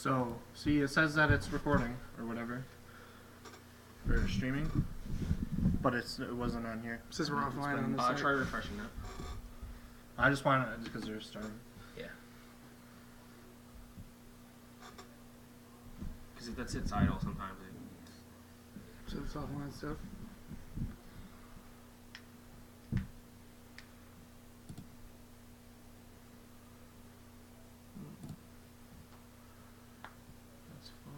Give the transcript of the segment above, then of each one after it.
So, see, it says that it's recording or whatever for streaming, but it wasn't on here. It says we're offline on this site. Try refreshing that. I just want it because they're starting. Yeah. Because if that sits idle sometimes. So it's offline stuff. That's fine.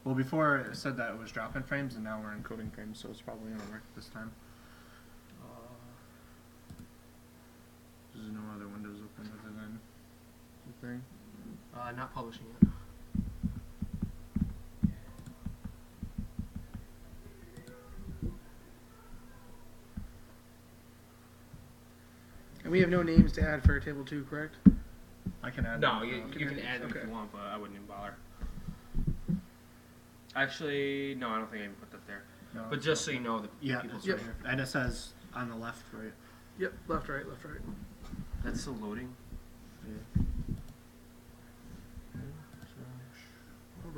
Well, before it said that it was drop-in frames, and now we're encoding frames, so it's probably going to work this time. There's no other windows open other than the thing. Not publishing yet. And we have no names to add for table 2, correct? I can add No, them. you can add them if you want, but I wouldn't even bother. Actually, no, I don't think I even put that there. No, But just so you know, the yeah, people's it's right here. And it says on the left, right? Yep, left, right, left, right. That's still loading. Yeah.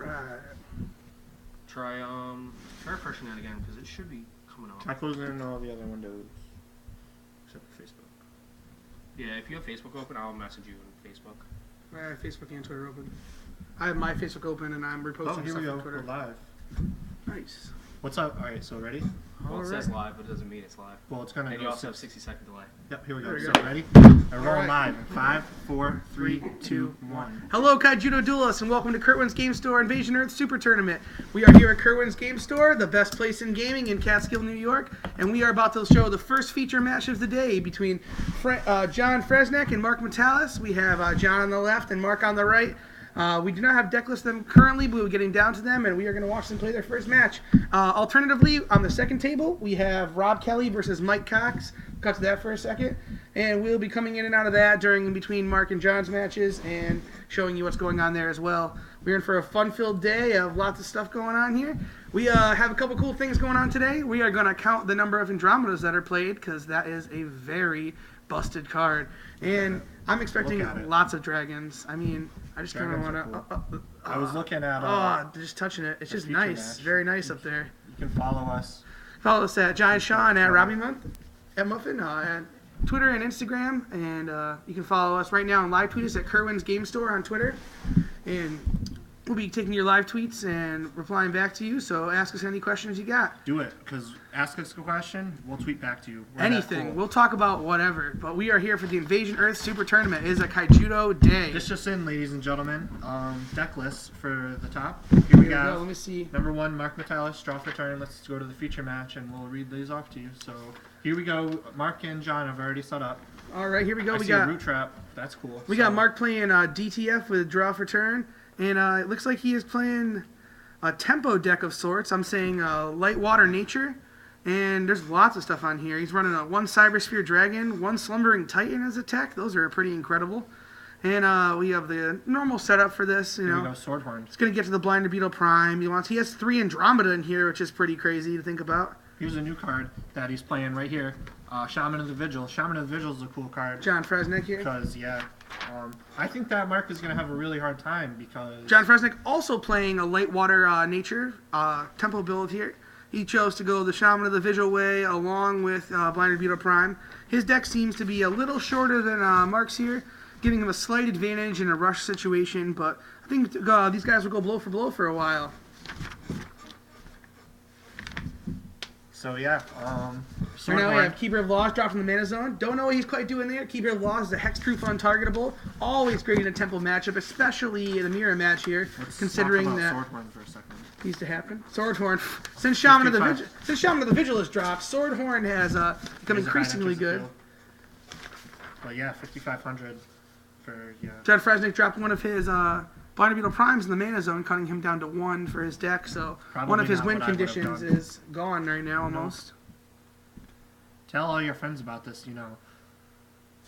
Alright. Try refreshing that again because it should be coming up. Try closing all the other windows except for Facebook. Yeah, if you have Facebook open, I'll message you on Facebook. I have Facebook and Twitter open. I have my Facebook open and I'm reposting Oh, here stuff we go. on Twitter. We're live. Nice. What's up? All right, so ready? Well, it Alright. says live, but it doesn't mean it's live. Well, it's gonna And go. you also have 60-second delay. Yep, here we go. There we So go. ready? We're rolling Alright. live in 5, 4, 3, 2, 1. Hello, Kaijudo duelists, and welcome to Kerwin's Game Store Invasion Earth Super Tournament. We are here at Kerwin's Game Store, the best place in gaming in Catskill, New York, and we are about to show the first feature match of the day between John Fresnick and Mark Metalis. We have John on the left and Mark on the right. We do not have deck lists them currently, but we're getting down to them, and we are going to watch them play their first match. Alternatively, on the second table, we have Rob Kelly versus Mike Cox. Cut to that for a second. And we'll be coming in and out of that during and between Mark and John's matches and showing you what's going on there as well. We're in for a fun-filled day of lots of stuff going on here. We have a couple cool things going on today. We are going to count the number of Andromedas that are played, because that is a very busted card. And I'm expecting lots of dragons. I mean, I just kind of want to... I was looking at... just touching it. It's just feature nice. match. Very nice up there. You can follow us. Follow us at Giant Sean at Robbie Month, at Muffin, at Twitter and Instagram. And you can follow us right now on live tweet us at Kerwin's Game Store on Twitter. And we'll be taking your live tweets and replying back to you. So ask us any questions you got. Do it, because ask us a question, we'll tweet back to you. We're that Anything. cool. We'll talk about whatever. But we are here for the Invasion Earth Super Tournament. It is a Kaijudo day. This just in, ladies and gentlemen. Deck list for the top. Here we Here go. Let me see. Number 1, Mark Metalis, draw for turn. Let's go to the feature match, and we'll read these off to you. So here we go. Mark and John have already set up. All right, here we go. I we see got a root trap. That's cool. We got Mark playing DTF with draw for turn, and it looks like he is playing a tempo deck of sorts. I'm saying light water nature, and there's lots of stuff on here. He's running a 1 Cybersphere Dragon, 1 Slumbering Titan as a tech. Those are pretty incredible. And we have the normal setup for this. You Here know, we go, Swordhorn. it's gonna get to the Blinder Beetle Prime. He has 3 Andromeda in here, which is pretty crazy to think about. Here's a new card that he's playing right here. Shaman of the Vigil. Shaman of the Vigil is a cool card. John Fresnick here. Because, yeah, I think that Mark is going to have a really hard time because... John Fresnick also playing a light water nature tempo build here. He chose to go the Shaman of the Vigil way along with Blinder Beetle Prime. His deck seems to be a little shorter than Mark's here, giving him a slight advantage in a rush situation, but I think these guys will go blow for a while. So, yeah, So now we have Keeper of Laws dropped from the Mana Zone. Don't know what he's quite doing there. Keeper of Laws is a hexproof untargetable. Always great in a tempo matchup, especially in the mirror match here, considering that Swordhorn for a second. needs to happen. Swordhorn, since Shaman of the Vigil has dropped, Swordhorn has become increasingly good. But yeah, 5,500 for, yeah. John Fresnick dropped one of his Blinder Beetle Primes in the Mana Zone, cutting him down to 1 for his deck, so Probably one of his not win what I would have conditions done. is gone right now almost. Tell all your friends about this, you know.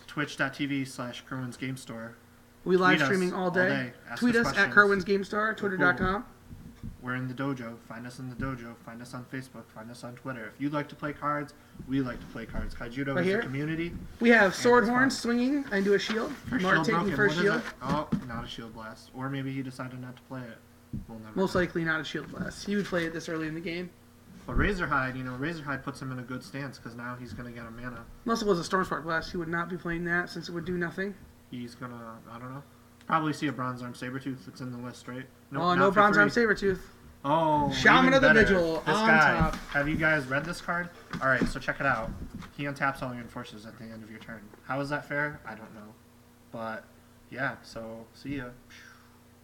Twitch.tv/Kerwin's Game Store. We live Tweet us streaming all day. Ask Tweet us at questions. Kerwin's Game Store, twitter.com. we're in the dojo. Find us in the dojo. Find us on Facebook. Find us on Twitter. If you'd like to play cards, we like to play cards. Kaijudo Right is here? a community. We have it's Swordhorn fun. swinging into a shield. First Mark shield taking broken. first What is shield. it? Oh, not a shield blast. Or maybe he decided not to play it. We'll never Most know. likely not a shield blast. He would play it this early in the game. But Razorhide, Razorhide puts him in a good stance because now he's going to get a mana. Unless it was a Stormspark blast, he would not be playing that since it would do nothing. He's going to, I don't know. Probably see a Bronze Arm Sabretooth that's in the list, right? Oh, not no for Bronze Arm free. Sabretooth. Oh, Shaman even of the better. Vigil This on guy. top. Have you guys read this card? All right, so check it out. He untaps all your enforcers at the end of your turn. How is that fair? I don't know. But, yeah, so see ya.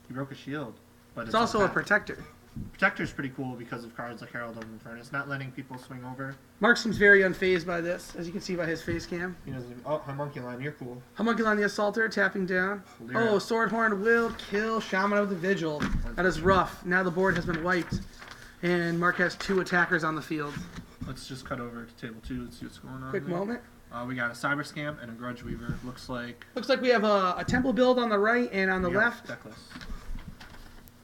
He broke a shield. But It's also a untapped. protector. Protector's pretty cool because of cards like Herald of Infernus, not letting people swing over. Mark seems very unfazed by this, as you can see by his face cam. He doesn't even, oh, Homunculon, you're cool. Homunculon the Assaulter tapping down. Lyra. Oh, Swordhorn will kill Shaman of the Vigil. That is rough. Now the board has been wiped. And Mark has 2 attackers on the field. Let's just cut over to table 2. Let's see what's going on. Quick there. moment. We got a Cyber Scamp and a Grudge Weaver. Looks like Looks like we have a temple build on the right and on the left. Deckless.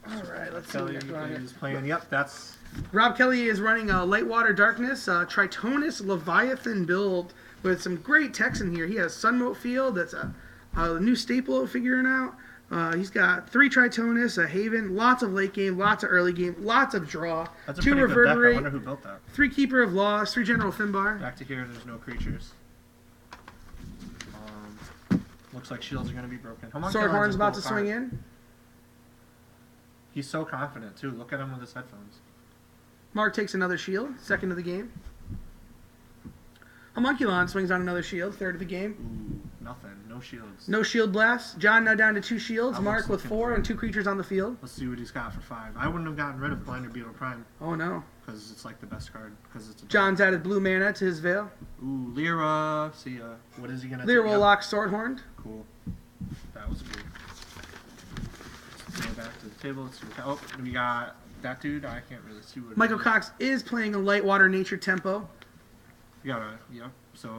Alright, let's see what Kelly we got going here. is playing. Yep, that's Rob Kelly is running a Lightwater Darkness, Tritonus Leviathan build with some great text in here. He has Sunmote Field, that's a new staple figuring out. He's got 3 Tritonus, a Haven, lots of late game, lots of early game, lots of draw. a 2 pretty good deck. I Reverberate, wonder who built that. 3 Keeper of Laws, 3 General Finbar. Back to here, there's no creatures. Looks like shields are going to be broken. Swordhorn's about to swing in. He's so confident, too. Look at him with his headphones. Mark takes another shield, second of the game. Homunculon swings on another shield, third of the game. Ooh, nothing. No shields. No shield blast. John now down to 2 shields. I Mark was with looking 4 for- and 2 creatures on the field. Let's see what he's got for 5. I wouldn't have gotten rid of Blinder Beetle Prime Oh no. because it's like the best card. Because it's a John's added blue mana to his veil. Ooh, Lyra. See ya. What is he going to Lyra do? will lock Swordhorn. Cool. That was cool. Let's go back to the table. Let's see what, we got that dude. I can't really see what. Michael it is. Cox is playing a Lightwater Nature Tempo. We got a yep. So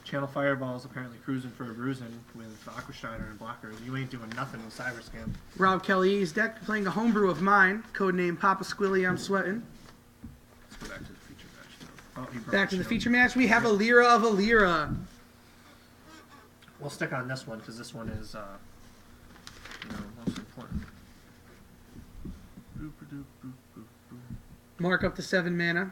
Channel Fireball's apparently cruising for a bruising with Aqua Strider and blockers. You ain't doing nothing with Cyber Scam. Rob Kelly's deck playing a homebrew of mine, codename Papa Squilly I'm Sweating. Let's go back to the feature match though. Oh, he broke Back to the shield. feature match, we have a Lyra of a Lyra. We'll stick on this one because this one is most important. Boop, boop, boop, boop, boop. Mark up to 7 mana.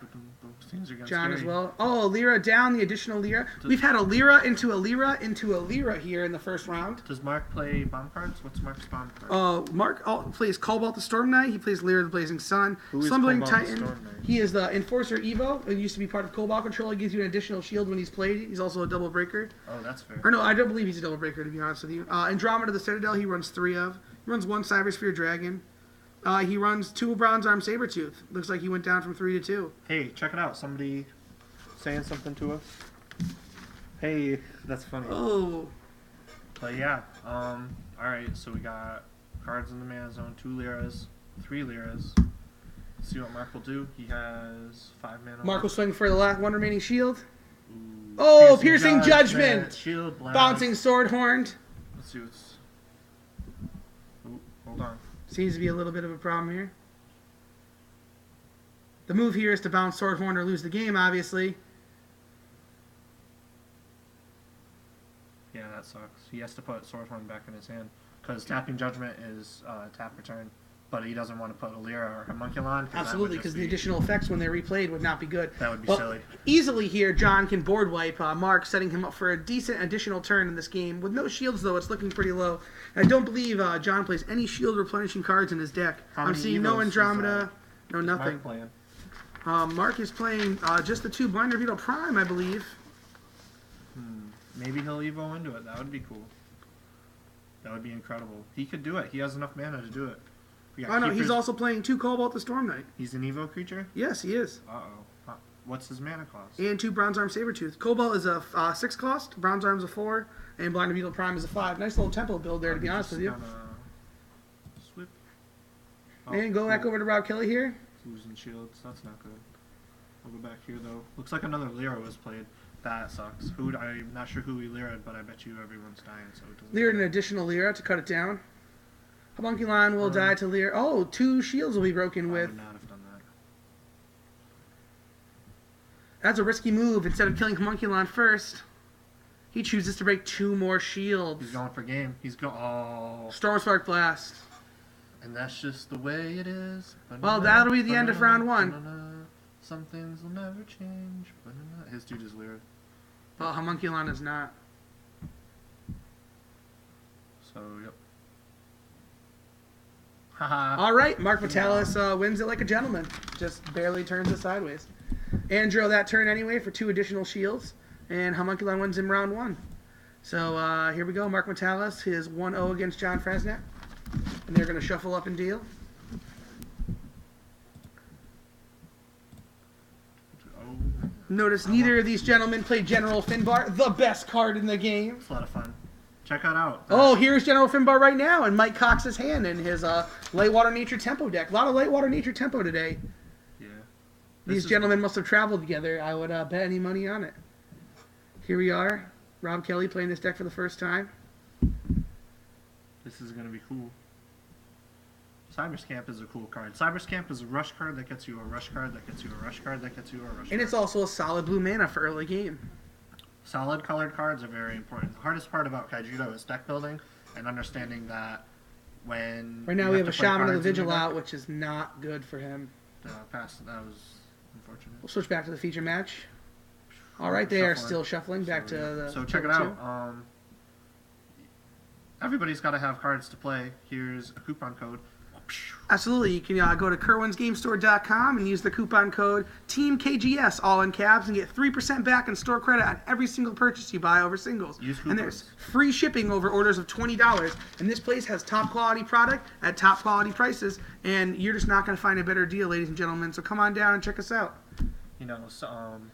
Things are getting John as scary. well. Oh, Lyra down, the additional Lyra. We've had a Lyra into a Lyra into a Lyra here in the first round. Does Mark play bomb cards? What's Mark's bomb card? Mark plays Cobalt the Storm Knight. He plays Lyra the Blazing Sun. Who is Slumbering Cobalt the Titan. Storm Knight? He is the Enforcer Evo. It used to be part of Cobalt Control. He gives you an additional shield when he's played. He's also a double breaker. Oh, that's fair. Or no, I don't believe he's a double breaker, to be honest with you. Andromeda the Citadel, he runs 3 of. He runs 1 Cybersphere Dragon. He runs 2 Bronze Arm Sabretooth. Looks like he went down from 3 to 2. Hey, check it out. Somebody saying something to us. Hey, that's funny. Oh. But yeah, alright, so we got cards in the mana zone, 2 Lyras, 3 Lyras. Let's see what Mark will do. He has 5 mana. Mark will swing for the last 1 remaining shield. Ooh, Oh, Piercing Judgment! Shield blast. Bouncing Swordhorned. Let's see what's... Ooh, hold on. Seems to be a little bit of a problem here. The move here is to bounce Swordhorn or lose the game, obviously. Yeah, that sucks. He has to put Swordhorn back in his hand. Because tapping Judgment is tap return. But he doesn't want to put a Lyra or Homunculon. Absolutely, because the additional effects when they're replayed would not be good. That would be Well, silly. Easily here, John can board wipe Mark, setting him up for a decent additional turn in this game. With no shields, though, it's looking pretty low. And I don't believe John plays any shield replenishing cards in his deck. How I'm many seeing no Evos is, Andromeda, no Is nothing. Mark playing? Mark is playing just the 2 Blinder Beetle Prime, I believe. Maybe he'll Evo into it. That would be cool. That would be incredible. He could do it. He has enough mana to do it. We got Oh, no, he's Keepers. also playing 2 Cobalt the Storm Knight. He's an Evo creature? Yes, he is. Uh-oh. What's his mana cost? And 2 Bronze Arm Sabretooth. Cobalt is a 6 cost, Bronze Arm's a 4, and Blinder Beetle Prime is a 5. Nice little tempo build there, to be honest with you. Swip. And go back over to Rob Kelly here. Losing shields. That's not good. We'll go back here, though. Looks like another Lyra was played. That sucks. I'm not sure who we Lyra'd, but I bet you everyone's dying, so it doesn't Lyra an additional Lyra to cut it down. Homunculon will die to Lear. Oh, 2 shields will be broken I with. would not have done that. That's a risky move. Instead of killing Homunculon first, he chooses to break 2 more shields. He's going for game. He's going. Oh. Storm Spark Blast. And that's just the way it is. Well, that'll be the end of round 1. Some things will never change. His dude is weird. Well, Homunculon is not. So, yep. Haha. All right, Mark Vitalis wins it like a gentleman. Just barely turns it sideways. Andrew that turn anyway for 2 additional shields. And Homunculon wins in round 1. So here we go. Mark Vitalis, his 1-0 against John Fresnak. And they're going to shuffle up and deal. Notice neither of these gentlemen played General Finbar, the best card in the game. It's a lot of fun. Check that out. Oh, here's General Finbar right now in Mike Cox's hand in his Lightwater Nature Tempo deck. A lot of Lightwater Nature Tempo today. Yeah. These gentlemen must have traveled together. I would bet any money on it. Here we are. Rob Kelly playing this deck for the first time. This is going to be cool. Cyberscamp is a cool card. Cyberscamp is a rush card that gets you a rush card that gets you a rush card that gets you a rush card. And it's also a solid blue mana for early game. Solid colored cards are very important. The hardest part about Kaijudo is deck building and understanding that when... Right now we have a Shaman of the Vigil out, which is not good for him. That was unfortunate. We'll switch back to the feature match. All right, they are still shuffling back to the... So check it out. Everybody's got to have cards to play. Here's a coupon code. Absolutely. You can go to KerwinsGameStore.com and use the coupon code TEAMKGS, all in caps, and get 3% back in store credit on every single purchase you buy over singles. And there's free shipping over orders of $20. And this place has top quality product at top quality prices, and you're just not going to find a better deal, ladies and gentlemen. So come on down and check us out. You know,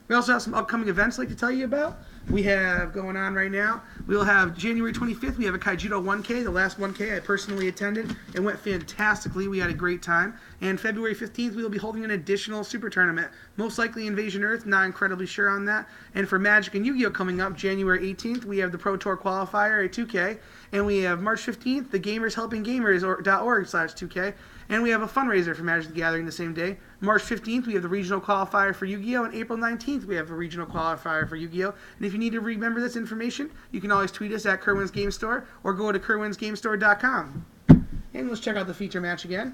we also have some upcoming events I'd like to tell you about. We have going on right now. We'll have January 25th. We have a Kaijudo 1K, the last 1K I personally attended. It went fantastically. We had a great time. And February 15th, we will be holding an additional Super Tournament, most likely Invasion Earth. Not incredibly sure on that. And for Magic and Yu-Gi-Oh coming up, January 18th, we have the Pro Tour Qualifier, a 2K. And we have March 15th, the GamersHelpingGamers.org/2K. And we have a fundraiser for Magic the Gathering the same day. March 15th, we have the regional qualifier for Yu-Gi-Oh! And April 19th, we have a regional qualifier for Yu-Gi-Oh! And if you need to remember this information, you can always tweet us at Kerwin's Game Store or go to KerwinsGameStore.com. And let's check out the feature match again.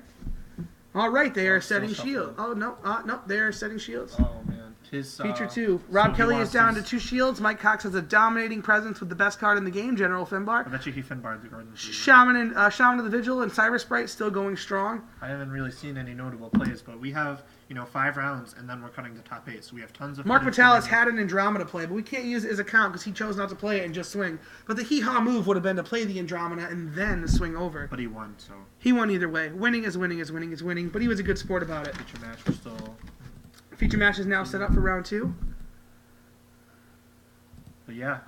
All right, they are setting shields. Oh, no, they are setting shields. Oh, man. Feature 2. Rob Kelly is down to 2 shields. Mike Cox has a dominating presence with the best card in the game, General Finbar. I bet you he Finbarred the Garden. Shaman of the Vigil and Cyber Sprite still going strong. I haven't really seen any notable plays, but we have, 5 rounds, and then we're cutting the top 8, so we have tons of... Mark Vitalis had an Andromeda play, but we can't use his account because he chose not to play it and just swing. But the hee-haw move would have been to play the Andromeda and then swing over. But he won, so... He won either way. Winning is winning is winning is winning, but he was a good sport about it. Feature match, we're still... Feature match is now set up for round 2. But yeah,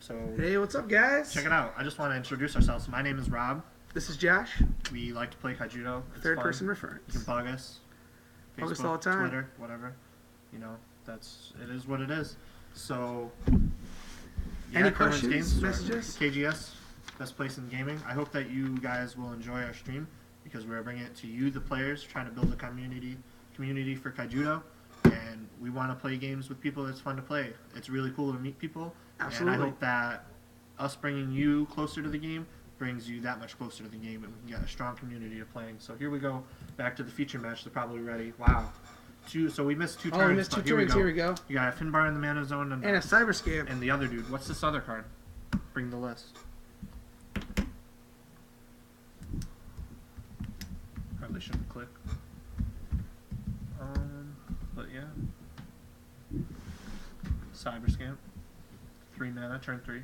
so... Hey, what's up, guys? Check it out. I just want to introduce ourselves. My name is Rob. This is Josh. We like to play Kaijudo. It's Third fun. Person reference. You can bug us. Bug us Facebook, all the time. Twitter, whatever. It is what it is. So... Yeah, Any Kerwin's questions, Games Store. messages? KGS, best place in gaming. I hope that you guys will enjoy our stream because we're bringing it to you, the players, trying to build a community for Kaijudo. And we want to play games with people that's fun to play. It's really cool to meet people. Absolutely. And I hope that us bringing you closer to the game brings you that much closer to the game, and we can get a strong community of playing. So here we go, back to the feature match. They're probably ready. Wow. So we missed 2 turns. Oh, we missed 2 turns. Here we go. You got a Finbar in the mana zone. And a Cyber Scamp. And the other dude. What's this other card? Bring the list. Probably shouldn't click. But yeah. Cyber Scamp. 3 mana, turn 3.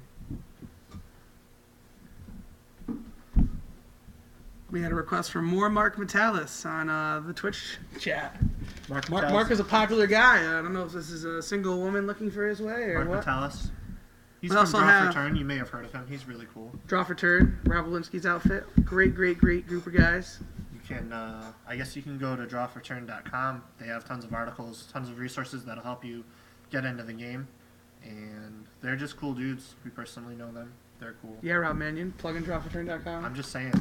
We had a request for more Mark Vitalis on the Twitch chat. Mark is a popular guy. I don't know if this is a single woman looking for his way or Mark what. Vitalis. He's We from also Draw have- for Turn. You may have heard of him. He's really cool. Draw for Turn, Rob Walensky's outfit. Great group of guys. You can, I guess you can go to drawforturn.com. They have tons of articles, tons of resources that'll help you get into the game. And they're just cool dudes. We personally know them. They're cool. Yeah, Rob Mannion. Plug in drawforturn.com. I'm just saying.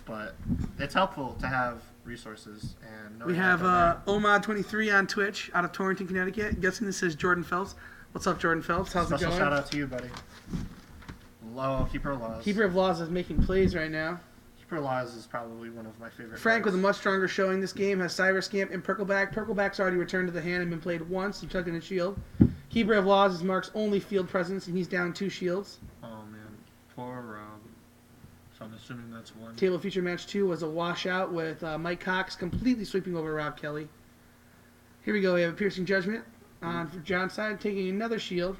but it's helpful to have resources. And We have Omad23 on Twitch out of Torrington, Connecticut. I'm guessing this is Jordan Phelps. What's up, Jordan Phelps? How's Special it going? shout out to you, buddy. Keeper of Laws. Keeper of Laws is making plays right now. Keeper of Laws is probably one of my favorite. Frank cards. with a much stronger showing this game has Cyber Scamp and Perkleback. Perkleback's already returned to the hand and been played once. He took in a shield. Keeper of Laws is Mark's only field presence, and he's down 2 shields. Oh man, poor Rob. So I'm assuming that's one. Table feature match 2 was a washout with Mike Cox completely sweeping over Rob Kelly. Here we go. We have a Piercing Judgment on for John's side, taking another shield.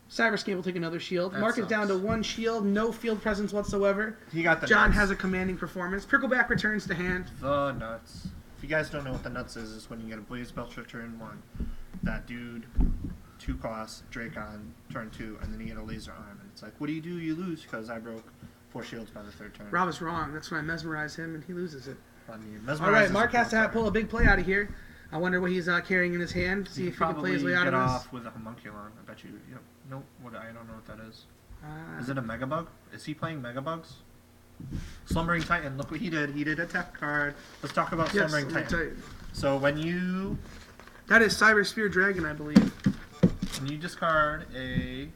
Cyber Scamp will take another shield. That Mark is sucks. down to 1 shield, no field presence whatsoever. He got the John nuts. has a commanding performance. Perkleback returns to hand. The nuts. If you guys don't know what the nuts is when you get a Blaze Belcher turn 1, that dude, 2 costs, Drake on turn 2, and then you get a laser arm. And it's like, what do? You lose because I broke 4 shields by the 3rd turn. Rob is wrong. That's when I mesmerize him and he loses it. I mean, All right, Mark has to pull a big play out of here. I wonder what he's carrying in his hand. See if he can play his way out of get this. off with a homunculon. I bet you. Yep. Nope. What? I don't know what that is. Uh, Is it a Mega Bug? Is he playing Mega Bugs? Slumbering Titan. Look what he did. He did a tech card. Let's talk about yes, Slumbering let me Titan. tell you. So when you That is Cyber Spear Dragon, I believe. discard a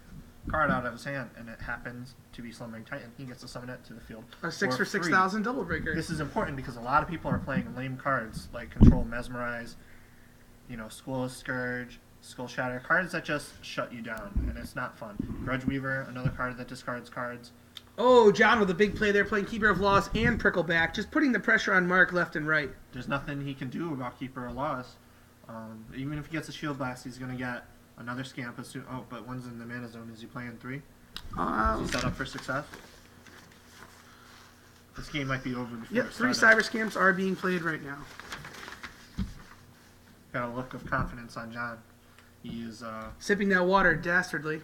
card out of his hand and it happens to be Slumbering Titan, he gets to summon it to the field. A 6 for free. 6,000 double breaker. This is important because a lot of people are playing lame cards like Control, Mesmerize, School of Scourge, Skull Shatter, cards that just shut you down, and it's not fun. Grudge Weaver, another card that discards cards. Oh, John with a big play there, playing Keeper of Laws and Prickleback, just putting the pressure on Mark left and right. There's nothing he can do about Keeper of Laws. Even if he gets a Shield Blast, he's going to get another Scamp. But one's in the mana zone. Is he playing 3? Is he set up for success? This game might be over before Yep, it 3 started. Cyber Scamps are being played right now. Got a look of confidence on John. He is Sipping that water dastardly.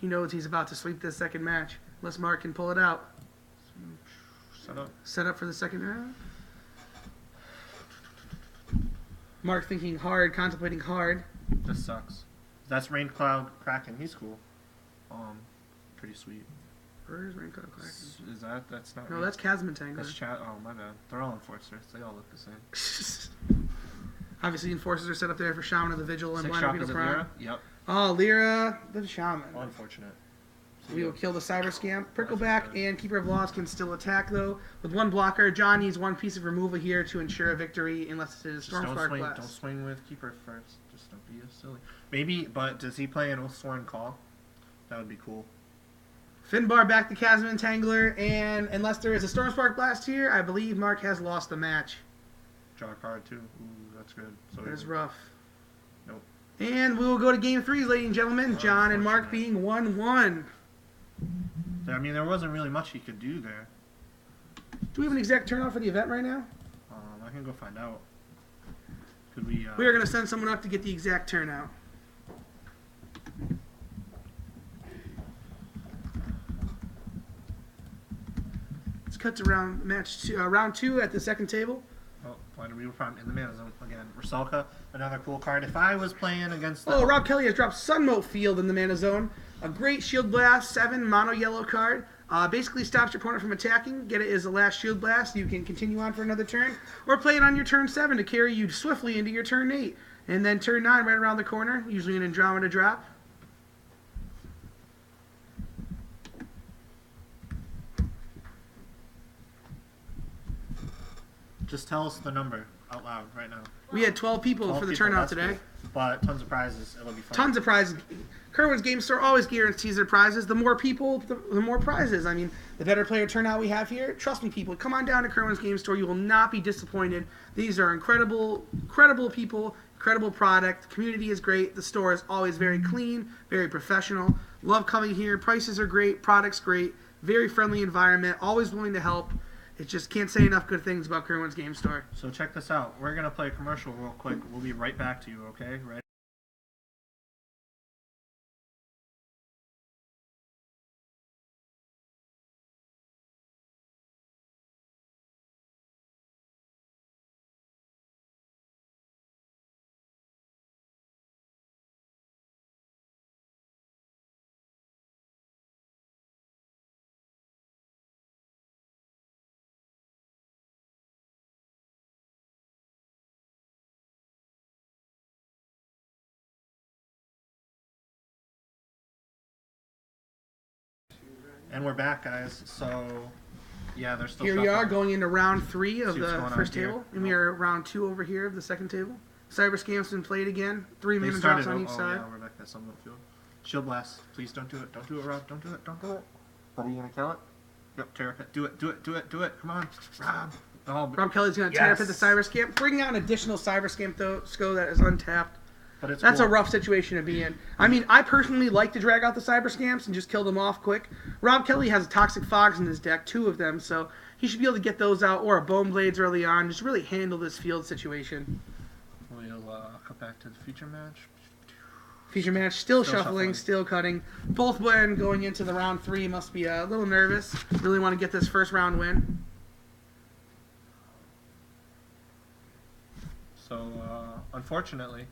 He knows he's about to sweep this second match. Unless Mark can pull it out. set up. Set up for the second round. Mark thinking hard, contemplating hard. This sucks. That's Rain Cloud Kraken. He's cool. Pretty sweet. Where's Rain Cloud Kraken? Is that's not? No, Rain- that's Chasm Tangler. That's chat. Oh my bad. They're all enforcers. They all look the same. Obviously, Enforcers are set up there for Shaman of the Vigil and 6 Blind shop Beetle is it Prime. Lyra? Yep. Oh, Lyra the Shaman. Unfortunate. We will kill the Cyber Scamp. Prickleback and Keeper of Laws can still attack, though. With 1 blocker, John needs 1 piece of removal here to ensure a victory, unless it is Just don't Stormspark swing. Blast. Don't swing with Keeper first. Just don't be silly. Maybe, but does he play an Oathsworn Call? That would be cool. Finbar back to Chasm Entangler, and unless there is a Stormspark Blast here, I believe Mark has lost the match. Draw a card too. Ooh, that's good. So That is rough. Nope. And we will go to game 3, ladies and gentlemen. John and Mark Unfortunate. being 1-1. I mean, there wasn't really much he could do there. Do we have an exact turnout for the event right now? I can go find out. Could we? We are going to send someone up to get the exact turnout. Let's cut to round 2 at the second table. Oh, Blind Beetle Prime in the mana zone again. Rusalka, another cool card. If I was playing against the Oh, Rob Kelly has dropped Sunmote Field in the mana zone. A great Shield Blast, 7 mono yellow card. Basically stops your opponent from attacking. Get it as the last Shield Blast. You can continue on for another turn. Or play it on your turn 7 to carry you swiftly into your turn 8. And then turn 9 right around the corner, usually an Andromeda drop. Just tell us the number out loud right now. We had 12 people 12 for the people, turnout that's today. cool. But tons of prizes. It'll be fun. Tons of prizes. Kerwin's Game Store always guarantees their prizes. The more people, the more prizes. I mean, the better player turnout we have here. Trust me, people. Come on down to Kerwin's Game Store. You will not be disappointed. These are incredible people, incredible product. The community is great. The store is always very clean, very professional. Love coming here. Prices are great. Products great. Very friendly environment. Always willing to help. It just can't say enough good things about Kerwin's Game Store. So check this out. We're going to play a commercial real quick. We'll be right back to you, okay? Right. And we're back, guys. So, yeah, they're still Here we are shuffling. going into round 3 of See what's the going on first here. table. And we are at round 2 over here of the second table. Cyber Scam's been played again. 3 They mana started. drops on each side. Yeah, we're back at Sunbelt Field. Shield Blast. Please don't do it. Don't do it, Rob. Don't do it. Don't do it. But are you going to kill it? Yep, Terrapin. Do it. Do it. Do it. Do it. Come on, Rob. Oh, Rob Kelly's going to tear up at the Cyber Scam. Bringing out an additional Cyber Scam, though, Sko, that is untapped. but it's That's cool. a rough situation to be in. I mean, I personally like to drag out the Cyber Scamps and just kill them off quick. Rob Kelly has Toxic Fogs in his deck, 2 of them, so he should be able to get those out, or a Bone Blades early on, just really handle this field situation. We'll cut back to the feature match. Feature match, still Still shuffling, shuffling. still cutting. Both when going into the round 3 must be a little nervous. Really want to get this first round win. So, unfortunately,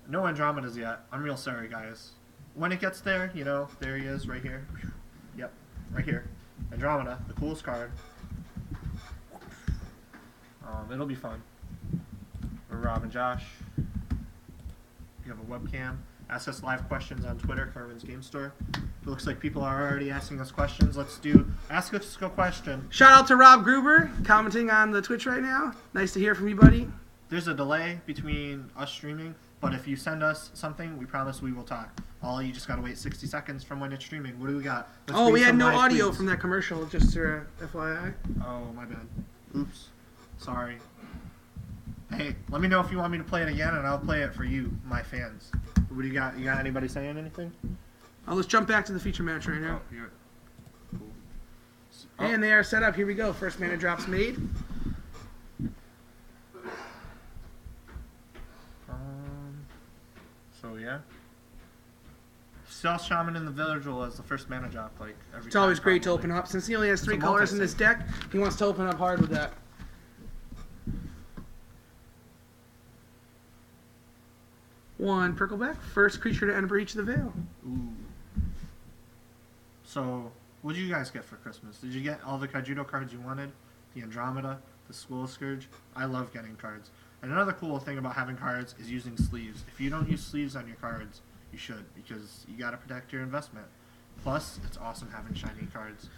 no Andromedas yet. I'm real sorry, guys. When it gets there, you know, there he is, right here. Yep, right here. Andromeda, the coolest card. It'll be fun. We're Rob and Josh. You have a webcam. Ask us live questions on Twitter, Kerwin's Game Store. It looks like people are already asking us questions. Let's do Ask Us a Question. Shout out to Rob Gruber, commenting on the Twitch right now. Nice to hear from you, buddy. There's a delay between us streaming, but if you send us something, we promise we will talk. You just gotta wait 60 seconds from when it's streaming. What do we got? Let's Oh, read we had some no live audio tweets. from that commercial, just FYI. Oh, my bad. Oops. Sorry. Hey, let me know if you want me to play it again, and I'll play it for you, my fans. What do you got? You got anybody saying anything? Let's jump back to the feature match right now. Oh, here. Cool. And they are set up. Here we go. First mana drops made. So yeah. Stealth Shaman in the Vigil as the first mana drop, like every It's always time, great to probably. open up. Since he only has 3 a colors in multi-sig. this deck, he wants to open up hard with that. One Prickleback. First creature to enter Breach of the Veil. Ooh. So, what did you guys get for Christmas? Did you get all the Kaijudo cards you wanted? The Andromeda, the School Scourge? I love getting cards. And another cool thing about having cards is using sleeves. If you don't use sleeves on your cards, you should, because you gotta protect your investment. Plus, it's awesome having shiny cards.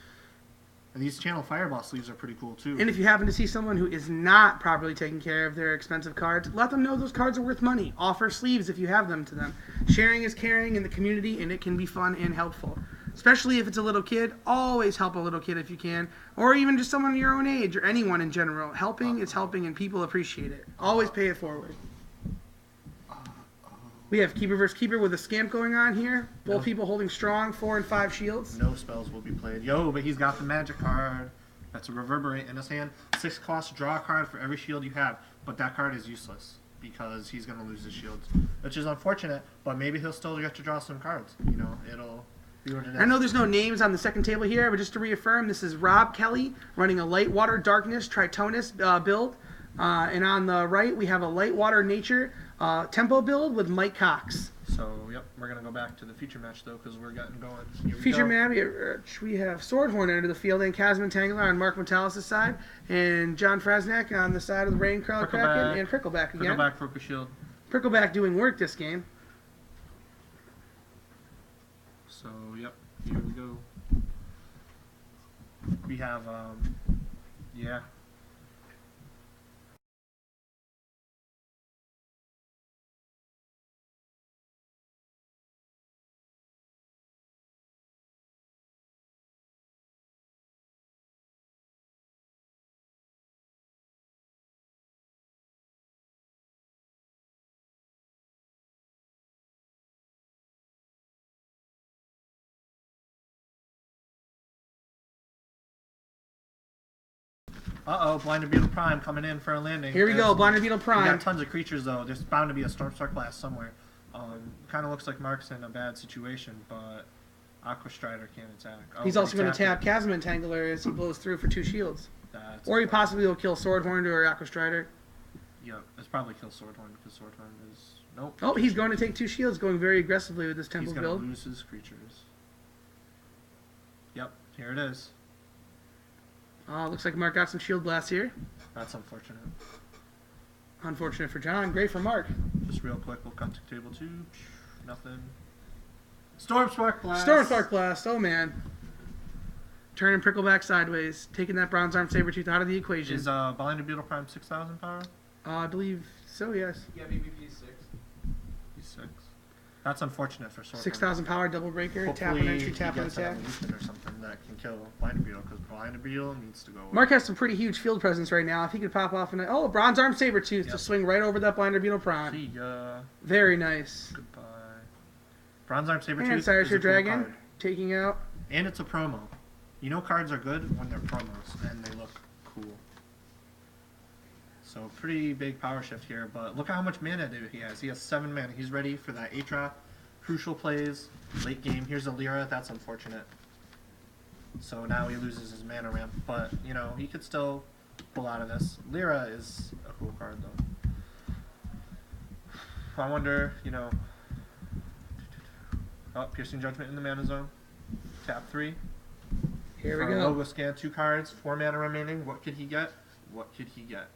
And these Channel Fireball sleeves are pretty cool too. And if you happen to see someone who is not properly taking care of their expensive cards, let them know those cards are worth money. Offer sleeves if you have them to them. Sharing is caring in the community, and it can be fun and helpful. Especially if it's a little kid, always help a little kid if you can. Or even just someone your own age, or anyone in general. Helping is helping, and people appreciate it. Always pay it forward. We have Keeper versus Keeper with a scamp going on here. Both people holding strong 4 and 5 shields. No spells will be played. Yo, but he's got the magic card. That's a Reverberate in his hand. 6 cost, draw a card for every shield you have. But that card is useless because he's going to lose his shields. Which is unfortunate, but maybe he'll still get to draw some cards. You know, it'll be what it is. I know there's no names on the second table here, but just to reaffirm, this is Rob Kelly running a Light Water Darkness Tritonus build. And on the right, we have a Light Water Nature tempo build with Mike Cox. So, yep, we're going to go back to the feature match, though, because we're getting going. Here we Feature go. match, we have Swordhorn enter the field and Chasm Tangler on Mark Metallis' side, and John Frasnak on the side of the Raincrawler Prickleback. Kraken, and Prickleback again. Prickleback, Focus Shield. Prickleback doing work this game. So, yep, here we go. We have, yeah. Uh-oh, Blinded Beetle Prime coming in for a landing. Here we go, Blinded Beetle We Prime. got tons of creatures, though. There's bound to be a Stormstar class somewhere. Kind of looks like Mark's in a bad situation, but Aqua Strider can't attack. Oh, He's but also he going to tapped tap Chasm Tangler as he blows through for 2 shields. it. That's Or he possibly will kill Swordhorn or Aqua Strider. Yep, it's probably kill Swordhorn because Swordhorn is... Nope. Oh, he's going to take 2 shields, going very aggressively with this He's tempo going to build. lose his creatures. Yep, here it is. Looks like Mark got some shield blasts here. That's unfortunate. Unfortunate for John, great for Mark. Just real quick, we'll cut to table 2. Nothing. Stormspark Blast! Stormspark Blast, oh man. Turning Prickleback sideways, taking that Bronze Arm Sabertooth out of the equation. Is Blind Beetle Prime 6,000 power? I believe so, yes. Yeah, BBP 6. He's 6. That's unfortunate for Sword. 6,000 power, double breaker, tap on Hopefully entry, tap he on gets an attack. evolution or something that can kill Blind Beetle, because Blind Beetle needs to go away. Mark has some pretty huge field presence right now. If he could pop off and a Bronze Arm Sabertooth to Yep. swing right over that Blinder Beetle Prime. See ya. Very nice. Goodbye. Bronze Arm Sabertooth And is Cyrus a cool Dragon card. taking out. And it's a promo. You know cards are good when they're promos and they look cool. So pretty big power shift here, but look at how much mana he has. He has 7 mana. He's ready for that 8-drop. Crucial plays, late game. Here's a Lyra. That's unfortunate. So now he loses his mana ramp, but you know, he could still pull out of this. Lyra is a cool card though. I wonder, you know. Oh, Piercing Judgment in the mana zone. Tap 3. Here we Our go. logo scan 2 cards, 4 mana remaining. What could he get? What could he get?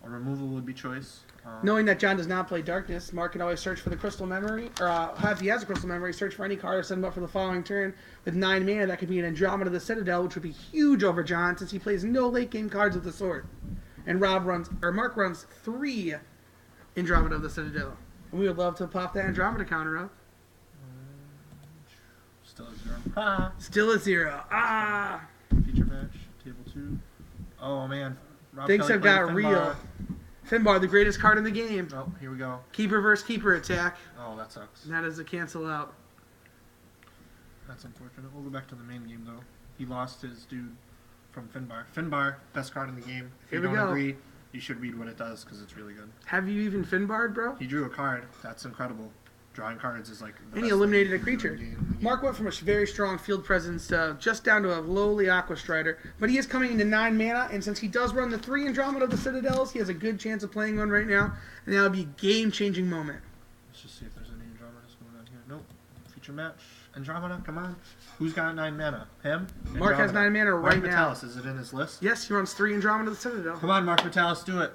A removal would be choice. Knowing that John does not play Darkness, Mark can always search for the Crystal Memory, or if he has a Crystal Memory, search for any card or send him up for the following turn with 9 mana. That could be an Andromeda of the Citadel, which would be huge over John since he plays no late game cards of the sort. And Mark runs 3 Andromeda of the Citadel. And we would love to pop that Andromeda counter up. Still a 0. Ah! Still a 0. Ah! Feature match, table 2. Oh man. Rob Things Kelly have played got Finbar. real. Finbar, the greatest card in the game. Oh, here we go. Keeper versus Keeper attack. Oh, that sucks. That is a cancel out. That's unfortunate. We'll go back to the main game though. He lost his dude from Finbar. Finbar, best card in the game. If Here you we don't go. agree, you should read what it does because it's really good. Have you even Finbarred, bro? He drew a card. That's incredible. Drawing cards is like. The And he best eliminated thing a creature. in the game. Mark went from a very strong field presence to just down to a lowly Aqua Strider, but he is coming into 9 mana, and since he does run the 3 Andromeda of the Citadels, he has a good chance of playing one right now, and that would be a game-changing moment. Let's just see if there's any Andromedas going on here. Nope. Feature match. Andromeda, come on. Who's got 9 mana? Him? Mark has 9 mana Mark right now. Vitalis, is it in his list? Yes, he runs 3 Andromeda of the Citadel. Come on, Mark Vitalis, do it.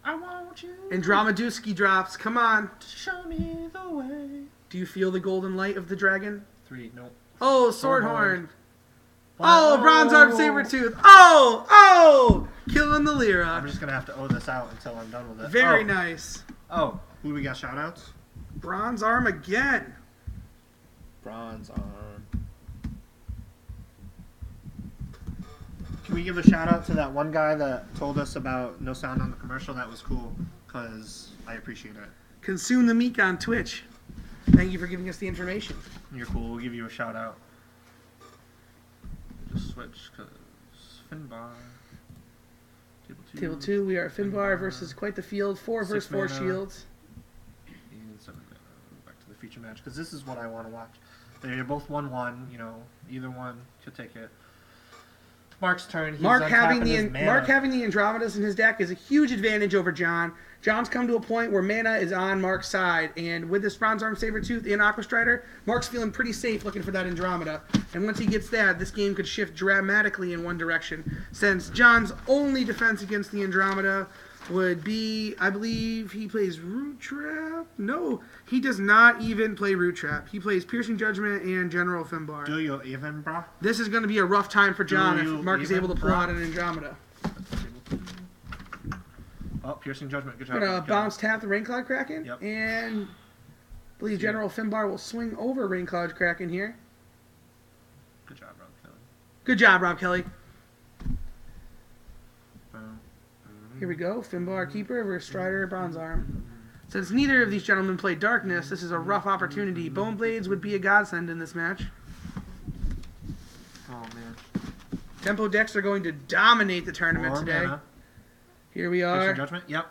I want you. Andromeduski drops. Come on. to show me the way. Do you feel the golden light of the dragon? 3, nope. Oh, Swordhorn. Swordhorn. Oh, Bronze Arm Sabertooth. Oh! Killing the I'm Lyra. just going to have to owe this out until I'm done with it. Very oh. nice. Oh, who do we got shoutouts? Bronze Arm again. Bronze Arm. Can we give a shout out to that one guy that told us about no sound on the commercial? That was cool, because I appreciate it. Consume the Meek on Twitch. Thank you for giving us the information. You're cool. We'll give you a shout out. Just switch, because Finbar. Table 2, we are at Finbar versus quite the field. 4 versus 4 mana. shields. And 7 mana. Back to the feature match, because this is what I want to watch. They're both 1-1, you know, either one could take it. Mark's turn. He's Mark having untapping the Andromedas in his deck is a huge advantage over John. John's come to a point where mana is on Mark's side, and with this Bronze Arm Sabertooth and Aqua Strider, Mark's feeling pretty safe looking for that Andromeda. And once he gets that, this game could shift dramatically in one direction. Since John's only defense against the Andromeda would be, I believe he plays Root Trap? No, he does not even play Root Trap. He plays Piercing Judgment and General Finbar. Do you even, bro? This is going to be a rough time for John Do if you Mark is even, able to pull bro? out an Andromeda. Oh, Piercing Judgment. Good job. We're going to Good job. bounce tap the Raincloud Kraken. Yep. And I believe General Finbar will swing over Raincloud Kraken here. Good job, Rob Kelly. Good job, Rob Kelly. Boom. Here we go. Finbar Keeper versus Strider Bronze Arm. Since neither of these gentlemen play Darkness, this is a rough opportunity. Bone Blades would be a godsend in this match. Oh, man. Tempo decks are going to dominate the tournament Four today. mana. Here we Piercing are. Judgment. Yep.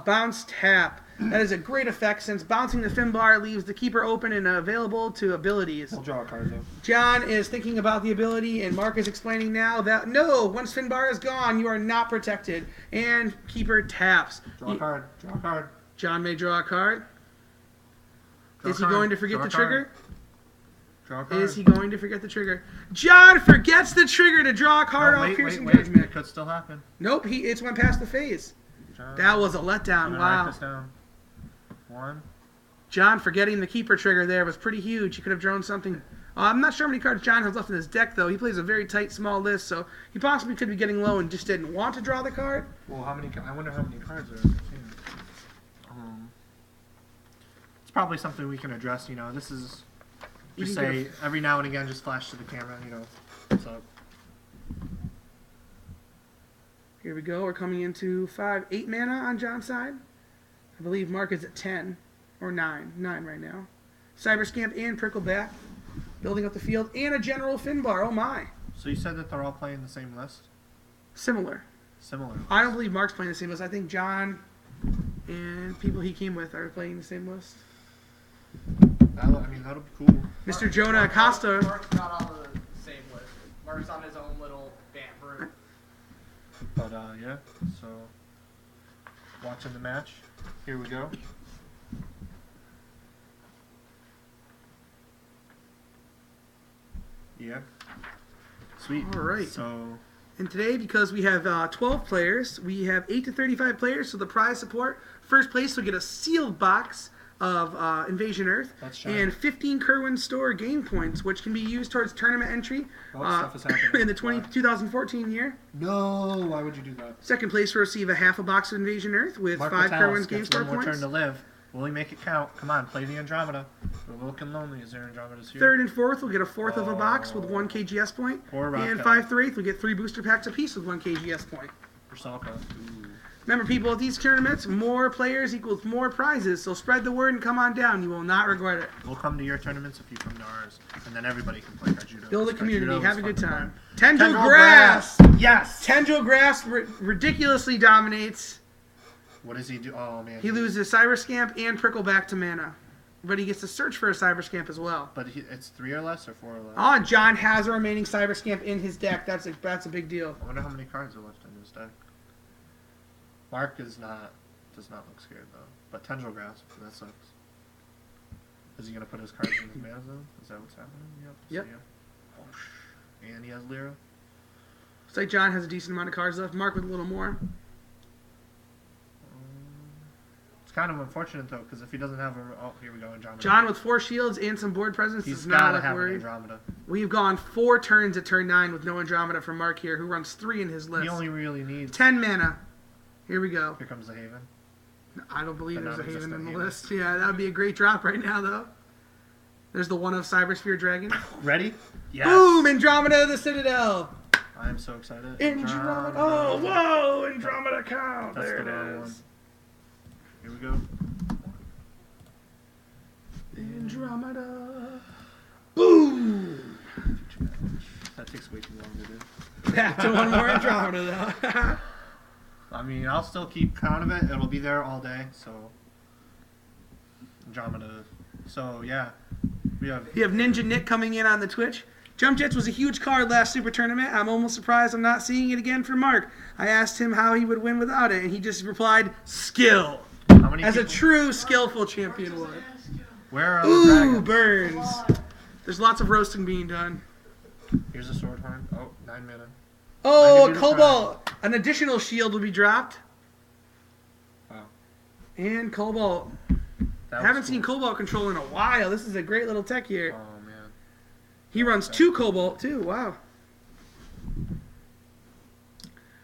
Bounce tap. That is a great effect since bouncing the Finbar leaves the Keeper open and available to abilities. We'll draw a card, though. John is thinking about the ability, and Mark is explaining now that no, once Finbar is gone, you are not protected. And Keeper taps. Draw a card. Draw a card. John may draw a card. Draw a Is he card. going to forget Draw the a card. trigger? Draw a card. Is he going to forget the trigger? John forgets the trigger to draw a card Oh, off wait, Piercing wait, wait. Judgment. It could still happen. Nope, it's went past the phase. John. That was a I'm letdown. gonna write Wow. this down. 1. John forgetting the Keeper trigger there was pretty huge. He could have drawn something. I'm not sure how many cards John has left in his deck, though. He plays a very tight, small list, so he possibly could be getting low and just didn't want to draw the card. Well, I wonder how many cards are in the team. It's probably something we can address. You know, this is just say every now and again, just flash to the camera. You know, what's up? Here we go. We're coming into 8 mana on John's side. I believe Mark is at 10 or 9 right now. Cyber Scamp and Prickleback building up the field, and a General Finbar. Oh my! So you said that they're all playing the same list? Similar. Similar. I don't believe Mark's playing the same list. I think John and people he came with are playing the same list. That'll be cool. Mr. Jonah Acosta. Mark's not on the same list. Mark's on his own little band room. But yeah. So watching the match. Here we go. Yeah. Sweet. All right. So. And today, because we have 12 players, we have 8 to 35 players, so the prize support. First place will get a sealed box of Invasion Earth and 15 Kerwin Store game points, which can be used towards tournament entry Stuff is happening. in the 2014 year. No, why would you do that? Second place will receive a half a box of Invasion Earth with Mark 5 Metalis Kerwin's game gets store one more points. turn to live. Will he make it count? Come on, play the Andromeda. We're looking lonely. Is there Andromeda's here? Third and fourth will get a fourth of a box with 1 KGS point. Or And 5th through 8th will get 3 booster packs apiece with 1 KGS point. Ursalka. Ooh. Remember, people, at these tournaments, more players equals more prizes, so spread the word and come on down. You will not regret it. We'll come to your tournaments if you come to ours, and then everybody can play Kaijudo. Build a community. Kaijudo Have is a good fun to time. play. Tendril Grass! Yes! Tendril Grass ridiculously dominates. What does he do? Oh, man. He loses Cyber Scamp and Prickleback to mana. But he gets to search for a Cyber Scamp as well. But it's 3 or less or 4 or less? Oh, and John has a remaining Cyber Scamp in his deck. That's a big deal. I wonder how many cards are left in his deck. Mark does not look scared, though. But Tendril Grasp, that sucks. Is he going to put his cards in his mana zone? Is that what's happening? Yep. So, yeah. And he has Lyra. Looks like John has a decent amount of cards left. Mark with a little more. It's kind of unfortunate, though, because if he doesn't have a... Oh, here we go, Andromeda. John with 4 shields and some board presence He's does got not to look have an worried. Andromeda. We've gone 4 turns at turn 9 with no Andromeda from Mark here, who runs 3 in his list. He only really needs... 10 mana. Here we go. Here comes the Haven. I don't believe The there's a Haven in the non-existent list. Yeah, that would be a great drop right now, though. There's the one of Cybersphere Dragon. Ready? Yes. Boom! Andromeda of the Citadel. I am so excited. Andromeda. Oh, whoa! Andromeda count. That's There the wrong it one. is. Here we go. Andromeda. Boom! That takes way too long to do. Back to one more Andromeda, though. I mean, I'll still keep count of it. It'll be there all day, so... Andromeda. So, yeah. We have... You have Ninja Nick coming in on the Twitch. Jump Jets was a huge card last Super Tournament. I'm almost surprised I'm not seeing it again for Mark. I asked him how he would win without it, and he just replied, skill. How many As a people... true skillful champion would. Where are the Ooh, dragons? burns. There's lots of roasting being done. Here's a sword horn. Oh, 9 mana. Oh, I a can do the Cobalt. An additional shield will be dropped. Wow. And Cobalt. That Haven't was seen cool. Cobalt control in a while. This is a great little tech here. Oh, man. He runs 2 Cobalt, too. Wow.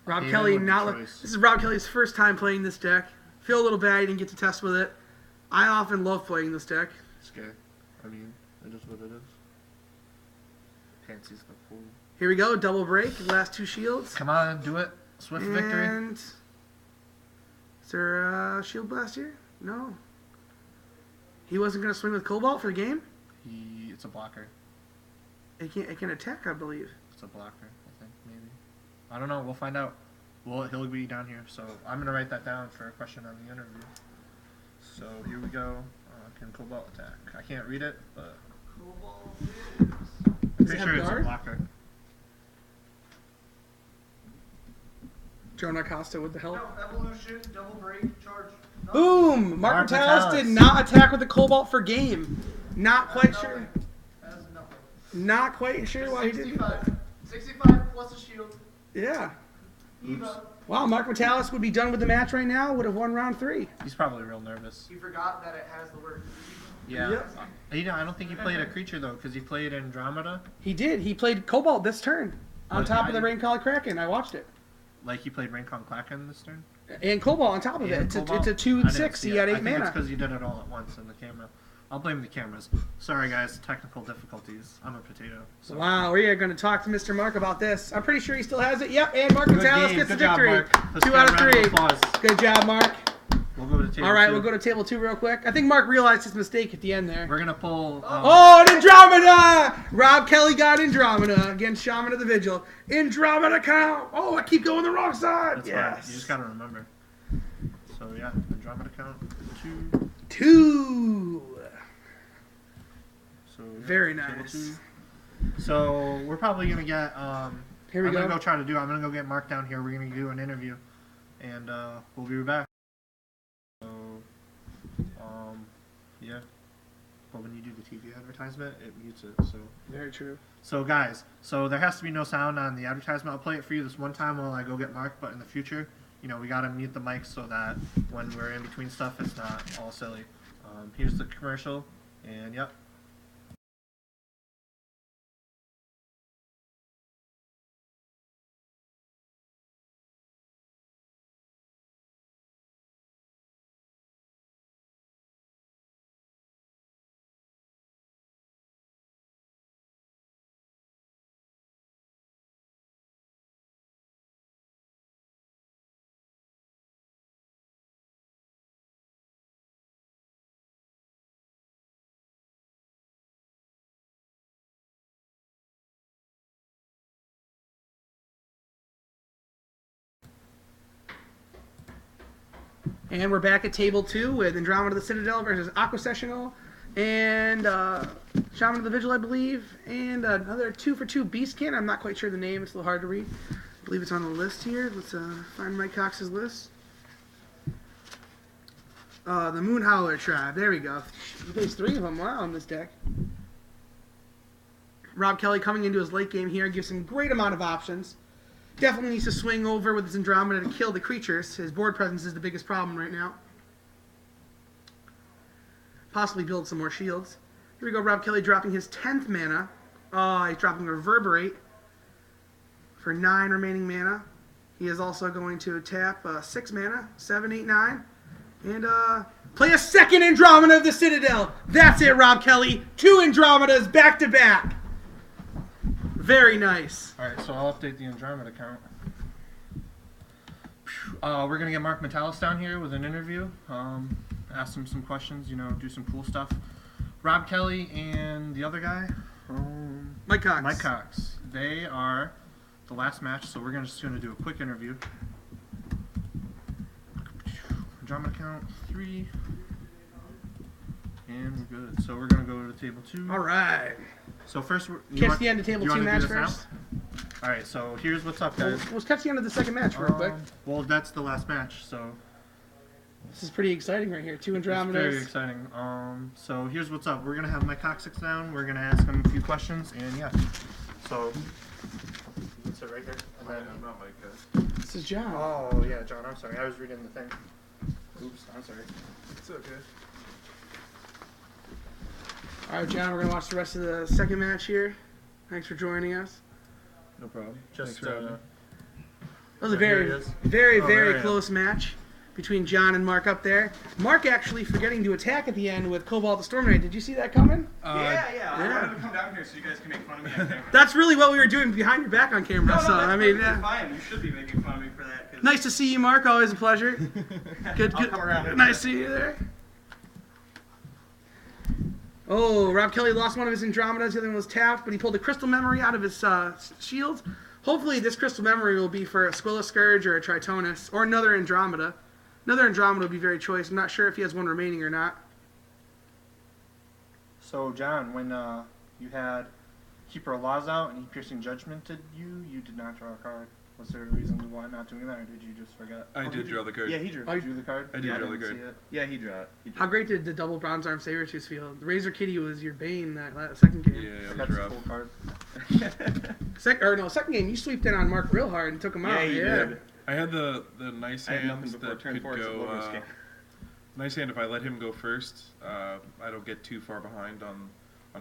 Rob Haven Kelly with the not. choice. This is Rob Kelly's first time playing this deck. Feel a little bad he didn't get to test with it. I often love playing this deck. It's good. I mean, it is what it is. Fancy's the fool. Here we go. Double break. Last 2 shields. Come on, do it. Swift victory. And is there a shield blast here? No. He wasn't going to swing with Cobalt for the game? It's a blocker. It can attack, I believe. It's a blocker, I think, maybe. I don't know. We'll find out. He'll be down here. So I'm going to write that down for a question on the interview. So here we go. Can Cobalt attack? I can't read it, but I'm Does it pretty have sure it's a guard? blocker. Jonah Acosta with the help. No, evolution, double break, charge. No. Boom! Mark Mark Metalis Metalis. did not attack with the Cobalt for game. Not quite That's sure. nothing. That's nothing. Not quite sure why he didn't. 65 plus a shield. Yeah. Eva. Wow, Mark Metalis would be done with the match right now. Would have won round 3. He's probably real nervous. He forgot that it has the word Yeah. Yep. I don't think he played a creature though, because he played Andromeda. He did. He played Cobalt this turn on But top I of the didn't- Raincalli Kraken. I watched it. Like he played Raincon Klacken this turn. And Cobalt on top of it. And It's Cobalt? a I 2/6. didn't see He it. had 8 I think it's mana. because you did it all at once in the camera. I'll blame the cameras. Sorry guys, technical difficulties. I'm a potato. So. Wow, we are going to talk to Mr. Mark about this. I'm pretty sure he still has it. Yep, and Mark Gonzalez game. gets the Good job, victory. Mark. Let's 2 get out a of round 3. applause. Good job, Mark. We'll go to table All right, 2. we'll go to table 2 real quick. I think Mark realized his mistake at the end there. We're gonna pull. Oh, an Andromeda! Rob Kelly got Andromeda against Shaman of the Vigil. Andromeda count! Oh, I keep going the wrong side! That's Yes. fine. You just gotta remember. So yeah, Andromeda count 2. 2. So yeah, Very table nice. 2. So we're probably gonna get. Here we I'm go. gonna go try to do. I'm gonna go get Mark down here. We're gonna do an interview, and we'll be back. So, yeah. But when you do the TV advertisement, it mutes it. So. Very true. So guys, so there has to be no sound on the advertisement. I'll play it for you this one time while I go get Mark, but in the future, you know, we gotta mute the mic so that when we're in between stuff, it's not all silly. Here's the commercial, and yep. And we're back at table 2 with Andromeda of the Citadel versus Aquasessional and Shaman of the Vigil, I believe, and another 2-for-2 Beastkin. I'm not quite sure the name. It's a little hard to read. I believe it's on the list here. Let's find Mike Cox's list. The Moonhowler Tribe. There we go. He plays 3 of them. Wow, on this deck. Rob Kelly coming into his late game here gives him great amount of options. Definitely needs to swing over with his Andromeda to kill the creatures. His board presence is the biggest problem right now. Possibly build some more shields. Here we go, Rob Kelly dropping his 10th mana. He's dropping Reverberate for 9 remaining mana. He is also going to tap 6 mana, 7, 8, 9. And play a second Andromeda of the Citadel. That's it, Rob Kelly. 2 Andromedas back to back. Very nice. Alright, so I'll update the Andromeda count. We're going to get Mark Metalis down here with an interview. Ask him some questions, you know, do some cool stuff. Rob Kelly and the other guy, Mike Cox. Mike Cox. They are the last match, so we're just going to do a quick interview. Andromeda count 3. And we're good. So we're going to go to table 2. All right. So first, Catch the end of table 2 match first. All right. So here's what's up, guys. Let's catch the end of the second match real quick. Well, that's the last match, so This is pretty exciting right here. 2 it's very Andromedas. exciting. So here's what's up. We're gonna have Mike Cox sit down. We're gonna ask him a few questions, and yeah. So let's sit right here. And then, I'm not Mike. This is John. oh yeah, John. I'm sorry. I was reading the thing. Oops. I'm sorry. It's okay. All right, John, we're going to watch the rest of the second match here. Thanks for joining us. No problem. Thanks Just for having me. That was a Yeah, here very, he is. very, Oh, very there he close match between John and Mark up there. Mark actually forgetting to attack at the end with Cobalt the Storm Knight. Did you see that coming? yeah. yeah. I wanted to come down here so you guys can make fun of me on camera. That's really what we were doing behind your back on camera. No, so, that's I mean, perfectly fine. You should be making fun of me for that. 'Cause nice to see you, Mark. Always a pleasure. Good, I'll good. come around in a Nice to bit. see you there. Oh, Rob Kelly lost one of his Andromedas. The other one was tapped, but he pulled a Crystal Memory out of his shield. Hopefully, this Crystal Memory will be for a Squilla Scourge or a Tritonus or another Andromeda. Another Andromeda would be very choice. I'm not sure if he has one remaining or not. So John, when you had Keeper of Laws out and he Piercing Judgmented you, you did not draw a card. Was there a reason why not doing that, or did you just forget? I did draw the card. Yeah, he drew. Oh, you- Drew the card? I did Yeah, draw the didn't card. see it. Yeah, he drew it. How great did the double Bronze Arm Sabertooth feel? The Razor Kitty was your bane that second game. Yeah, it That's was a rough. cool card. Second game, you sweeped in on Mark real hard and took him out. Yeah, he did. I had the nice I had nothing hands before that turn could 4. It's a go low risk game. Nice hand if I let him go first. I don't get too far behind on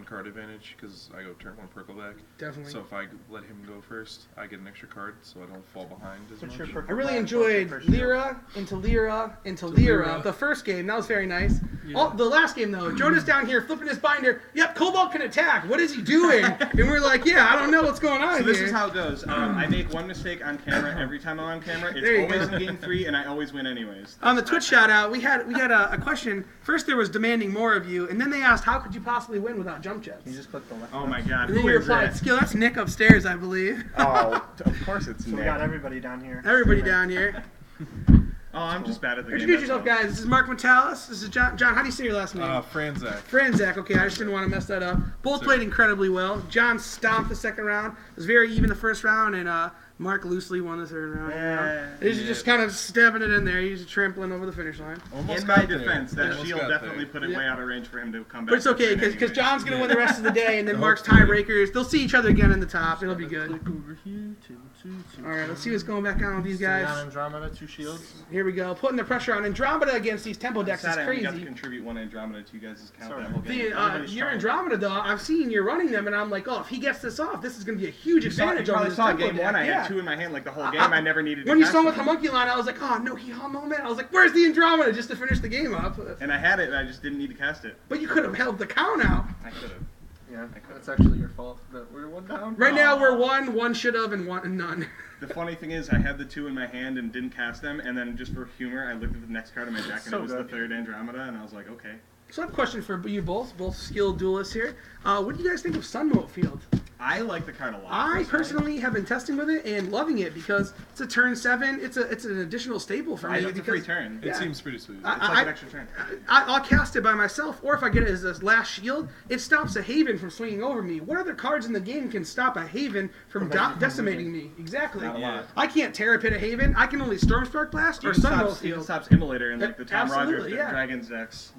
card advantage because I go turn 1 Perkle back. Definitely. So if I let him go first, I get an extra card, so I don't fall behind as Put much. your Perkle I really back, enjoyed put your first Lyra into Lyra into Lyra. Lyra. The first game, that was very nice. Yeah. Oh, the last game though, Jonah's down here flipping his binder. Yep, Cobalt can attack. What is he doing? And we're like, yeah, I don't know what's going on So here. this is how it goes. I make one mistake on camera every time I'm on camera. There you It's always go. in game 3, and I always win anyways. On the Twitch shout out, we had a question. First there was demanding more of you, and then they asked how could you possibly win without jump jets? You just click the left. Oh my god, And then who you is replied, that? skill, that's Nick upstairs, I believe. Oh, of course it's So we Nick. got everybody down here. Everybody down here. Oh, I'm just bad at the game. Introduce that's yourself, all. guys. This is Mark Metalis. This is John. John, how do you say your last name? Franzak. Franzak. Okay, I just didn't want to mess that up. Both Sir. played incredibly well. John stomped the second round. It was very even the first round, and Mark loosely won the third round. He's Yeah. just kind of stabbing it in there. He's trampling over the finish line. Almost In got my there. defense, that Almost shield got definitely there. put it Yeah. way out of range for him to come back. But it's okay, because anyways. John's going to win the rest of the day, and then The Mark's hope's good. tiebreakers. They'll see each other again in the top. It'll be good. Click over here, 2, 2, 2. All right, let's see what's going back on with these Stay on guys. Andromeda, 2 shields. Here we go. Putting the pressure on Andromeda against these tempo decks is Sad I only got to crazy. contribute one Andromeda to you guys' count Sorry. that whole game. The, Everybody's your trying. Andromeda, though, I've seen you're running them, and I'm like, oh, if he gets this off, this is going to be a huge You saw, you advantage over probably this saw tempo game deck. 1. I Yeah. had 2 in my hand like the whole game. I never needed to When you cast saw him with one. Homunculon, I was like, oh, no, he moment. I was like, where's the Andromeda? Just to finish the game up. And I had it, and I just didn't need to cast it. But you could have held the count out. I could have. Yeah, that's actually your fault that we're 1 down. Right now, we're one should have, and none. The funny thing is, I had the 2 in my hand and didn't cast them, and then just for humor, I looked at the next card in my deck, and So it was good. the 3rd Andromeda, and I was like, okay. So I have a question for you both skilled duelists here. What do you guys think of Sunmote Field? I like the card a lot. I personally have been testing with it and loving it because it's a turn 7. It's an additional staple for me. It's a free because turn. It Yeah. seems pretty sweet. It's like an extra turn. I'll cast it by myself, or if I get it as this last shield, it stops a Haven from swinging over me. What other cards in the game can stop a Haven from decimating me? Exactly. Not a lot. I can't Terra Pit a Haven. I can only Stormspark Blast or Even Sunmote stops, even Field. stops Immolator and like the Tom Absolutely, Rogers yeah. Dragons decks.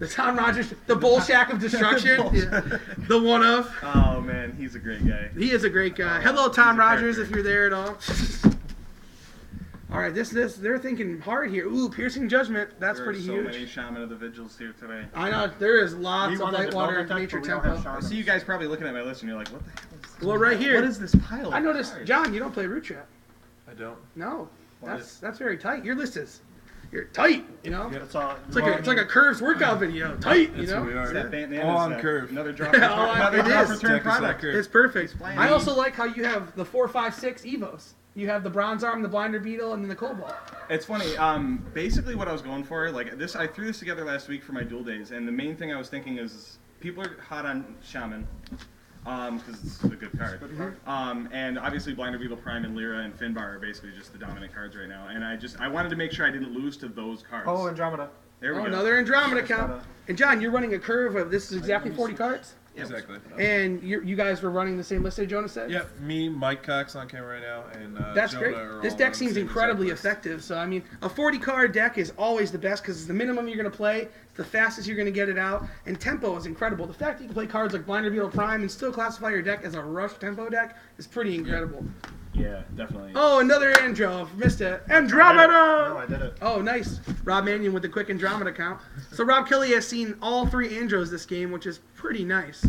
The Tom Rogers, the Bull Shack of Destruction. Yeah. The one of. Oh man, he's a great guy. He is a great guy. Oh, Hello, Tom he's a Rogers, character. if you're there at all. All right, they're thinking hard here. Ooh, Piercing Judgment. That's There pretty are so huge. many Shaman of the Vigils here today. I know there is We lots of wanted to Lightwater build a deck, Nature but we don't have Tempo. I shamans. see you guys probably looking at my list and you're like, what the hell is this? Well, right here. What is this pile of I noticed, cards? John, you don't play Root Trap. I don't. No, Why? that's very tight. Your list is, you're tight. You know, That's all. it's like a curves workout video. Tight. You That's who know, we It's are. that bandana All on set. curve. Another drop All return, on- another it drop is. return Deck is all product. curve. it's perfect. Explain. I also like how you have the 4, 5, 6 Evos. You have the Bronze Arm, the Blinder Beetle, and then the Cobalt. It's funny. Basically, what I was going for, like this, I threw this together last week for my duel days, and the main thing I was thinking is people are hot on Shaman, because it's a good card. And obviously, Blinder Beetle Prime and Lyra and Finbar are basically just the dominant cards right now. And I wanted to make sure I didn't lose to those cards. Oh, Andromeda. there we Oh, go. another Andromeda Just count. gotta- And John, you're running a curve of this is exactly 40 cards, Yeah, Exactly. and you guys were running the same list that Jonah said. Yep, me, Mike Cox on camera right now, and That's Jonah great. are This all deck on the seems same incredibly exact list. effective. So, I mean, a 40 card deck is always the best because it's the minimum you're going to play, it's the fastest you're going to get it out, and tempo is incredible. The fact that you can play cards like Blinder Beetle Prime and still classify your deck as a rush tempo deck is pretty incredible. Yeah, definitely. Oh, another Andro. Missed it. No, Andromeda! I did it. Oh, nice. Rob Mannion with the quick Andromeda count. So, Rob Kelly has seen all 3 Andros this game, which is pretty nice.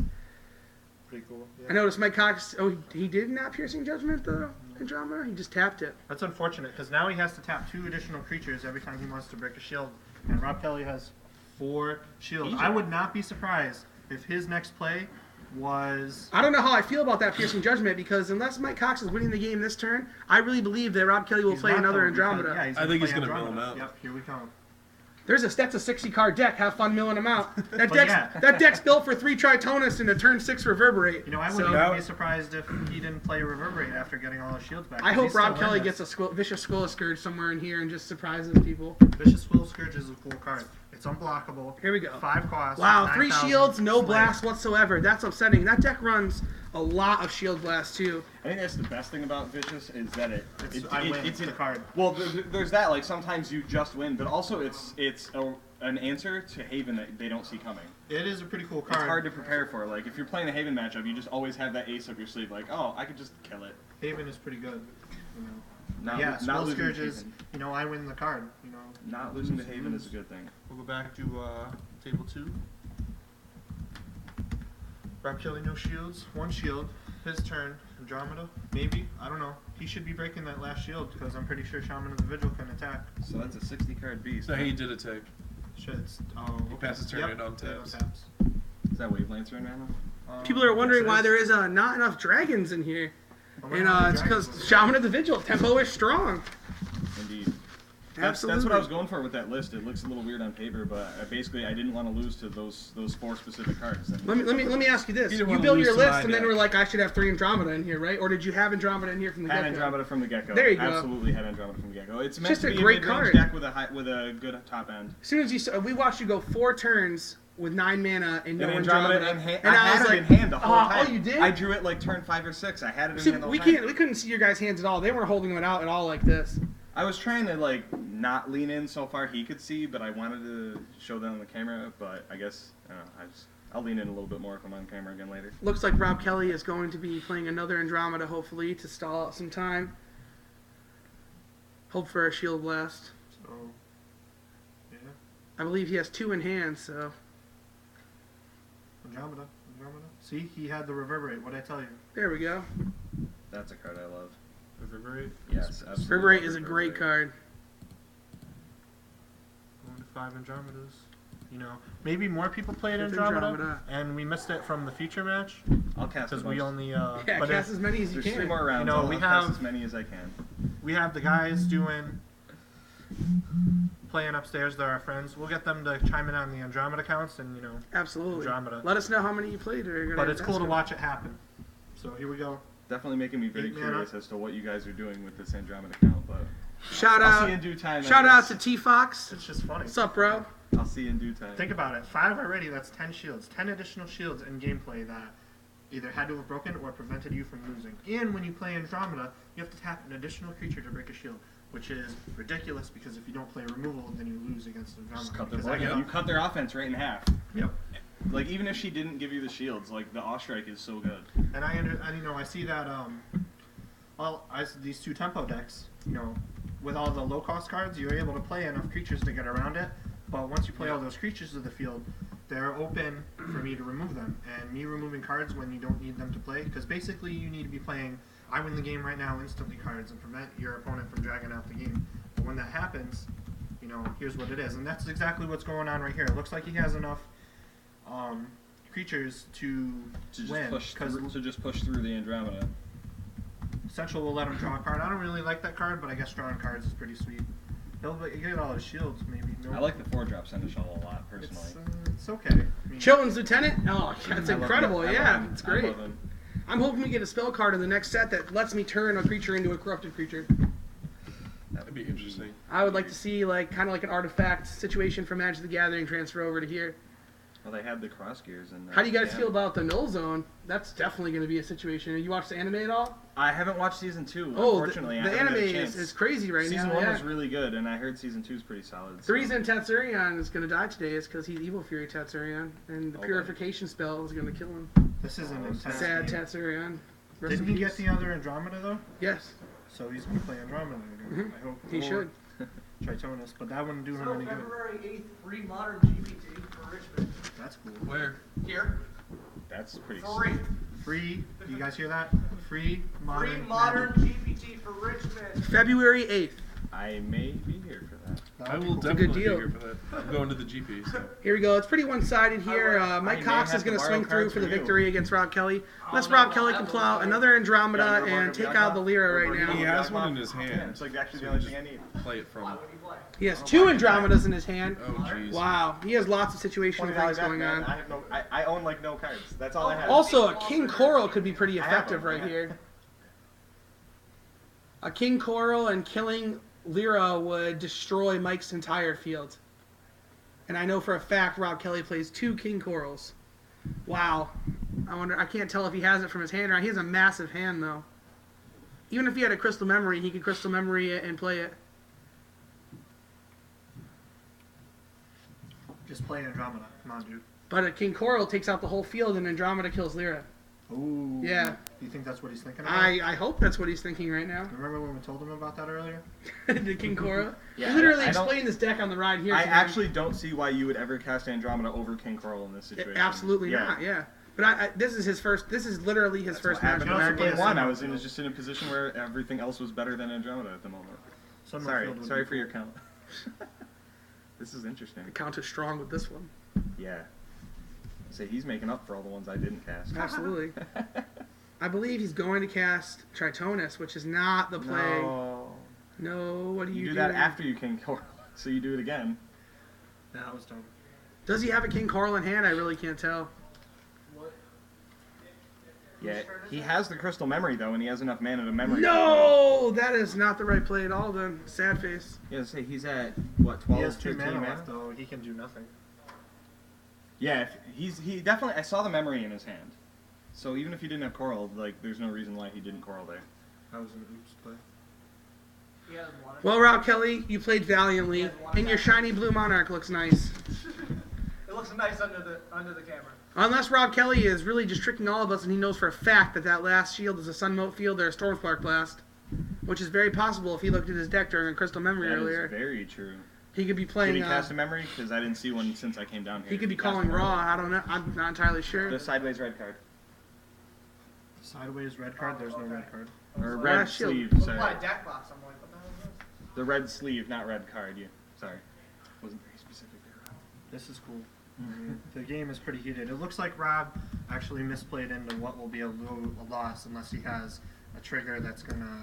Pretty cool. I noticed Mike Cox, he did not Piercing Judgment, the Andromeda? He just tapped it. That's unfortunate because now he has to tap 2 additional creatures every time he wants to break a shield, and Rob Kelly has 4 shields. I would not be surprised if his next play was. I don't know how I feel about that Piercing Judgment because unless Mike Cox is winning the game this turn, I really believe that Rob Kelly will He's play not, another though, because- Andromeda. yeah, I think he's play gonna mill him Andromeda. out. Yep, here we come. That's a 60 card deck. Have fun milling them out. That But deck's yeah. that deck's built for 3 Tritonus and a turn 6 Reverberate. You know, I So, wouldn't Now- even be surprised if he didn't play Reverberate after getting all his shields back. I 'cause hope he's still Rob in Kelly this. gets a Vicious Skull Scourge somewhere in here and just surprises people. Vicious Will Scourge is a cool card. It's unblockable. Here we go. 5 costs. Wow, 3 9,000 shields, no slay. blast whatsoever. That's upsetting. That deck runs a lot of shield blast too. I think that's the best thing about Vicious is that I win. It's in the card. Well, there's that. Like sometimes you just win, but also it's an answer to Haven that they don't see coming. It is a pretty cool It's card. hard to prepare for. Like if you're playing a Haven matchup, you just always have that ace up your sleeve. Like, oh, I could just kill it. Haven is pretty good. You know. Yeah, not Spell losing to Scourge is, Haven. you know, I win the card. You know, Not losing to Haven is a good thing. We'll go back to table 2. Rob Kelly, no shields. 1 shield. His turn. Andromeda, maybe. I don't know. He should be breaking that last shield because I'm pretty sure Shaman of the Vigil can attack. So that's a 60 card beast. So he did attack. Should. He passes turn and on taps. Is that Wave Lancer in mana? People are wondering yes, it why is. there is not enough dragons in here. I wonder And how many it's because dragons- Shaman of the Vigil, tempo is strong. Indeed. That's what I was going for with that list. It looks a little weird on paper, but basically I didn't want to lose to those 4 specific cards. And Let me ask you this: You you didn't wanna built lose your to list, my and then deck. we're like, I should have 3 Andromeda in here, right? Or did you have Andromeda in here from the had get-go? Andromeda from the get-go. There you go. Absolutely had Andromeda from the get-go. It's meant Just to a be great a mid-range card. deck with a good top end. As soon as we watched you go 4 turns with 9 mana and no And Andromeda, Andromeda in hand. and I had was it like, in hand the whole time. Oh, you did? I drew it like turn 5 or 6. I had it in See, hand the whole we time. couldn't see your guys' hands at all. They weren't holding it out at all like this. I was trying to like not lean in so far he could see, but I wanted to show that on the camera. But I guess I'll lean in a little bit more if I'm on camera again later. Looks like Rob Kelly is going to be playing another Andromeda, hopefully, to stall out some time. Hope for a Shield Blast. So, yeah. I believe he has 2 in hand, so Andromeda. See, he had the Reverberate. What'd I tell you? there we go. That's a card I love. Reverberate. Yes, absolutely. Reverberate love is a great Reverberate. card. Going to 5 Andromedas. You know, maybe more people played Fifth Andromeda, Andromeda. and we missed it from the future match I'll cast because a we bunch. only. Yeah, but cast if as many as you There's 3 can. more rounds. You know, I'll we cast have- as many as I can. we have the guys doing playing upstairs. They're our friends. We'll get them to chime in on the Andromeda counts, and you know, Absolutely. Andromeda. Let us know how many you played. But it's cool to watch it happen. So here we go. Definitely making me very 8 mana. curious as to what you guys are doing with this Andromeda count, but Shout I'll see you in out, due time. I shout out guess. to T Fox. It's just funny. What's up, bro? I'll see you in due time. Think about it. 5 already. That's 10 shields. 10 additional shields in gameplay that either had to have broken or prevented you from losing. And when you play Andromeda, you have to tap an additional creature to break a shield, which is ridiculous because if you don't play removal, then you lose against Andromeda. Just cut their Because I blood. get You cut their offense right in half. Yep. Like even if she didn't give you the shields, like the Ostrike is so good. And you know, I see that these 2 tempo decks, you know, with all the low cost cards, you're able to play enough creatures to get around it. But once you play all those creatures to the field, they're open for me to remove them. And me removing cards when you don't need them to play, because basically you need to be playing I win the game right now instantly cards and prevent your opponent from dragging out the game. But when that happens, you know, here's what it is. And that's exactly what's going on right here. It looks like he has enough creatures to win. To just push through the Andromeda. Central will let him draw a card. I don't really like that card, but I guess drawing cards is pretty sweet. He'll get all his shields, maybe. No, I like the 4-drop Seneschal a lot personally. it's okay. I mean, Chilton's Lieutenant? Oh, that's I love incredible. him. I Yeah, love him. it's I great. love him. I'm hoping we get a spell card in the next set that lets me turn a creature into a corrupted creature. That'd be interesting. I would like to see kind of like an artifact situation from Magic the Gathering transfer over to here. Well, they had the cross gears and. How do you guys feel about the Null Zone? That's definitely going to be a situation. You watched the anime at all? I haven't watched season 2. Oh, Unfortunately, the I haven't anime had a chance. is crazy right Season now. 1 yeah. was really good, and I heard season 2 is pretty solid. The reason Tatsurion is going to die today is because he's Evil Fury Tatsurion, and the Oh, Purification spell is going to kill him. this is an intense Sad game. Tatsurion. Rest Didn't in he peace. get the other Andromeda though? Yes, So he's gonna play Andromeda again. Mhm. I hope. he or should. Tritonus, but that wouldn't do him So any good. February 8th, free modern GPT for Richmond. That's cool. Where? Here, That's pretty. free. Free. You guys hear that? Free modern. Free modern GPT for Richmond. February 8th. I may be here for that. I will a good definitely be deal. here for that. I'm going to the GP. So. Here we go. It's pretty one-sided here. I Mike may Cox have is going to to borrow swing through cards for the from you. victory against Rob Kelly. Unless no, Rob Kelly I can will pull out play. another Andromeda Yeah, you're and take Morgan out the Lyra right Bianca. He now. has one in his Yeah, hand. it's like actually the So only we thing I need. play it from. Why would you play? He has 2 Andromedas in his hand. Oh, jeez. Wow, he has lots of situational $20 things back, going man. on. I have no. I own like no cards. That's all I have. Also, a King Coral could be pretty I have effective them, right yeah. here. A King Coral and killing Lyra would destroy Mike's entire field. And I know for a fact Rob Kelly plays 2 King Corals. Wow. I can't tell if he has it from his hand or not. He has a massive hand though. Even if he had a Crystal Memory, he could Crystal Memory it and play it. Just play Andromeda. Come on, dude. But a King Coral takes out the whole field and Andromeda kills Lyra. Ooh. Yeah. Do you think that's what he's thinking about? I hope that's what he's thinking right now. Remember when we told him about that earlier? The King Korra. Yeah, We literally I don't- explained this deck on the ride here. I today. actually don't see why you would ever cast Andromeda over King Coral in this situation. Absolutely not. Yeah. But this is his first. This is literally his That's first what match. happened You in also game play one. a I was just in a position where everything else was better than Andromeda at the moment. Sunmount Sorry, Field would sorry be for your cool. count. This is interesting. The count is strong with this one. Yeah. So he's making up for all the ones I didn't cast. Absolutely. I believe he's going to cast Tritonus, which is not the play. No, what do You you do that after you King Coral, so you do it again. Yeah, that was dumb. Does he have a King Coral in hand? I really can't tell. What? Yeah, he has the Crystal Memory though, and he has enough mana to memory. No, that is not the right play at all. Then sad face. Yeah, say he's at what 12, He has 2 13 mana left, though. He can do nothing. Yeah, he definitely. I saw the memory in his hand. So even if he didn't have Coral, like, there's no reason why he didn't Coral there. That was an oops play. He has one. Well, Rob Kelly, you played valiantly, and your shiny blue Monarch looks nice. It looks nice under the camera. Unless Rob Kelly is really just tricking all of us, and he knows for a fact that that last shield is a Sunmote Field or a Stormspark Blast, which is very possible if he looked at his deck during a Crystal Memory That earlier. is very true. He could be Did playing. he cast a memory? Because I didn't see one since I came down here. He could be Did cast calling a memory? Raw. I don't know. I'm not entirely sure. The sideways red card. Sideways red card, there's no red card. Or Last red shield. sleeve, Look sorry. my deck box. I'm like, what the hell is this? The red sleeve, not red card. Sorry. Wasn't very specific there. This is cool. The game is pretty heated. It looks like Rob actually misplayed into what will be a loss unless he has a trigger that's gonna,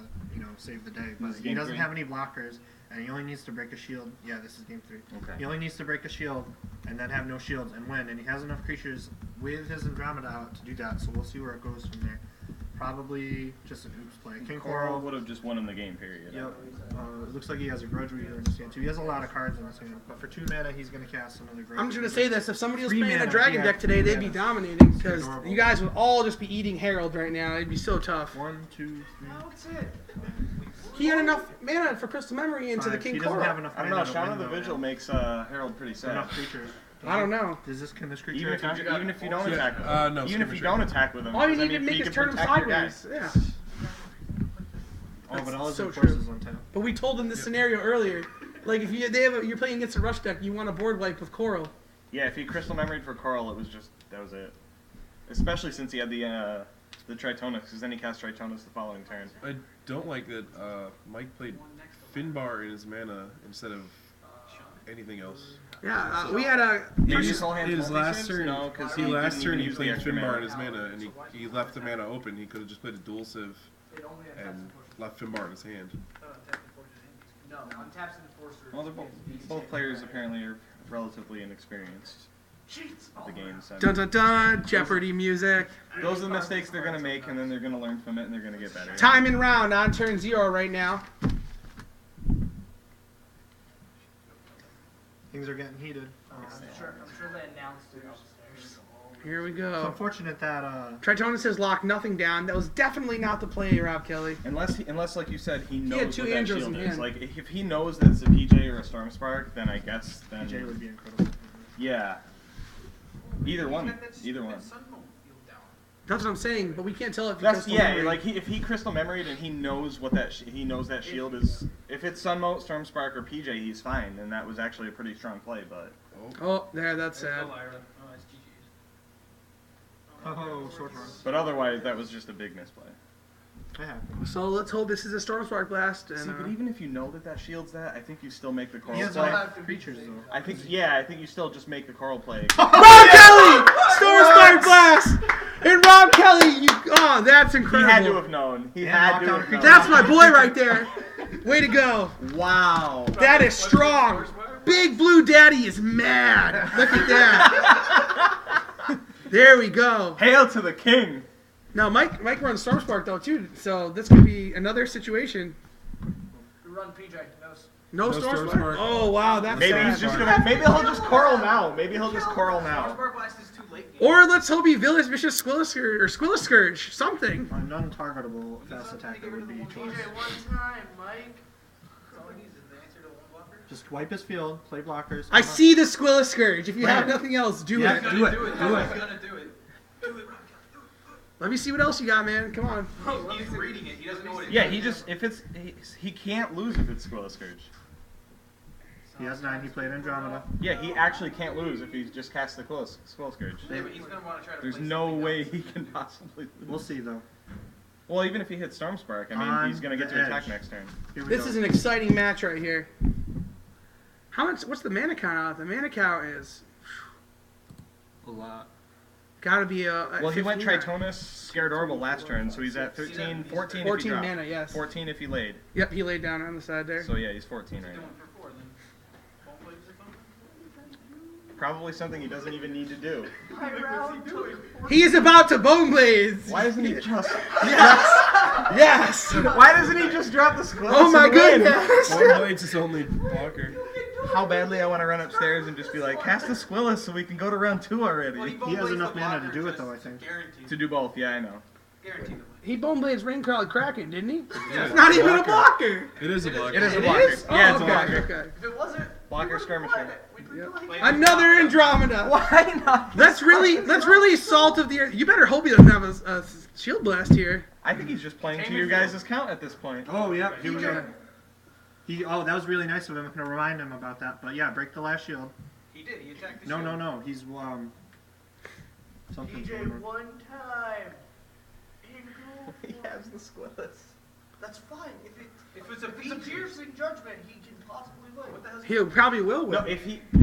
save the day. But This is he game doesn't 3? have any blockers, and he only needs to break a shield. Yeah, this is game 3. Okay. He only needs to break a shield and then have no shields and win. And he has enough creatures with his Andromeda out to do that. So we'll see where it goes from there. Probably just an oops play. King Coral Coral. would have just won in the game, period. Yep. It looks like he has a Grudge Reader in his hand too. He has a lot of cards in his hand, but for 2 mana, he's going to cast another Grudge. I'm just gonna Reader. say this: if somebody was 3 playing a mana, Dragon yeah, deck today, 3 they'd be mana. dominating because adorable. you guys would all just be eating Herald right now. It'd be so tough. 1, 2, 3. No, that's it. He had enough mana for Crystal Memory into the 5. King He doesn't Coral. have enough I don't mana know. to Shaman win, of the though, Vigil yeah. makes Herald pretty sad. Enough creatures. I don't know. Can this creature Even if attack? you don't attack with no, him. Even if skirmisher. you don't attack with him. All you because, need to I mean, make he is can turn him protect your guy. sideways. Yeah. Oh, but all his so forces on tap. But we told them this scenario earlier. Like if you're playing against a rush deck, you want a board wipe with Coral. Yeah, if he Crystal Memoried for Coral, that was it. Especially since he had the Tritonus, because then he cast Tritonus the following turn. I don't like that Mike played Finbar in his mana instead of anything else. Yeah, we had a. Maybe his whole hand's His last multi-streams? turn, No, because last turn he use the played extra Finbar mana. in his mana, and he left the mana open. He could have just played a dual civ It only untaps and enforcers. left Finbar in his hand. No, untaps enforcers. Well, they're both players apparently are relatively inexperienced Cheats. with the games. Dun dun dun! Jeopardy music. Those are the mistakes they're gonna make, and then they're gonna learn from it, and they're gonna get better. Time and round on turn 0 right now. Things are getting heated. I'm sure they announced it upstairs. Here we It's go. unfortunate that Tritonus has locked nothing down. That was definitely not the play, Rob Kelly. Unless, like you said, he knows had 2 what that angels shield in is. hand. Like, if he knows that it's a PJ or a Stormspark, then I guess then PJ would be incredible. yeah. Either one. Either one. That's what I'm saying, but we can't tell if he That's Crystal Memory. like if he Crystal Memoried and he knows what he knows that shield is. If it's Sunmote, Stormspark, or PJ, he's fine, and that was actually a pretty strong play. But Oh, there, that's sad. Oh, sword run. but otherwise, that was just a big misplay. That happened. So let's hope this is a Stormspark Blast. And, See, but even if you know that shield's that, I think you still make the He Coral has play. all creatures though. I think you still just make the Coral play. Rob Kelly! Stormspark Blast! And Rob Kelly, that's He incredible. had to have known. He Yeah, had to knockdown have known. That's my boy right there. Way to go. Wow. That is strong. Big Blue Daddy is mad. Look at that. There we go. Hail to the king. Now, Mike runs Stormspark, though, too, so this could be another situation. We run PJ. No, No Stormspark? Stormspark. Oh, wow, that's Maybe sad. he's just gonna. Maybe he'll just Coral now. Maybe he'll just Coral now. Spark Blast is too late. Or let's hope he Village Vicious Squilla Scourge, or Squilla Scourge, something. A non-targetable fast attacker would be choice. PJ one time, Mike. That's all he needs is the answer to one blocker. Just wipe his field, play blockers. I see the Squilla Scourge. If you have Right. nothing else, do Yeah, it. do it. He's gonna do it. Do it, Rob. Let me see what else you got, man. Come on. He's reading it. He doesn't know what it Yeah, is. he can't lose if it's Squirrel Scourge. He has 9. He played Andromeda. Yeah, he actually can't lose if he just casts the Squirrel Scourge. Yeah, but he's gonna want to try to. There's play no something way else. he can possibly lose. We'll see though. Well, even if he hits Storm Spark, I mean, On he's gonna get the to attack edge. next turn. Here we This go. is an exciting match right here. How much? What's the mana count out? The mana count is A lot. gotta be a. Well, he went 15 or- Tritonus, Scared Orbital last turn, so he's at 13, 14 if he 14 dropped. mana, yes. 14 if he laid. Yep, he laid down on the side there. So yeah, he's 14 right Going now. for 4 then. Bone blades or something? Probably something he doesn't even need to do. He is about to Bone Blades. Why doesn't he just? Yes. Why doesn't he just drop the Squirrel? Oh my goodness. One Blades is only blocker. How badly I want to run upstairs and just be like, cast the Squillis so we can go to round 2 already. He has enough mana to do it though, I think. Guaranteed. To do both, yeah, I know. Guaranteed. He Bone Blades Raincrawler Kraken, didn't he? Yeah, It's not even a blocker. It is a blocker. It is a It blocker. is? Yeah, Oh, it's a okay, blocker. okay. If it wasn't, Blocker skirmisher. Another Andromeda. Why not? That's really salt of the earth. You better hope he doesn't have a shield blast here. I think he's just playing to your guys' count at this point. Oh yeah, here we go. That was really nice of him. I'm gonna remind him about that. But yeah, break the last shield. he did. He attacked the No, shield. no, no. He's something's going on. one time. He has the Squillis. That's fine. If it's a piercing judgment, he can possibly win. What the hell? He probably will No, win.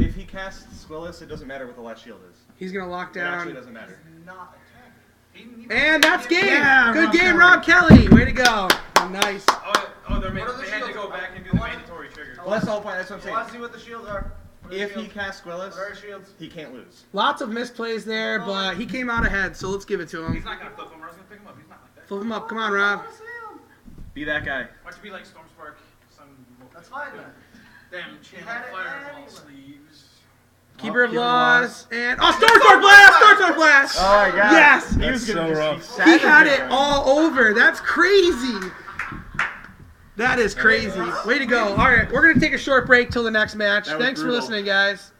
if he casts Squillis, it doesn't matter what the last shield is. He's gonna lock It actually down. doesn't matter. Not attacking. He didn't even- And that's game. Yeah, Good Rob game, Kelly. Rob Kelly. Way to go. Oh, nice. What are the they had to shields? go back and do I the wanna- mandatory trigger. Well, that's the whole point. That's what I'm I want to saying. see what the shields are. What are the If he shields? casts Squillis, What are the shields? he can't lose. Lots of misplays there, but he came out ahead, so let's give it to He's him. not gonna flip him. I was gonna pick him up. He's not like that. Flip him up. Come on, Rob. Be that guy. Watch it be like Storm Spark. Some. That's fine then. Damn, channel had it fireball anyway. sleeves. Keeper of Keeper of Laws. And. Oh, Storm Blast! Storm Blast! Oh my god. Yes! He That's was gonna so just rough. be He savage had there. it all over. That's crazy. That is crazy. Way to go. All right, we're going to take a short break till the next match. That was Thanks for brutal. listening, guys.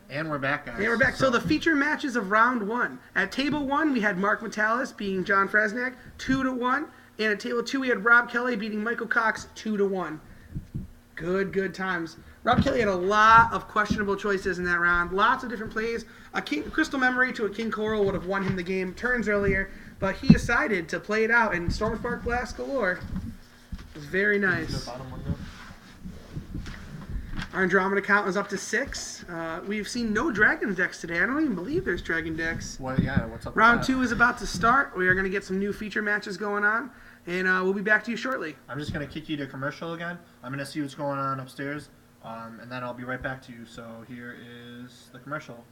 And we're back, guys. And we're back. So the feature matches of round 1. At table 1, we had Mark Metalis beating John Fresnak 2-1. And at table 2, we had Rob Kelly beating Michael Cox 2-1. Good times. Rob Kelly had a lot of questionable choices in that round. Lots of different plays. A Crystal Memory to a King Coral would have won him the game turns earlier, but he decided to play it out, and Storm Spark Blast galore. It was very nice. Our Andromeda count is up to 6. We've seen no Dragon decks today. I don't even believe there's Dragon decks. Well, yeah, what's up with Round that? 2 is about to start. We are going to get some new feature matches going on, and we'll be back to you shortly. I'm just going to kick you to commercial again. I'm going to see what's going on upstairs, and then I'll be right back to you. So here is the commercial.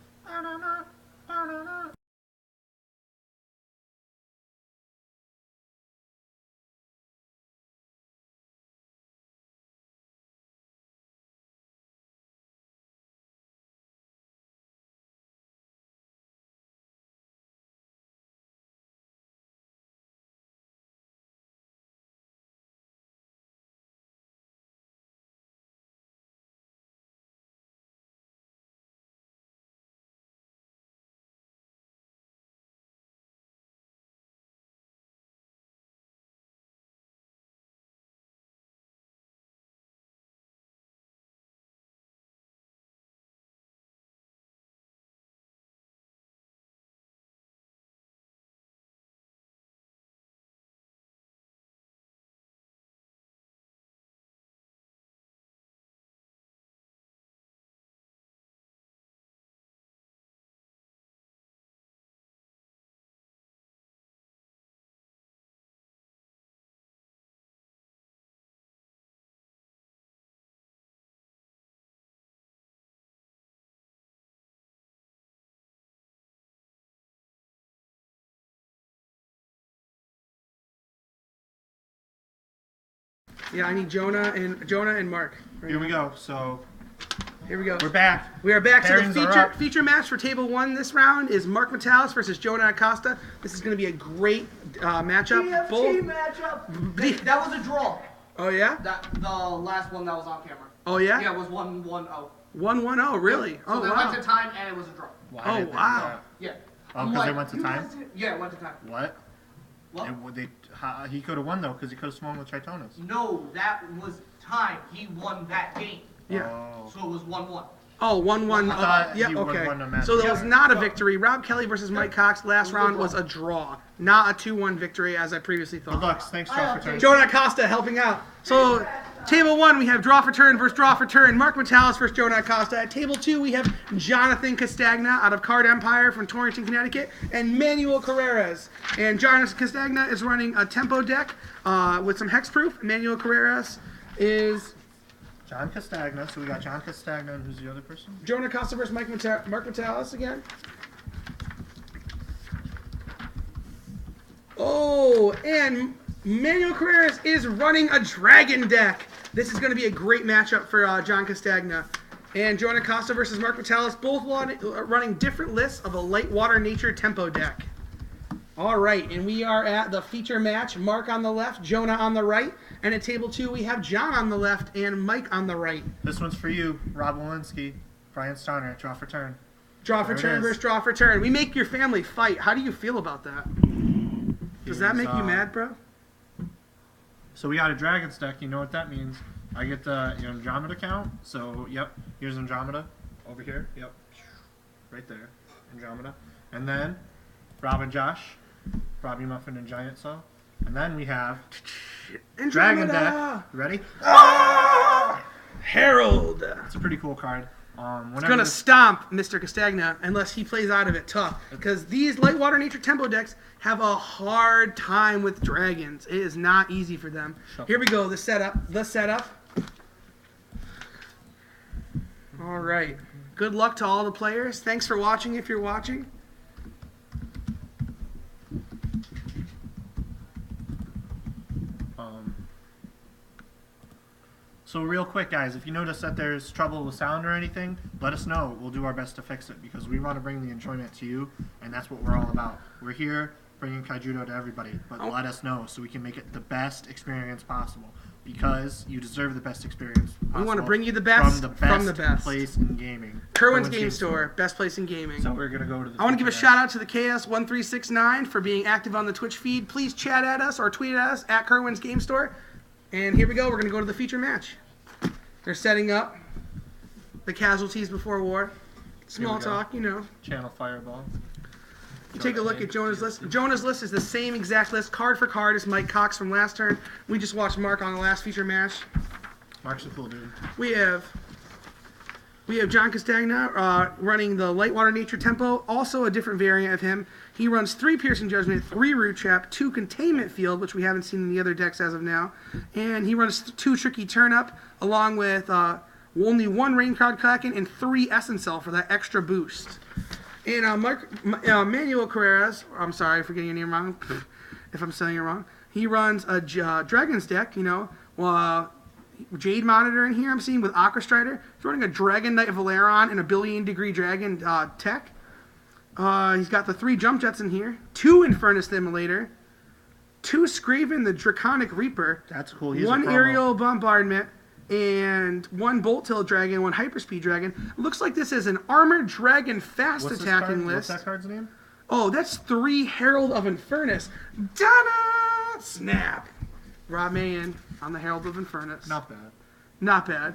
Yeah, I need Jonah and Mark. Here we go. So Here we go. we're back. We are back. So Pairings the are up. feature match for table 1 this round is Mark Metalis versus Jonah Acosta. This is going to be a great matchup. TFT matchup. That was a draw. Oh yeah. That the last one that was on camera. Oh yeah. Yeah, it was 1-1-0. 1-1-0. Really? So Oh they wow. went to time and it was a draw. Why Oh, did they do wow. that? Yeah. Oh, I'm 'cause they like, went to you time? guys yeah, it went to time. What? What? He could have won though, because he could have swung with Tritonas. No, that was time. He won that game. Yeah. Oh. So it was 1-1. Oh, 1-1. I thought Yeah. he would've Okay. won the match. So that was Yeah. not a victory. Rob Kelly versus Mike Cox last It was a round draw. was a draw, not a 2-1 victory as I previously Good thought. luck. Thanks, I Josh, for update. turning. Jonah Acosta helping out. So, table 1, we have draw for turn versus draw for turn. Mark Metalis versus Jonah Acosta. At table 2, we have Jonathan Castagna out of Card Empire from Torrington, Connecticut, and Manuel Carreras. And Jonathan Castagna is running a tempo deck with some hexproof. Manuel Carreras is John Castagna. So we got John Castagna, and who's the other person? Jonah Acosta versus Mark Metalis again. Oh, and Manuel Carreras is running a dragon deck. This is going to be a great matchup for John Castagna. And Jonah Acosta versus Mark Metalis, both running different lists of a light water nature tempo deck. All right, and we are at the feature match. Mark on the left, Jonah on the right. And at table 2, we have John on the left and Mike on the right. This one's for you, Rob Walensky, Brian Starner. Draw for turn. Draw for There it turn is. versus draw for turn. We make your family fight. How do you feel about that? Does that make you mad, bro? So we got a Dragons deck. You know what that means. I get the Andromeda count. So, yep, here's Andromeda over here. Yep, right there, Andromeda. And then Rob and Josh, Robbie Muffin and Giant Saw. And then we have Dragon deck. You ready? Harold. It's a pretty cool card. It's going to stomp Mr. Castagna unless he plays out of it tough. Because these light water nature tempo decks have a hard time with dragons. It is not easy for them. Shuffle. Here we go. The setup. All right. Good luck to all the players. Thanks for watching if you're watching. So real quick, guys, if you notice that there's trouble with sound or anything, let us know. We'll do our best to fix it because we want to bring the enjoyment to you, and that's what we're all about. We're here bringing Kaijudo to everybody, but let us know so we can make it the best experience possible. because you deserve the best experience possible. We want to bring you the best from the best place in gaming. Kerwin's Game Store, best place in gaming. So we're gonna go to the. I want to give a feature shout out to the KS1369 for being active on the Twitch feed. Please chat at us or tweet at us at Kerwin's Game Store. And here we go. We're going to go to the feature match. They're setting up the casualties before war. Small talk, you know. Channel Fireball. Take a look at Jonah's list. Jonah's list is the same exact list, card for card, as Mike Cox from last turn. We just watched Mark on the last feature match. Mark's a cool dude. We have John Castagna running the Lightwater Nature Tempo, also a different variant of him. He runs 3 Piercing Judgment, 3 Root Trap, 2 Containment Field, which we haven't seen in the other decks as of now. And he runs 2 Tricky Turnup, along with only 1 Rain Cloud Kraken and 3 Essence Cell for that extra boost. And Manuel Carreras, I'm sorry for getting your name wrong, if I'm saying it wrong. He runs a Dragons deck, you know. Jade Monitor in here I'm seeing with Aqua Strider. He's running a Dragon Knight of Valeron and a Billion Degree Dragon tech. He's got the 3 Jump Jets in here, 2 Infernus Immolator, 2 Scraven the Draconic Reaper. That's cool. He's 1 Aerial Bombardment, and 1 Bolt Tail Dragon, 1 Hyperspeed Dragon. Looks like this is an Armored Dragon fast attacking list. What's that card's name? Oh, that's 3 Herald of Infernus. Donna! Snap. Rob Mayan on the Herald of Infernus. Not bad. Not bad.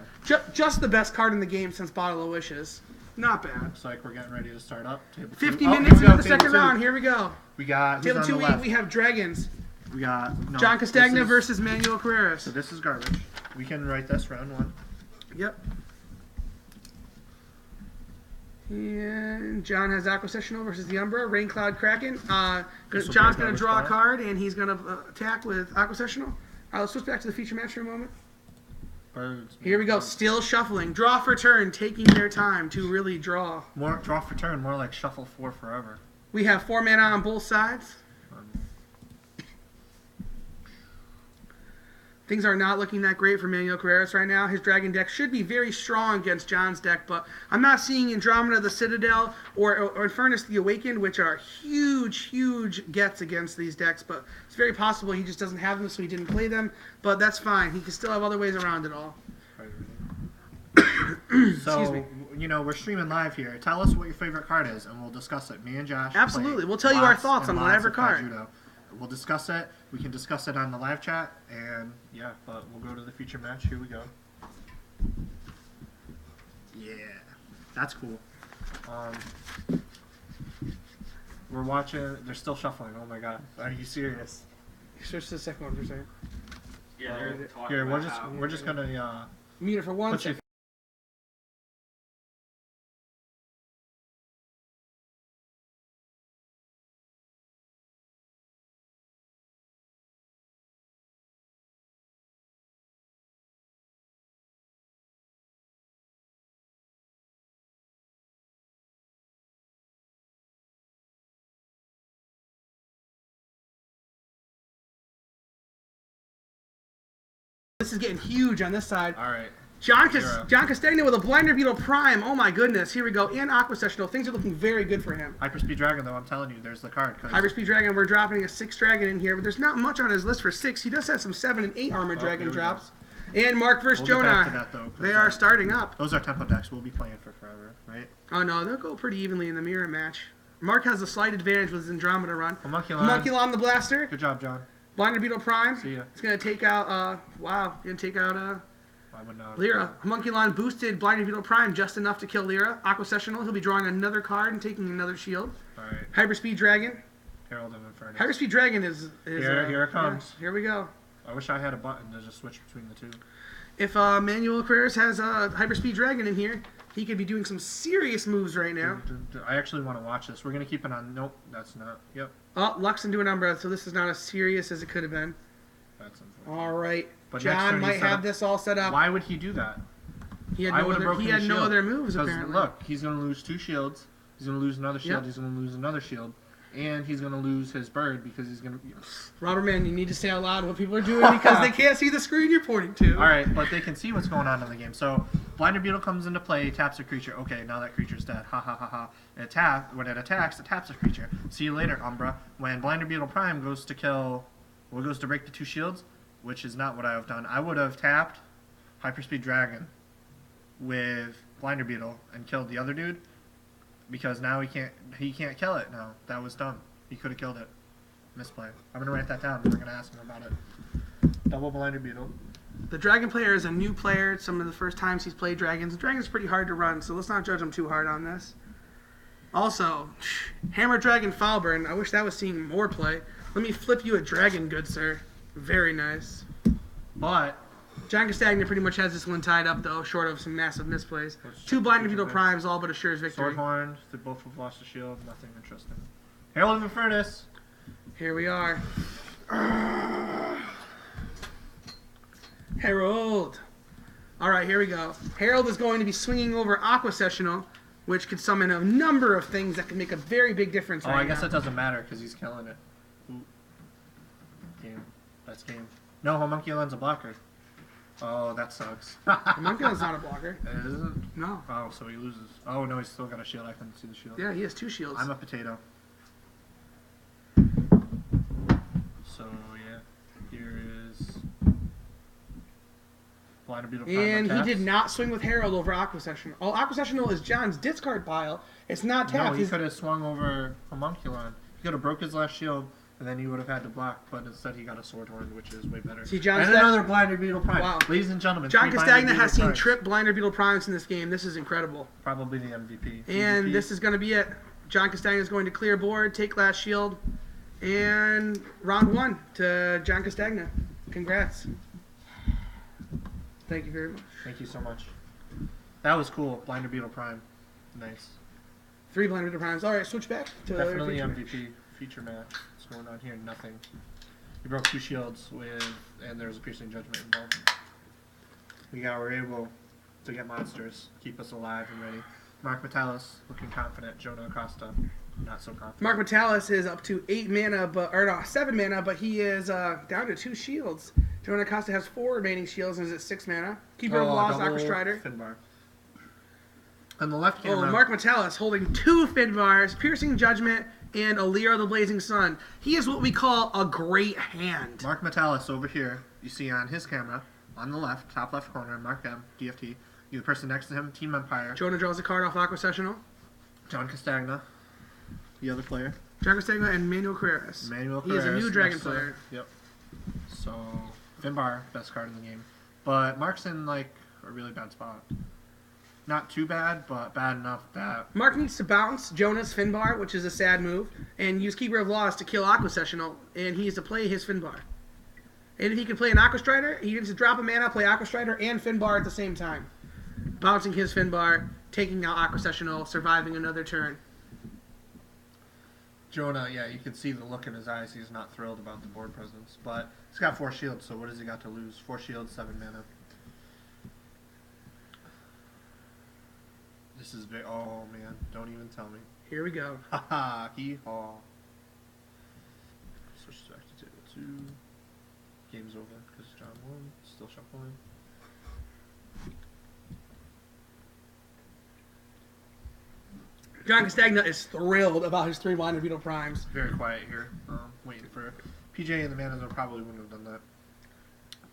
Just the best card in the game since Bottle of Wishes. Not bad. Looks like we're getting ready to start up. Table 50 2. minutes Here we go, into the second table 2. round. Here we go. We got. Table Who's 2, on the left? we have Dragons. We got. No, John Castagna this is- versus Manuel Carreras. So this is garbage. We can write this round 1. Yep. And John has Aquasessional versus the Umbra. Rain Cloud Kraken. John's going to draw a card, and he's going to attack with Aquasessional. Let's switch back to the feature match for a moment. Birds. Here we go. Still shuffling. Draw for turn, taking their time to really draw. More draw for turn. More like shuffle 4 forever. We have 4 mana on both sides. Things are not looking that great for Manuel Carreras right now. His Dragon deck should be very strong against John's deck, but I'm not seeing Andromeda the Citadel or Infernus the Awakened, which are huge gets against these decks, but it's very possible he just doesn't have them, so he didn't play them, but that's fine. He can still have other ways around it all. So, you know, we're streaming live here. Tell us what your favorite card is, and we'll discuss it. Me and Josh. Absolutely. play We'll tell you our lots thoughts and on lots whatever of card. Kaijudo. We'll discuss it. We can discuss it on the live chat, and yeah, but we'll go to the feature match. Here we go. Yeah, that's cool. We're watching. They're still shuffling. Oh my god, are you serious? Switch to the second one for a second. Yeah, they're talking Here, about we're just gonna Mute it for 1 put you. second. This is getting huge on this side. All right. John Castagna with a Blinder Beetle Prime. Oh my goodness. Here we go. And Aquasessional. Things are looking very good for him. Hyperspeed Dragon, though, I'm telling you, there's the card. Hyperspeed Dragon, we're dropping a 6 Dragon in here, but there's not much on his list for 6. He does have some 7 and 8 Armored Dragon here we drops. And Mark versus We'll get back to Jonah. that, though, 'cause, They are starting up. Those are tempo decks. We'll be playing for forever, right? Oh no, they'll go pretty evenly in the mirror match. Mark has a slight advantage with his Andromeda run. Homunculon. Homunculon the Blaster. Good job, John. Blinder Beetle Prime. See ya. It's going to take out, I would not. Lyra. Homunculon boosted Blinder Beetle Prime just enough to kill Lyra. Aquasessional, he'll be drawing another card and taking another shield. Alright. Hyperspeed Dragon. Herald of Infernus. Hyperspeed Dragon is Here it comes. Yeah, here we go. I wish I had a button to just switch between the two. If Manuel Carreras has a Hyperspeed Dragon in here, he could be doing some serious moves right now. I actually want to watch this. We're going to keep it on. Nope, that's not. Yep. Oh, Lux into an Umbra, so this is not as serious as it could have been. That's unfortunate. All right. But next John turn he might set have up- this all set up. Why would he do that? He had I no would've other, broken he the had no shield. other moves, Because apparently. look, he's going to lose 2 shields. He's going to lose another shield. Yep. He's going to lose another shield. And he's going to lose his bird because he's going to... Robert, man, you need to say out loud what people are doing because they can't see the screen you're pointing to. Alright, but they can see what's going on in the game. So, Blinder Beetle comes into play, taps a creature. Okay, now that creature's dead. Ha ha ha ha. When it attacks, it taps a creature. See you later, Umbra. When Blinder Beetle Prime goes to kill... Well, goes to break the 2 shields, which is not what I have done. I would have tapped Hyperspeed Dragon with Blinder Beetle and killed the other dude, because now he can't kill it now. That was dumb. He could have killed it. Misplay. I'm gonna write that down. We're gonna ask him about it. Double Blinder Beetle. The Dragon player is a new player. It's some of the first times he's played Dragons. Dragon's pretty hard to run, so let's not judge him too hard on this. Also, Hammer Dragon Falburn. I wish that was seeing more play. Let me flip you a dragon, good sir. Very nice. But John Castagna pretty much has this one tied up, though, short of some massive misplays. Two Blinder Beetle Primes, all but assures victory. Swordhorn, they both have lost a shield. Nothing interesting. Herald of Infernus. Here we are. Herald. All right, here we go. Herald is going to be swinging over Aqua Sessional, which could summon a number of things that could make a very big difference Oh, right I guess now. it doesn't matter because he's killing it. Ooh. Game. That's game. No, Homunculon's a blocker. Oh, that sucks. Homunculon's not a blocker. It isn't? No. Oh, so he loses. Oh, no, he's still got a shield. I couldn't see the shield. Yeah, he has 2 shields. I'm a potato. So, yeah. Here is Blinder Beetle Prime And he taps. did not swing with Herald over Aqua Sessional. Oh, Aqua Sessional is John's discard pile. It's not tapped. No, he He's- could have swung over Homunculon. He could have broke his last shield, and then he would have had to block, but instead he got a Swordhorn, which is way better. See, John and Stag- another Blinder Beetle Prime. Wow. Ladies and gentlemen, John 3 Blinder Castagna Beetle has seen Primes. trip Blinder Beetle Primes in this game. This is incredible. Probably the MVP. And MVP. this is going to be it. John Castagna is going to clear board, take last shield, and round 1 to John Castagna. Congrats. Thank you very much. Thank you so much. That was cool. Blinder Beetle Prime. Nice. 3 Blinder Beetle Primes. All right, switch back to the Definitely feature. MVP. Feature match. What's going on here? Nothing. He broke 2 shields with, and there was a Piercing Judgment involved. We're able to get monsters, keep us alive and ready. Mark Metalis looking confident. Jonah Acosta not so confident. Mark Metalis is up to 8 mana, or no, 7 mana, but he is down to 2 shields. Jonah Acosta has 4 remaining shields and is at 6 mana. Keeper of Laws, double Aqua Strider. Finbar. On the left Oh, camera. Mark Metalis holding 2 Finbars, Piercing Judgment, and Allure of the Blazing Sun. He is what we call a great hand. Mark Metalis over here. You see on his camera, on the left, top left corner, Mark M, DFT. You the person next to him, Team Empire. Jonah draws a card off Aqua Sessional. John Castagna, the other player. John Castagna and Manuel Carreras. Manuel He is a Carreras new Dragon next to- player. Yep. So, Finbar, best card in the game. But Mark's in, like, a really bad spot. Not too bad, but bad enough that... Mark needs to bounce Jonah's Finbar, which is a sad move, and use Keeper of Laws to kill Aqua Sessional, and he needs to play his Finbar. And if he can play an Aqua Strider, he needs to drop a mana, play Aqua Strider and Finbar at the same time. Bouncing his Finbar, taking out Aqua Sessional, surviving another turn. Jonah, yeah, you can see the look in his eyes. He's not thrilled about the board presence. But he's got 4 shields, so what has he got to lose? 4 shields, 7 mana. This is big. Oh, man. Don't even tell me. Here we go. Haha, hee-haw. Switch back to table 2. Game's over because John won. Still shuffling. John Castagna is thrilled about his 3 Blinder Beetle Primes. Very quiet here. Waiting for PJ and the Manas probably wouldn't have done that.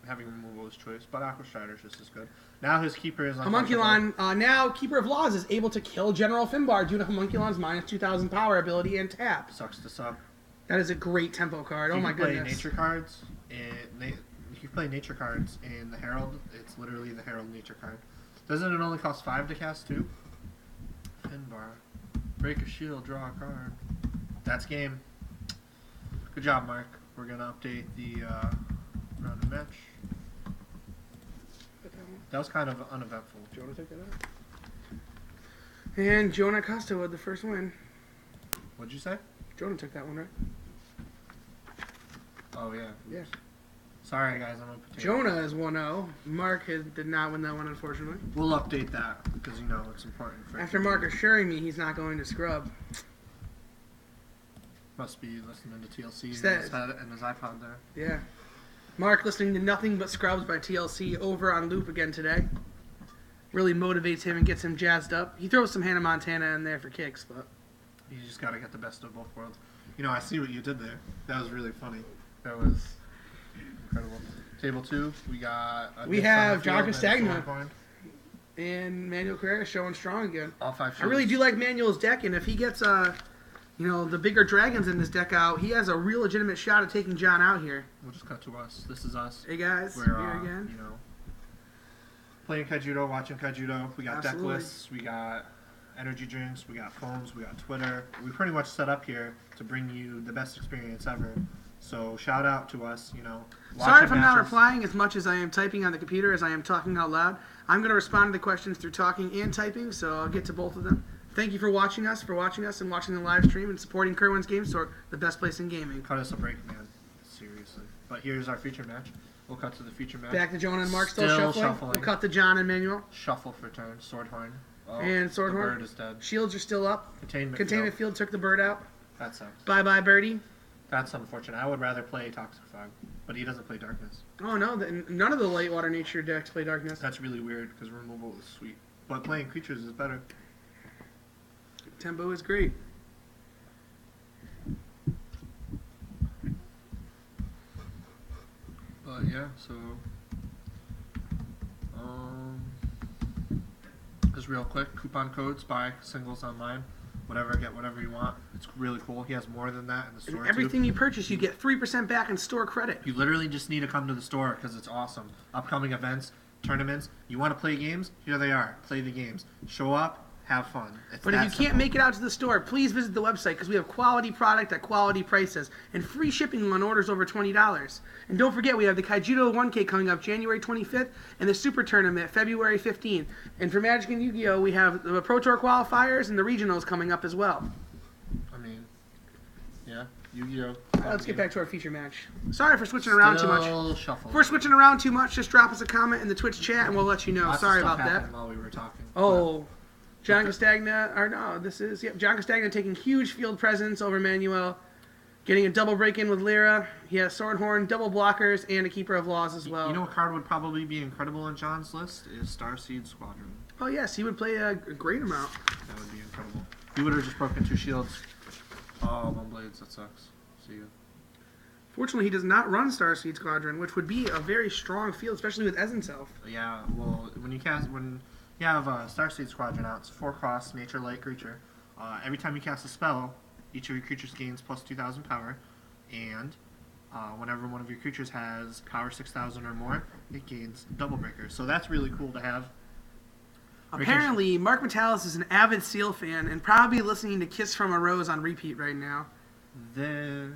Having removal is choice, but Aqua Strider is just as good. Now his keeper is Homunculon, now Keeper of Laws is able to kill General Finbar due to Homunculon's minus 2,000 power ability and tap. Sucks to suck. That is a great tempo card. Oh You my can play goodness. nature cards, and if you play nature cards in the Herald, it's literally the Herald nature card. Doesn't it only cost 5 to cast too? Finbar. Break a shield, draw a card. That's game. Good job, Mark. We're gonna update the round of match. That was kind of uneventful. Jonah took that out. And Jonah Acosta with the first win. What'd you say? Jonah took that one, right? Oh yeah. Yeah. Sorry guys, I'm a potato. Jonah is 1-0. Mark did not win that one, unfortunately. We'll update that because you know it's important. For After Mark assuring me he's not going to scrub. Must be listening to TLC in his Says- head and his iPod there. Yeah. Mark listening to Nothing But Scrubs by TLC over on loop again today. Really motivates him and gets him jazzed up. He throws some Hannah Montana in there for kicks, but You just gotta get the best of both worlds. You know, I see what you did there. That was really funny. That was incredible. Table 2, we got... We have John John Castagna. And Manuel Carrera showing strong again. All 5 I shields. really do like Manuel's deck, and if he gets the bigger dragons in this deck out, he has a real legitimate shot at taking John out here. We'll just cut to us. This is us. Hey guys, We're, here again. Playing Kaijudo, watching Kaijudo. We got Absolutely. deck lists, we got energy drinks, we got phones, we got Twitter. We pretty much set up here to bring you the best experience ever. So shout out to us, Sorry if watching I'm not matches. replying as much as I am typing on the computer as I am talking out loud. I'm going to respond to the questions through talking and typing, so I'll get to both of them. Thank you for watching us and watching the live stream and supporting Kerwin's Game Store, the best place in gaming. Cut us a break, man. Seriously. But here's our feature match. We'll cut to the feature match. Back to Jonah and Mark still Still shuffling. shuffling. We'll cut to John and Manuel. Shuffle for turn. Swordhorn. Oh, And Swordhorn. The bird is dead. Shields are still up. Containment field took the bird out. That sucks. Bye-bye, birdie. That's unfortunate. I would rather play Toxic Fog, but he doesn't play Darkness. Oh, no. None of the light water nature decks play darkness. That's really weird because removal is sweet. But playing creatures is better. Tempo is great. But yeah, so just real quick, coupon codes, buy singles online, whatever, get whatever you want. It's really cool. He has more than that in the store And everything too. you purchase, you get 3% back in store credit. You literally just need to come to the store because it's awesome. Upcoming events, tournaments. You want to play games? Here they are. Play the games. Show up. Have fun. It's But if that you can't simple. make it out to the store, please visit the website because we have quality product at quality prices and free shipping on orders over $20. And don't forget, we have the Kaijudo 1K coming up January 25th and the Super Tournament February 15th. And for Magic and Yu-Gi-Oh, we have the Pro Tour qualifiers and the regionals coming up as well. I mean, yeah, Yu-Gi-Oh. Let's get back to our feature match. Sorry for switching around too much. Still shuffle. If we're switching around too much, just drop us a comment in the Twitch chat and we'll let you know. Lots of Sorry stuff about that. happened while we were talking. Oh, John Castagna, or no, this is, yep, John Castagna taking huge field presence over Manuel, getting a double break-in with Lyra. He has Swordhorn, double blockers, and a Keeper of Laws as well. You know what card would probably be incredible on John's list is Starseed Squadron. Oh, yes, he would play a great amount. That would be incredible. He would have just broken 2 shields. Oh, 1 blades. That sucks. See ya. Fortunately, he does not run Starseed Squadron, which would be a very strong field, especially with Ez himself. Yeah, well, when you have Starseed Squadron out, it's a 4-cost nature light creature. Every time you cast a spell, each of your creatures gains plus 2,000 power, and whenever one of your creatures has power 6,000 or more, it gains double breakers. So that's really cool to have. Apparently, Mark Metalis is an avid Seal fan and probably listening to Kiss from a Rose on repeat right now. There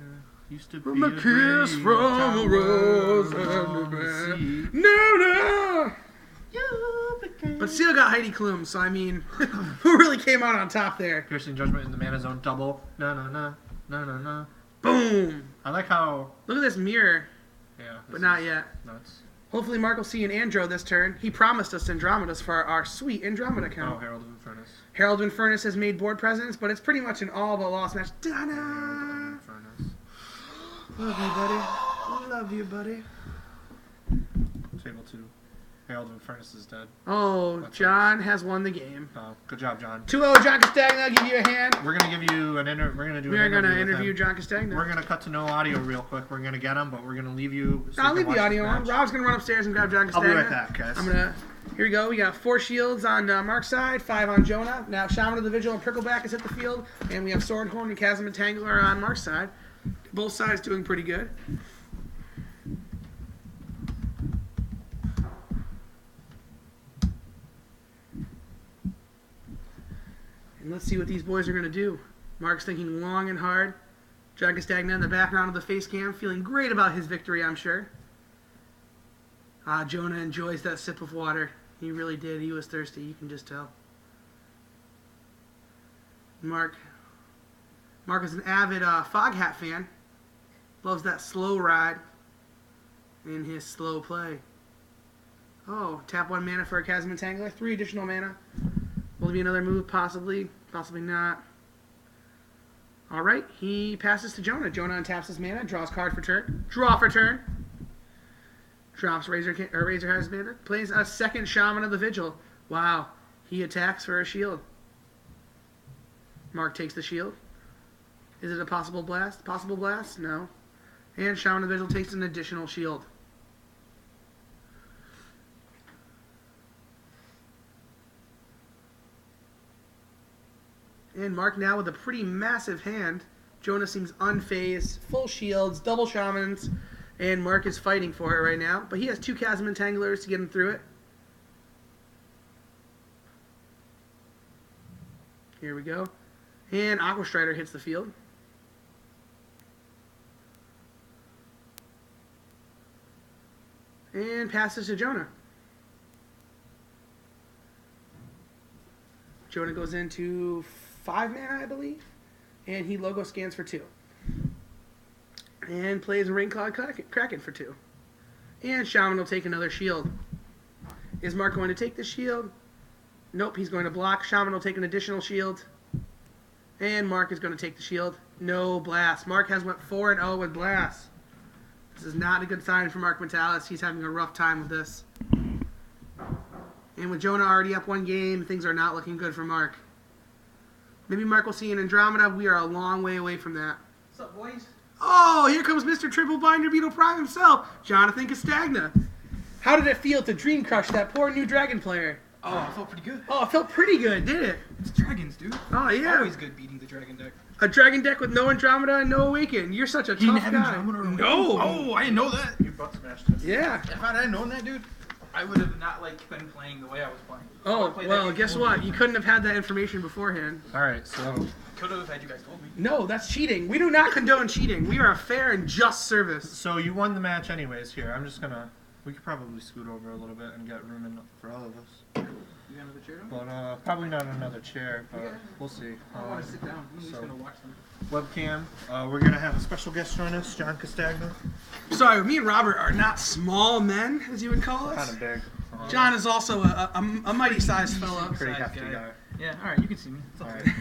used to be From a kiss dream from tower a rose on and a the man. sea. No! You became- But Seal got Heidi Klum, so I mean, who really came out on top there? Piercing Judgment in the mana zone double. No. Boom! I like how. Look at this mirror, Yeah. but this not is yet. Nuts. Hopefully Mark will see an Andro this turn. He promised us Andromedas for our sweet Andromeda Oh, count. Herald of Infernus. Herald of Infernus has made board presence, but it's pretty much an all but lost match. Herald Da-da! of Infernus. Love you, buddy. Love you, buddy. Table 2. Herald of Infernus is dead. Oh, That's John has won the game. Oh, good job, John. 2-0 John Castagna, I'll give you a hand. We're gonna give you an We're gonna do. We an are going to with interview him. John Castagna. We're gonna cut to no audio real quick. We're gonna get him, but we're gonna leave you. So you I'll can leave watch the audio this on. match. Rob's going to run upstairs and grab John I'll Castagna. be right back, guys. I'm gonna. Here we go. We got 4 shields on Mark's side, 5 on Jonah. Now Shaman of the Vigil and Prickleback has hit the field, and we have Swordhorn and Chasm Entangler on Mark's side. Both sides doing pretty good. And let's see what these boys are going to do. Mark's thinking long and hard. John Castagna in the background of the face cam, feeling great about his victory, I'm sure. Jonah enjoys that sip of water. He really did. He was thirsty. You can just tell. Mark is an avid Foghat fan. Loves that slow ride in his slow play. Oh, tap 1 mana for a Chasm Entangler. 3 additional mana. Will there be another move? Possibly. Possibly not. Alright, he passes to Jonah. Jonah untaps his mana, draws card for turn. Draw for turn. Drops Razorhead's mana. Plays a second Shaman of the Vigil. Wow. He attacks for a shield. Mark takes the shield. Is it a possible blast? Possible blast? No. And Shaman of the Vigil takes an additional shield. And Mark now with a pretty massive hand. Jonah seems unfazed, full shields, double shamans, and Mark is fighting for it right now. But he has 2 Chasm Entanglers to get him through it. Here we go. And Aqua Strider hits the field. And passes to Jonah. Jonah goes into 5 mana, I believe. And he logo scans for 2. And plays a Rainclad Kraken for 2. And Shaman will take another shield. Is Mark going to take the shield? Nope, he's going to block. Shaman will take an additional shield. And Mark is going to take the shield. No blast. Mark has went 4-0 with blast. This is not a good sign for Mark Metalis. He's having a rough time with this. And with Jonah already up 1 game, things are not looking good for Mark. Maybe Mark will see an Andromeda. We are a long way away from that. What's up, boys? Oh, here comes Mr. Triple Binder Beetle Prime himself, Jonathan Castagna. How did it feel to dream crush that poor new Dragon player? Oh, I felt pretty good. Oh, it felt pretty good, did it? It's dragons, dude. Oh, yeah. Always good beating the dragon deck. A Dragon deck with no Andromeda and no Awaken. You're such a He didn't tough have guy. Andromeda or Awaken? No. Oh, I didn't know that. You butt smashed it. Yeah. If I had known that, dude, I would have not been playing the way I was playing. Oh, well, guess what? You couldn't have had that information beforehand. All right, so Could have had you guys told me. No, that's cheating. We do not condone cheating. We are a fair and just service. you won the match anyways. Here, I'm just gonna. We could probably scoot over a little bit and get room in for all of us. You got another chair down? But probably not another chair, but we'll see. I want to sit down. I'm just so- going to watch them. Webcam. We're gonna have a special guest join us, John Castagna. Sorry, me and Robert are not small men, as you would call Kind us. of big. John is also a mighty-sized fellow. Pretty Size hefty guy. guy. Yeah, alright, you can see me. It's all All good. right,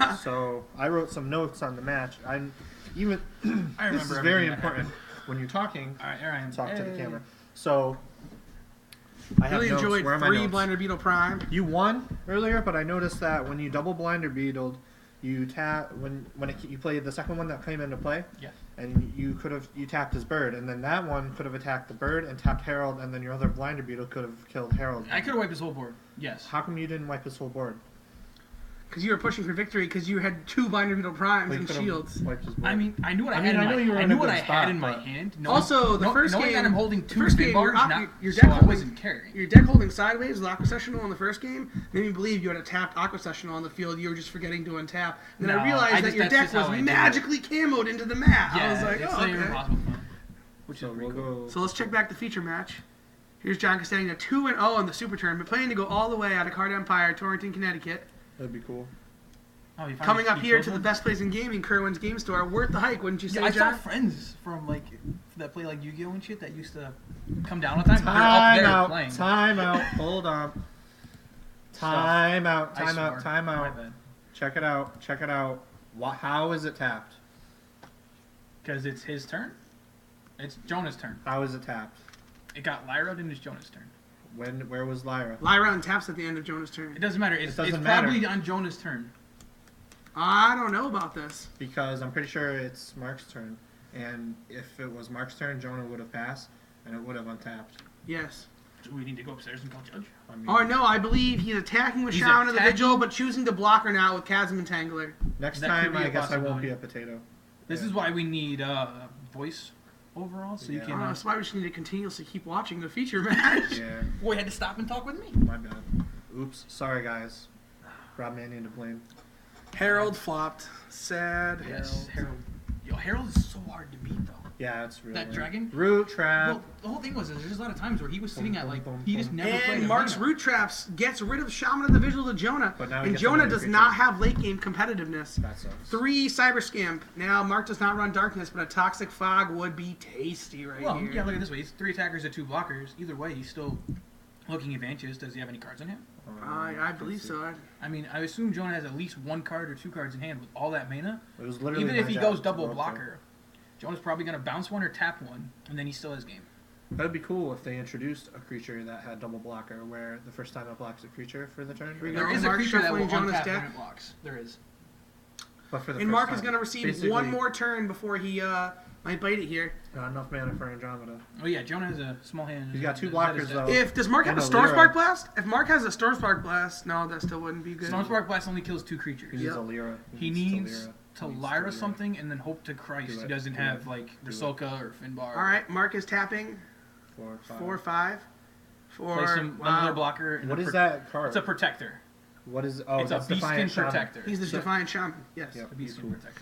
cool. So I wrote some notes on the match. I'm even. I remember This is very everything that important happened. when you're talking. Alright, here I am. Talk to the Hey. camera. So I have Really notes. enjoyed Where are my 3 notes? Blinder Beetle Prime. You won earlier, but I noticed that when you double blinder beetled, you tap you played the second one that came into play. Yeah. And you tapped his bird, and then that one could have attacked the bird and tapped Harold, and then your other blinder beetle could have killed Harold. I could have wiped his whole board. Yes. How come you didn't wipe his whole board? Because you were pushing for victory because you had 2 Blinder Beetle Primes Well, you and could've shields. wiped his board. I mean, I knew what I, I had mean, in I my, know you were I in knew a what good I spot, had in my but- hand. Also, the first knowing game- that I'm holding 2 first spin game, bars, your not, deck so I holding- wasn't carrying. Your deck holding sideways with Aqua Sessional in the first game made me believe you had a tapped Aqua Sessional on the field. You were just forgetting to untap. And then No, I realized I that just- your that's deck just how was I do it. magically camoed into the map. Yeah, I was like, it's oh, not even okay. impossible fun. Which so is we'll pretty cool. go. So let's check back the feature match. Here's John Castagna, 2-0 in the Super Tournament, planning to go all the way out of Card Empire, Torrington, Connecticut. That'd be cool. Oh, you Coming up finally here killed to the one? best place in gaming, Kerwin's Game Store. Worth the hike, wouldn't you say, Yeah, I saw John? friends from like that play like Yu-Gi-Oh and shit that used to come down all the time. They're up there playing. Time out. Hold on. Time out. I Time out. swore. Time My out. bad. Check it out. Check it out. How is it tapped? Because it's his turn. It's Jonah's turn. How is it tapped? It got Lyra, then it's Jonah's turn. Where was Lyra? Lyra untaps at the end of Jonah's turn. It doesn't matter. It's doesn't probably matter. on Jonah's turn. I don't know about this. Because I'm pretty sure it's Mark's turn, and if it was Mark's turn, Jonah would have passed, and it would have untapped. Yes. So we need to go upstairs and call Judge. I mean, Or no, I believe he's attacking with He's Shaman of the attacking- Vigil, but choosing to block her now with Chasm Entangler. next that could time be a I guess I won't possibility. be a potato. This Yeah. is why we need voice overall, so you Yeah. can. That's why we just need to continuously keep watching the feature match. Yeah, Boy had to stop and talk with me. my bad. Oops, sorry guys. Rob Mannion to blame. Harold flopped. Sad Yes, Harold. Harold. Yo, Harold is so hard to beat though. Yeah, it's really That dragon? root trap. Well, the whole thing was there's a lot of times where he was sitting at like boom, he just boom. never played. And a Mark's mana. Root Traps gets rid of Shaman of the Vigil to Jonah. But now he And gets Jonah another does creature. not have late game competitiveness. That sucks. 3 Cyber Scamp. Now, Mark does not run Darkness, but a Toxic Fog would be tasty right Well, here. yeah, look at it this way. He's 3 attackers and 2 blockers. Either way, he's still looking advantageous. Does he have any cards in hand? I believe so. I mean, I assume Jonah has at least 1 card or 2 cards in hand with all that mana. It was literally Even if my he job goes to double go up blocker, Jonah's probably going to bounce 1 or tap 1, and then he still has game. there. That'd be cool if they introduced a creature that had double blocker, where the first time it blocks a creature for the turn. we go. There is a Mark creature that will shuffling Jonah's untap deck. when it blocks. There is. But for the And first Mark time. is going to receive Basically, one more turn before he might bite it here. Not enough mana for Andromeda. Oh yeah, Jonah has a small hand. He's got two Is that his blockers, deck? though. Does Mark have And a a Storm Lyra. Spark Blast? If Mark has a Storm Spark Blast, no, that still wouldn't be good. Storm Spark Blast only kills 2 creatures. He needs a Lyra. He needs to Lyra something and then hope to Christ Do he it. doesn't Do have it. like Do it. Rusalka or Finbar. All right, Mark is tapping 4, 5. 4, 5. Play some another blocker. And What a is that card? It's a protector. What is? Oh, It's a that's Beastkin Defiant Shaman. protector. He's the Defiant Shaman. Yes. Yep. A Beastkin Cool. protector.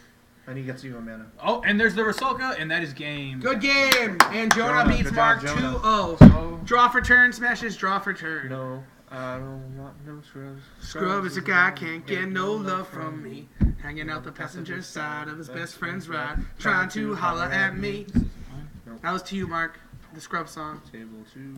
And he gets you a mana. Oh, and there's the Rusalka, and that is game. Good game. And Jonah Jonah, beats good Mark job, Jonah. 2-0. So, Draw for turn, smashes, draw for turn. No, I don't want no scrubs. Scrub is a guy can't get no love from me. Hanging out the passenger side of his best friend's ride, trying to holler at me. That was to you, Mark. The Scrub song. Table 2.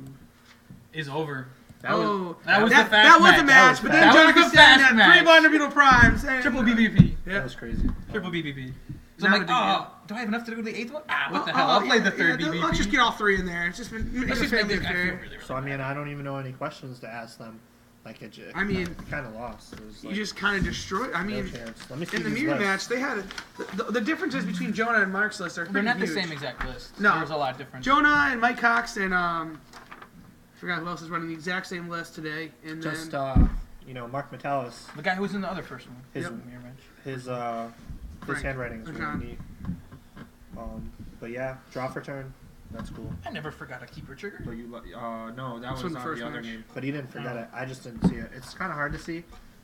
is over. That was That was that, the fast that was match. a match, but then That was Jonathan the standing fast at match. 3 Blind Beetle Primes. And, Triple BBP. Yeah. That was crazy. Triple BBP. So Now I'm like, we do oh, do I have enough to go to the 8th one? Ah, what the hell? I'll play the third BBP. Let's just get all 3 in there. It's just been Let's it's a just make family this guy feel affair. really, really So I mean, bad. I don't even know any questions to ask them. Like it. I mean, kind of lost. It was You like, just kind of destroyed. I no mean, chance. Let me see in the these mirror lists. match, they had the differences between Jonah and Mark's list are They're pretty not huge. the same exact list. No. There's a lot of difference. Jonah and Mike Cox and I forgot who else is running the exact same list today. And Just then Mark Metalis. The guy who was in the other first one. His Yep. Mirror match. his Frank. handwriting is Okay. really neat. But yeah, draw for turn. That's cool. I never forgot a keeper trigger. But you no, that That's was from the on first the other match. game. But he didn't forget it. I just didn't see it. It's kind of hard to see.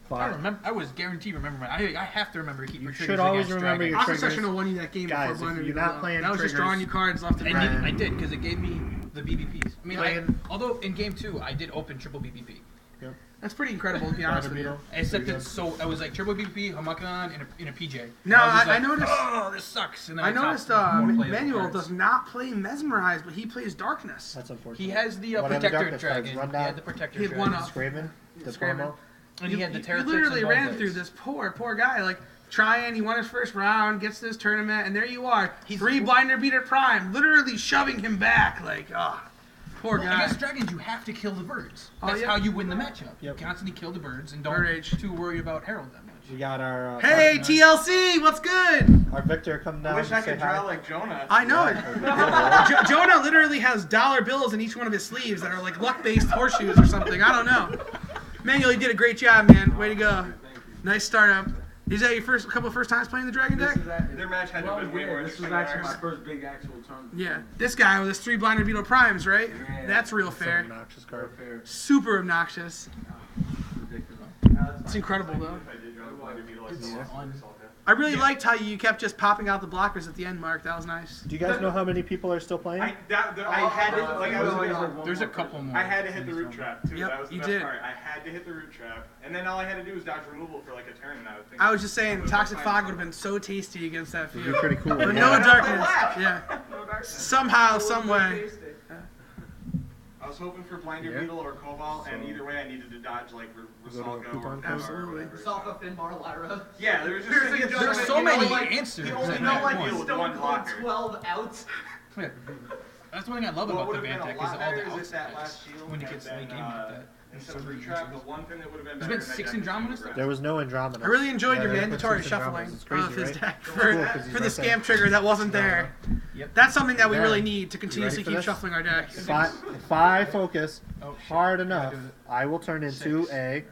But I remember. I was guaranteed remember. I have to remember keeper You triggers. should always against remember Dragon. your Oscar triggers. Session won you that game Guys, before Blind if you're Beetle. not playing That was just triggers- drawing you cards left and I right. did. I did because it gave me the BBPs. I mean, Playing- although in game 2 I did open triple BBP. That's pretty incredible, to be honest with you. Except it's so I was like triple BBP, Hamakan, in a PJ. No, I was just I like, noticed. Oh, this sucks. And then I topped noticed more playable Manuel cards. does not play Mesmerize, but he plays Darkness. That's unfortunate. He has the What other protector darkness cards? dragon. Run He down. had the protector He had dragon. one up. Scraven, the Scraven. promo. And he had the You Terror literally Clicks and ran Bone through Dice. this poor guy, like trying. He won his first round, gets this tournament, and there you are, He's- 3 Blinder Beater Prime, literally shoving him back. Like, poor Well, guy. against dragons, you have to kill the birds. Oh, That's yeah. how you win the matchup. Yep. You constantly kill the birds and Bird don't Rage. too worry about Herald that much. We got our Hey, TLC, what's good? our Victor come down. I wish to I say could hi. draw like Jonah. I know it. Jonah literally has dollar bills in each one of his sleeves that are like luck-based horseshoes or something. I don't know. Manuel, you did a great job, man. Way to go. Nice startup. Is that your couple first times playing the Dragon deck? Their match had to have been way more This was interesting than actually my ours. first big actual tournament. Yeah. This guy with his 3 Blinder Beetle Primes, right? Yeah. That's real Some fair. obnoxious card. Fair. Super obnoxious. Ridiculous. It's incredible, though. I did draw the Blinder Beetle, I It's saw it. fun. I really liked how you kept just popping out the blockers at the end, Mark. That was nice. Do you guys know how many people are still playing? I had to, like, I was. There's a couple more. I had to hit the root trap too. Yep, That was the you best did. part. I had to hit the root trap, and then all I had to do was dodge removal for like a turn. And I was thinking, I was just saying, Toxic Fog would have been so tasty against that It'd field. be pretty cool. But yeah. no darkness. Black. Yeah. No darkness. Somehow, some way. I was hoping for Blinder Yeah. Beetle or Cobalt, and either way I needed to dodge like Go to a Rusalka or coupon Finbar code? Absolutely. or whatever. Salka, Finbar, Lyra. Yeah, there was just There's so many answers. You only in know that like one. deal with Stone one Cold blocker. 12 out. Yeah. That's one thing I love What about would the have been Van a deck is lot all better the is if that outsiders last shield when it had gets been, late game like that. instead of root trap, the one thing that would have been There's better. been in that 6 deck is Andromeda Andromeda. There was no Andromeda. I really enjoyed your they put mandatory 6 shuffling Andromedas. It's crazy, of his right? deck It's for, cool 'cause he's for the right there. scam trigger that wasn't there. Yep. That's something that we Yeah. really need to You continuously ready for keep this? shuffling our decks. If I focus Oh, shit. hard Gotta enough, do it. I will turn into 6. a.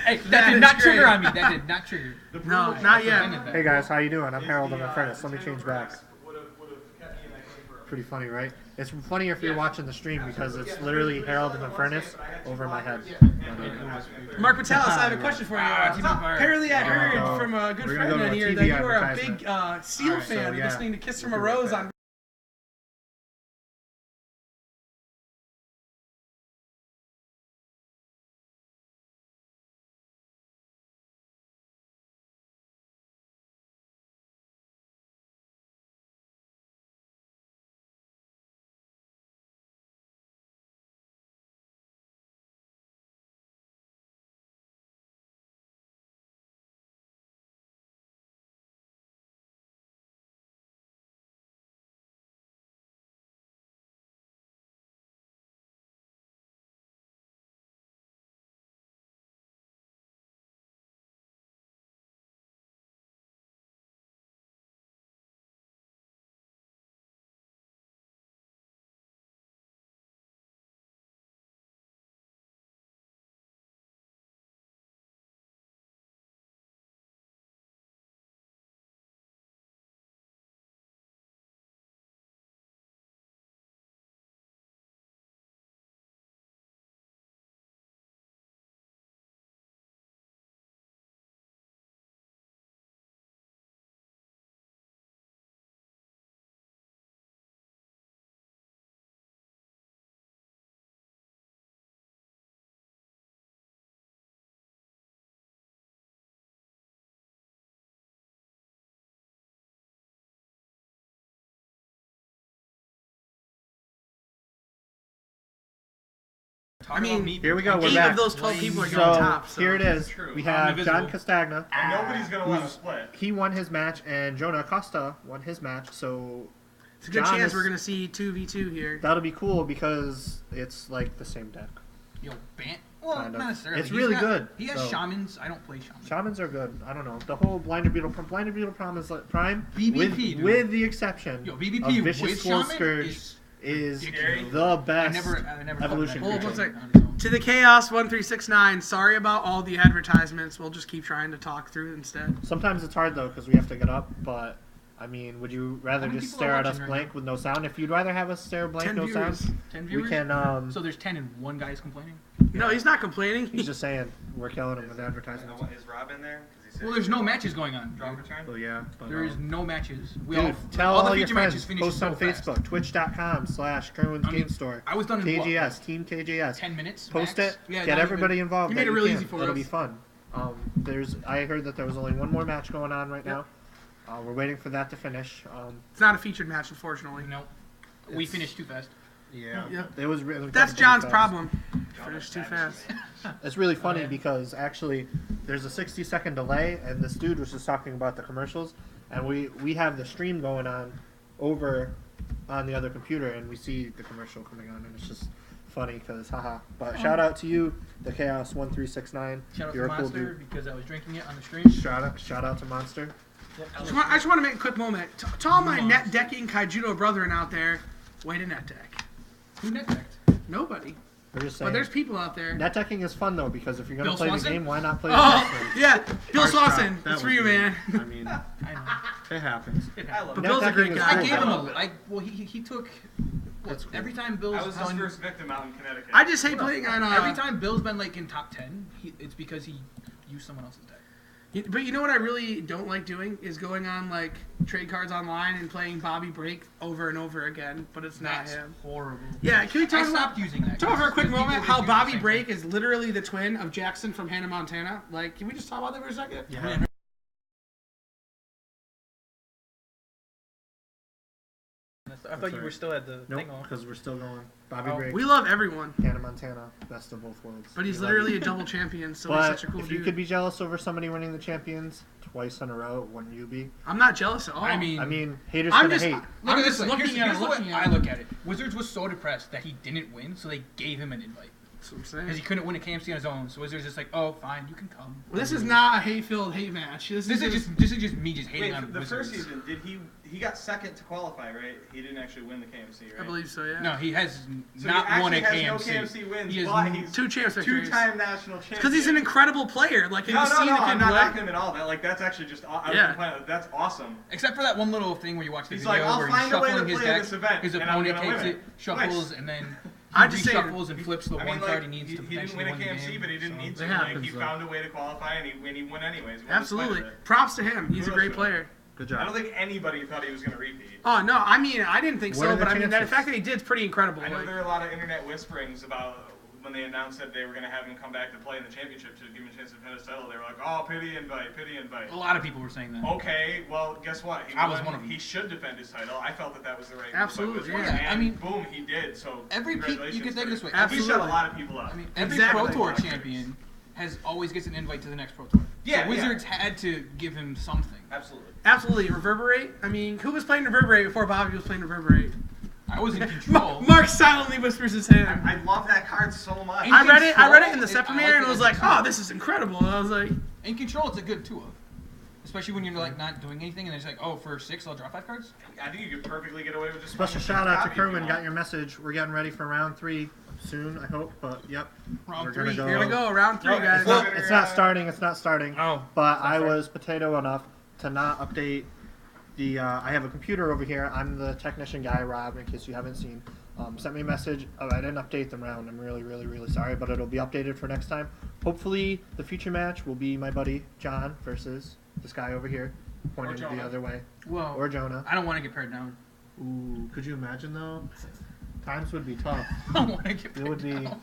Hey, that That did is not trigger great. on me. That did not trigger. No, not yet. Hey guys, how you doing? I'm Harold of Infernus. Let me change back. Would have kept me in that game for a Pretty funny, right? It's funnier if you're watching the stream because it's literally Harold of Infernus over my head. Mark Vitalis, I have a question for you. Team of Fire. Apparently, I heard go. from a good We're gonna friend go to in a here TV that you are a advertisement. big Seal Alright, so, fan, yeah. listening to Kiss from a We'll be right Rose back. on Talk I mean, about me here we go, being we're 8 back. of those 12 people are So going top. So. here it is. True. We I'm have invisible. John Castagna. And nobody's gonna want to split. He won his match, and Jonah Acosta won his match. So It's a good John chance is- we're going to see 2v2 here. that'll be cool because it's like the same deck. Yo, Well, Kind of. not necessarily. It's He's really got- good, He has so. shamans. I don't play shamans. Shamans are good. I don't know. The whole Blinder Beetle Prime is like Prime, BBP, dude. with the exception Yo, BBP of Vicious with Swole shaman Scourge is ridiculous. the I best never evolution Hold on creature. one sec. on his own. To the Chaos 1369, sorry about all the advertisements. We'll just keep trying to talk through instead. Sometimes it's hard though because we have to get up, but I mean, would you rather How many just people are stare at us watching right blank now? with no sound? If you'd rather have us stare blank, 10 no viewers. sound, 10 we viewers? can. So there's 10 and one guy is complaining? No, he's not complaining. He's just saying we're killing him with advertisements. Is Rob in there? 'Cause he said Well, there's no matches going on. drop dude. return. Oh yeah, but, There is no matches. We dude, all tell all the all your feature friends. matches finish Post so on fast. Facebook, twitch.com/Kerwin's I mean, Game Store. I was done in what, KGS, Team KGS. 10 minutes. Post max? it. Yeah, Get not everybody even. involved. You made that it real can. easy for It'll us. be fun. I heard that there was only one more match going on right now. We're waiting for that to finish. It's not a featured match, unfortunately. No, we It's- finished too fast. Yeah, Yep. it was really. That's John's problem. Finished too fast. It's really funny yeah. because actually there's a 60-second delay, and this dude was just talking about the commercials, and we have the stream going on over on the other computer, and we see the commercial coming on, and it's just funny because haha. But shout out to you, the Chaos 1369. Shout out You're to a cool Monster dude. because I was drinking it on the stream. Shout out to Monster. I just want to make a quick moment. To all my Monster. net decking Kaijudo brethren out there, way to net deck. Who net decked? Nobody. We're just But saying. there's people out there. Net decking is fun though because if you're gonna Bill play Swanson? the game, why not play Oh, the yeah. Bill Harsh Swanson. drop. That That's for was you, good. man. I mean, I know. it happens. I love But it. Bill's a Net great decking is guy. I cool. gave him I love a. He took. That's cool. Every time Bill's I was his done. first victim out in Connecticut. I just hate playing on. Every time Bill's been like in top 10, it's because he used someone else's deck. But you know what I really don't like doing is going on like trade cards online and playing Bobby Break over and over again. But it's not That's him. horrible. Yeah, can we I talk about? stopped using that. Talk for a quick because people moment just how use the Bobby same Break thing. is literally the twin of Jackson from Hannah Montana. Like, can we just talk about that for a second? Yeah. I thought you were still at the Nope, thing on. because we're still going. Bobby Oh. Break, We love everyone, Hannah Montana, best of both worlds. but he's We love literally you. a double champion, so he's But such a cool if you dude. could be jealous over somebody winning the champions twice in a row, wouldn't you be? I'm not jealous at all. I mean, I mean, haters I'm gonna just- hate. look I'm at just this. looking Here's at it, the way looking at I it. look at it. Wizards was so depressed that he didn't win, so they gave him an invite That's what I'm because saying. he couldn't win a KMC on his own. So Wizards just like, oh, fine, you can come. Well, this is not a hate-filled hate match. This is just me just hating Wait, on the Wizards. first season, did he got second to qualify, right? He didn't actually win the KMC, right? I believe so. Yeah. No, he has So not he won a actually KMC. has no KMC wins, He has but n- he's Two champs victories. two-time national champion. Because he's an incredible player. Like, have No, you no, seen no, the kid I'm not play? knocking him at all. That's actually just. I was Yeah. complaining, that's awesome. Except for that one little thing where you watch the He's video like, I'll where find he's a way to shuffling his play deck, this event, his and I'm opponent gonna takes win it, it. shuffles, Nice. and then I he just say- reshuffles and flips the I one mean, card like, he needs to he didn't potentially win a win the KMC, game. but he didn't so- need to. It Like, happens, he though. found a way to qualify, and he won anyways. He won Absolutely. despite of it. Props to him. He's a Who great else? player. Good I job. don't think anybody thought he was going to repeat. Oh no, I mean I didn't think What so, are the but I mean the chances? fact that he did is pretty incredible. I know Like, there are a lot of internet whisperings about when they announced that they were going to have him come back to play in the championship to give him a chance to defend his title. They were like, "Oh, pity invite, pity invite." A lot of people were saying that. Okay, well, guess what? I was one of them. He should defend his title. I felt that was the right move. Absolutely, But it was yeah. one, I and mean, boom, he did. So every peak- you congratulations can think to this way, him. every- He shut a lot of people up. I mean, every Exactly. Pro Tour champion has always gets an invite to the next Pro Tour. Yeah, so Wizards had to give him something. Absolutely. absolutely, Reverberate. I mean, who was playing Reverberate before Bobby was playing Reverberate? I was in control. Mark silently whispers his hand. I love that card so much. In I read it in the control, set I premiere like and it was as like, a oh, tool. this is incredible. And I was like, In control, it's a good tool. Especially when you're like not doing anything and it's like, oh, for 6 I'll draw 5 cards. I think you could perfectly get away with just Special playing shout out to copy if you Kerwin. want. Got your message. We're getting ready for round 3 soon, I hope. But yep, Round we're 3. gonna here we go, round 3, No, guys. It's not, it's not starting. It's not starting. Oh. But I was potato enough to not update the. I have a computer over here. I'm the technician guy, Rob. In case you haven't seen, sent me a message. Oh, I didn't update the round. I'm really, really, really sorry, but it'll be updated for next time. Hopefully, the future match will be my buddy John versus this guy over here, pointing the Jonah. other way, Well, or Jonah. I don't want to get paired down. Ooh, could you imagine though? Times would be tough. I don't want to get It paired would be. down.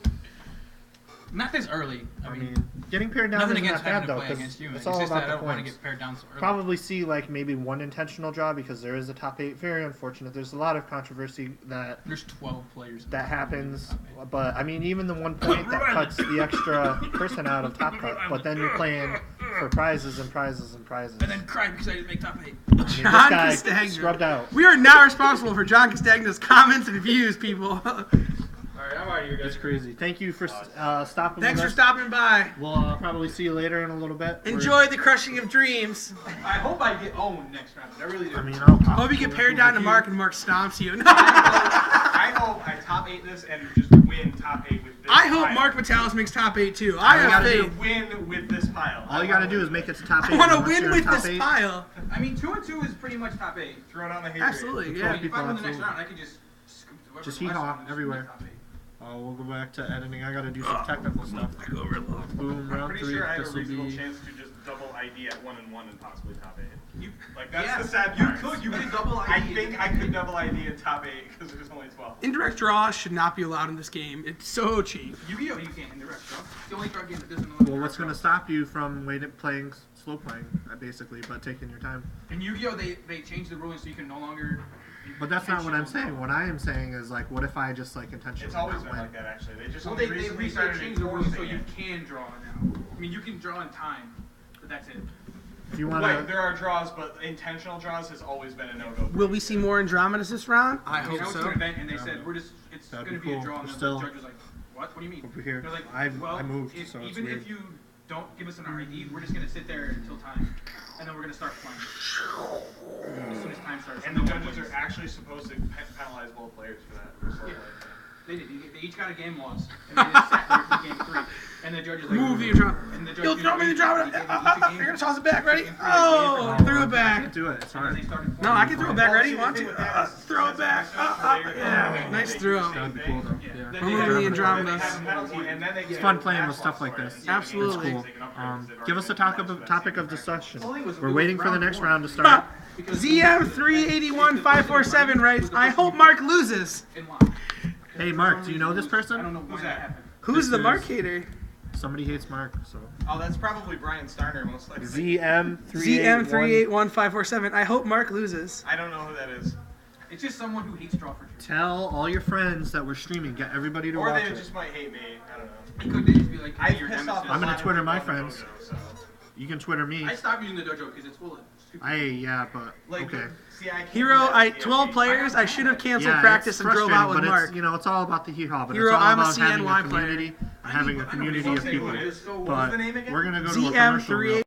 Not this early. I mean, getting paired down nothing isn't against that having bad to though, play because against you. it's It's all just about that I the don't want to points. get paired down so early. Probably see like maybe one intentional draw because there is a top 8. Very unfortunate. There's a lot of controversy that There's 12 players. happens, but I mean even the 1 point that cuts the extra person out of top cut, but then you're playing for prizes and prizes and prizes. And then cry because I didn't make top 8. I mean, this John guy Castagna. scrubbed out. We are not responsible for John Castagna's comments and views, people. Alright, I'm out of here, guys. It's crazy. Thank you for stopping Thanks with for us. stopping by. We'll probably see you later in a little bit. Enjoy the crushing of dreams. I hope I get owned next round. I really do. I mean, I'll Hope you get paired down to Mark and Mark stomps you. I hope I top 8 this and just win top 8 with this I hope pile. Mark Vitalis makes top 8 too. I have gotta faith. Win with this pile. All you gotta do is make it to top 8. I want to Once win you're with top this 8, pile. I mean, 2 and 2 is pretty much top 8. Throw it on the hate Absolutely, I yeah. mean, if I win the next absolutely. round, I could just scoop whoever Just the last hee-haw one is, everywhere. top 8. we'll go back to editing. I gotta do some technical stuff. Boom, I'm round pretty 3. sure I have a This will reasonable be. chance to just double ID at 1 and 1 and possibly top 8. You, Like that's yeah, the sad you part. could double ID. I think I could double ID at top 8 because there's only 12. Indirect draws should not be allowed in this game. It's so cheap. Yu-Gi-Oh! You can't indirect draw. It's the only card game that doesn't allow Well, what's indirect gonna draw. stop you from playing slow playing, basically, but taking your time? In Yu-Gi-Oh! They changed the ruling so you can no longer. But that's not what I'm intentional saying. What I am saying is like, what if I just like intentionally It's always not been win? like that actually. They just Well, only they recently started changed the ruling so enforcing you it. can draw now. I mean, you can draw in time, but that's it. If you Wait, wanna, there are draws, but intentional draws has always been a no-go. Will we see more Andromedas this round? I I mean, hope I went to so. an event and they said it's That'd going to be be cool. a draw, We're and still- the judge was like, "What? What do you mean?" over here, They're like, I "Well, moved, if, so it's even weird. if you don't give us an ID, we're just going to sit there until time, and then we're going to start playing as soon as time starts." And the no one judges wins. are actually supposed to penalize both players for that. For sort of like- They did. They each got a game loss, and they just sat there for game 3. And the judge is like, Move the Andromeda. And the judge You'll throw me the Andromeda. You're gonna toss it back, ready? Oh, threw it I back. can't do it. It's And then hard. they started No, I can throw it back. Ready? See, the Want thing to? with that is Throw it back. Yeah, nice throw. That'd be cool though. Yeah. Yeah. Then I'm they moving have- the They Andromedas. have a penalty, and then they It's get fun a playing with match stuff loss like for this. it. Absolutely. It's cool. Give us a topic of discussion. The only thing was We're it waiting was for the round next 1. round to start. Because ZM381547 writes, I hope Mark loses. in lock. Hey Mark, do you know this I don't person? know why that happened. Who's the This Mark is- hater? Somebody hates Mark, so. Oh, that's probably Brian Starner, most likely. ZM381547. I hope Mark loses. I don't know who that is. It's just someone who hates draw for truth. Tell all your friends that we're streaming. Get everybody to Or watch they it. just might hate me. I don't know. It could just be like I your pissed nemesis. off. I'm gonna a lot of Twitter people my on the friends. dojo, so. You can Twitter me. I stopped using the dojo because it's full of stupid. Yeah, but Like, okay. see, I can't Hero, do that I with 12 PFP. players. I should have canceled Yeah, practice it's and drove out with frustrating, but Mark. it's, you know, it's all about the hee-haw, but Hero, it's all I'm a about having CNY a community, and having a community of people. What was But the name again? we're gonna go to a commercial. ZM38.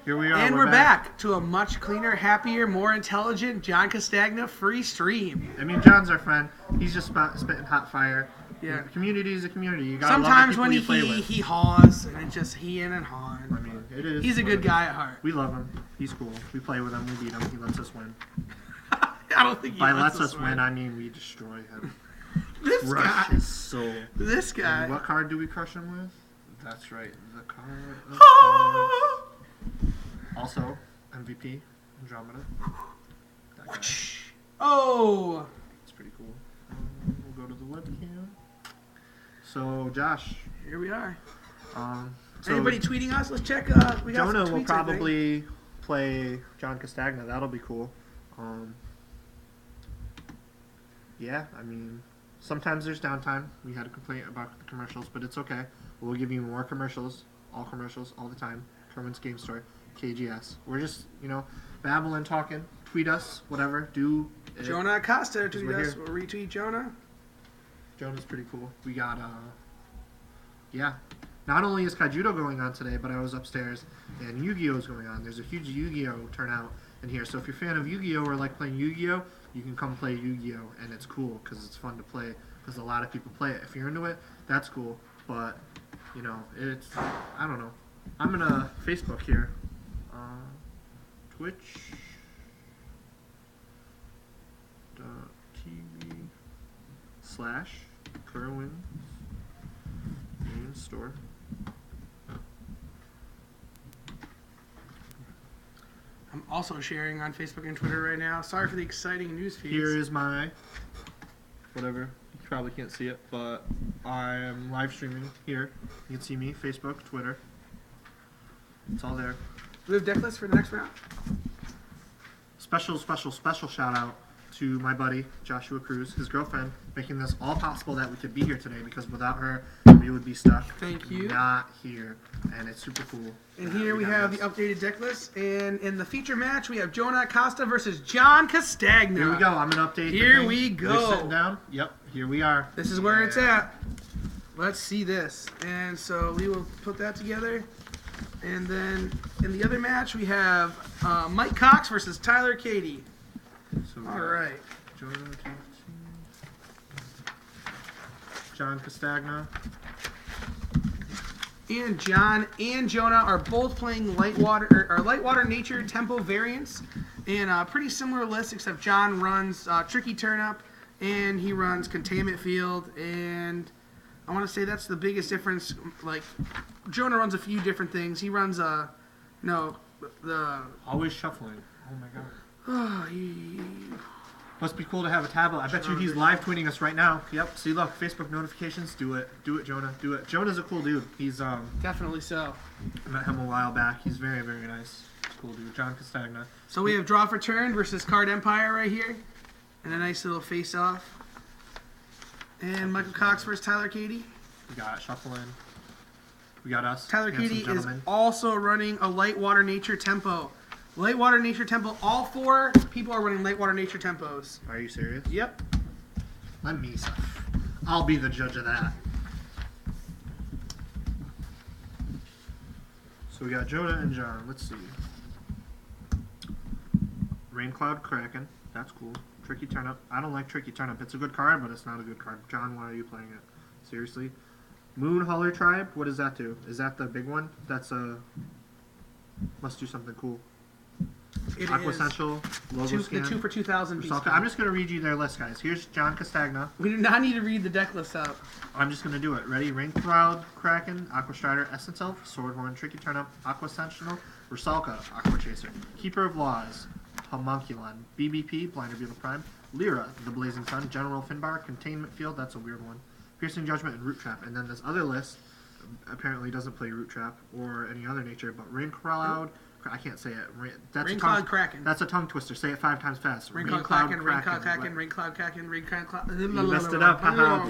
Here we are. And we're back to a much cleaner, happier, more intelligent John Castagna free stream. I mean, John's our friend. He's just spitting hot fire. Yeah. The community is a community. You gotta Sometimes love when the people you play with. he haws and it's just he and I hawing. mean, it is. He's a what good it is. guy at heart. We love him. He's cool. We play with him. We beat him. He lets us win. I don't think he By lets lets us win, I mean we destroy him. This Crush guy. his soul. This guy. And what card do we crush him with? That's right. The card of cards. Also, MVP, Andromeda. That guy. Oh. It's pretty cool. We'll go to the webcam. So, Josh. Here we are. So Anybody tweeting us? Let's check. We got Jonah some will tweets, I think. probably play John Castagna. That'll be cool. Yeah, I mean, sometimes there's downtime. We had a complaint about the commercials, but it's okay. We'll give you more commercials, all the time. Kerwin's Game Store, KGS. We're just, babbling, talking. Tweet us, whatever. Do it. Jonah Acosta tweet we're us. here. We'll retweet Jonah. Jonah's pretty cool. We got, yeah. not only is Kaijudo going on today, but I was upstairs and Yu-Gi-Oh is going on. There's a huge Yu-Gi-Oh turnout in here. So if you're a fan of Yu-Gi-Oh or like playing Yu-Gi-Oh, you can come play Yu-Gi-Oh, and it's cool because it's fun to play because a lot of people play it. If you're into it, that's cool. But you know, it's I don't know. I'm gonna Facebook here, Twitch.tv/Kerwin's Game Store. I'm also sharing on Facebook and Twitter right now. Sorry for the exciting news feeds. Here is my whatever. You probably can't see it, but I am live streaming here. You can see me, Facebook, Twitter. It's all there. Do we have deck lists for the next round? Special shout out to my buddy Joshua Cruz, his girlfriend, making this all possible that we could be here today, because without her, we would be stuck. Thank you. Not here, and it's super cool. And here we have the updated deck list. And in the feature match, we have Jonah Acosta versus John Castagna. Here we go. I'm gonna update. Here we go. They're sitting down. Yep. Here we are. This is where it's at. Let's see this. And so we will put that together. And then in the other match, we have Mike Cox versus Tyler Cady. So All right. John Castagna. And John and Jonah are both playing Lightwater Nature Tempo variants. And pretty similar list, except John runs Tricky Turnip, and he runs Containment Field. And I want to say that's the biggest difference. Like, Jonah runs a few different things. He runs, Always shuffling. Oh my god. Oh, Must be cool to have a tablet. I bet you he's live tweeting us right now. Yep. See, look, Facebook notifications. Do it. Do it, Jonah. Do it. Jonah's a cool dude. He's definitely so. I met him a while back. He's very, very nice. Cool dude. John Castagna. So we have Draw for Turn versus Card Empire right here. And a nice little face-off. And Michael Cox versus Tyler Cady. We got Shuffling. We got us. Tyler Handsome Cady is gentlemen. also running a Lightwater Nature Tempo. Lightwater Nature Tempo. All 4 people are running Lightwater Nature Tempos. Are you serious? Yep. Let me. I'll be the judge of that. So we got Jonah and John. Let's see. Rain Cloud Kraken. That's cool. Tricky Turnip. I don't like Tricky Turnip. It's a good card, but it's not a good card. John, why are you playing it? Seriously? Moon Hauler Tribe. What does that do? Is that the big one? That's a. Must do something cool. It Aqua is Essential. Logo the Scan. 2 for 2,000 beast. I'm just going to read you their list, guys. Here's John Castagna. We do not need to read the deck list out. I'm just going to do it. Ready? Rain Cloud Kraken, Aqua Strider, Essence Elf, Swordhorn, Tricky Turnip, Aqua Sentinel, Rusalka, Aqua Chaser, Keeper of Laws, Homunculon, BBP, Blinder Beetle Prime, Lyra, the Blazing Sun, General Finbar, Containment Field, that's a weird one, Piercing Judgment, and Root Trap. And then this other list apparently doesn't play Root Trap or any other nature, but Rain Cloud, I can't say it. Rain Cloud Kraken. That's a tongue twister. Say it 5 times fast. Rain Cloud Kraken, Rain Cloud Kraken, Rain Cloud Kraken, Rain Cloud Kraken. You messed it up. Haha.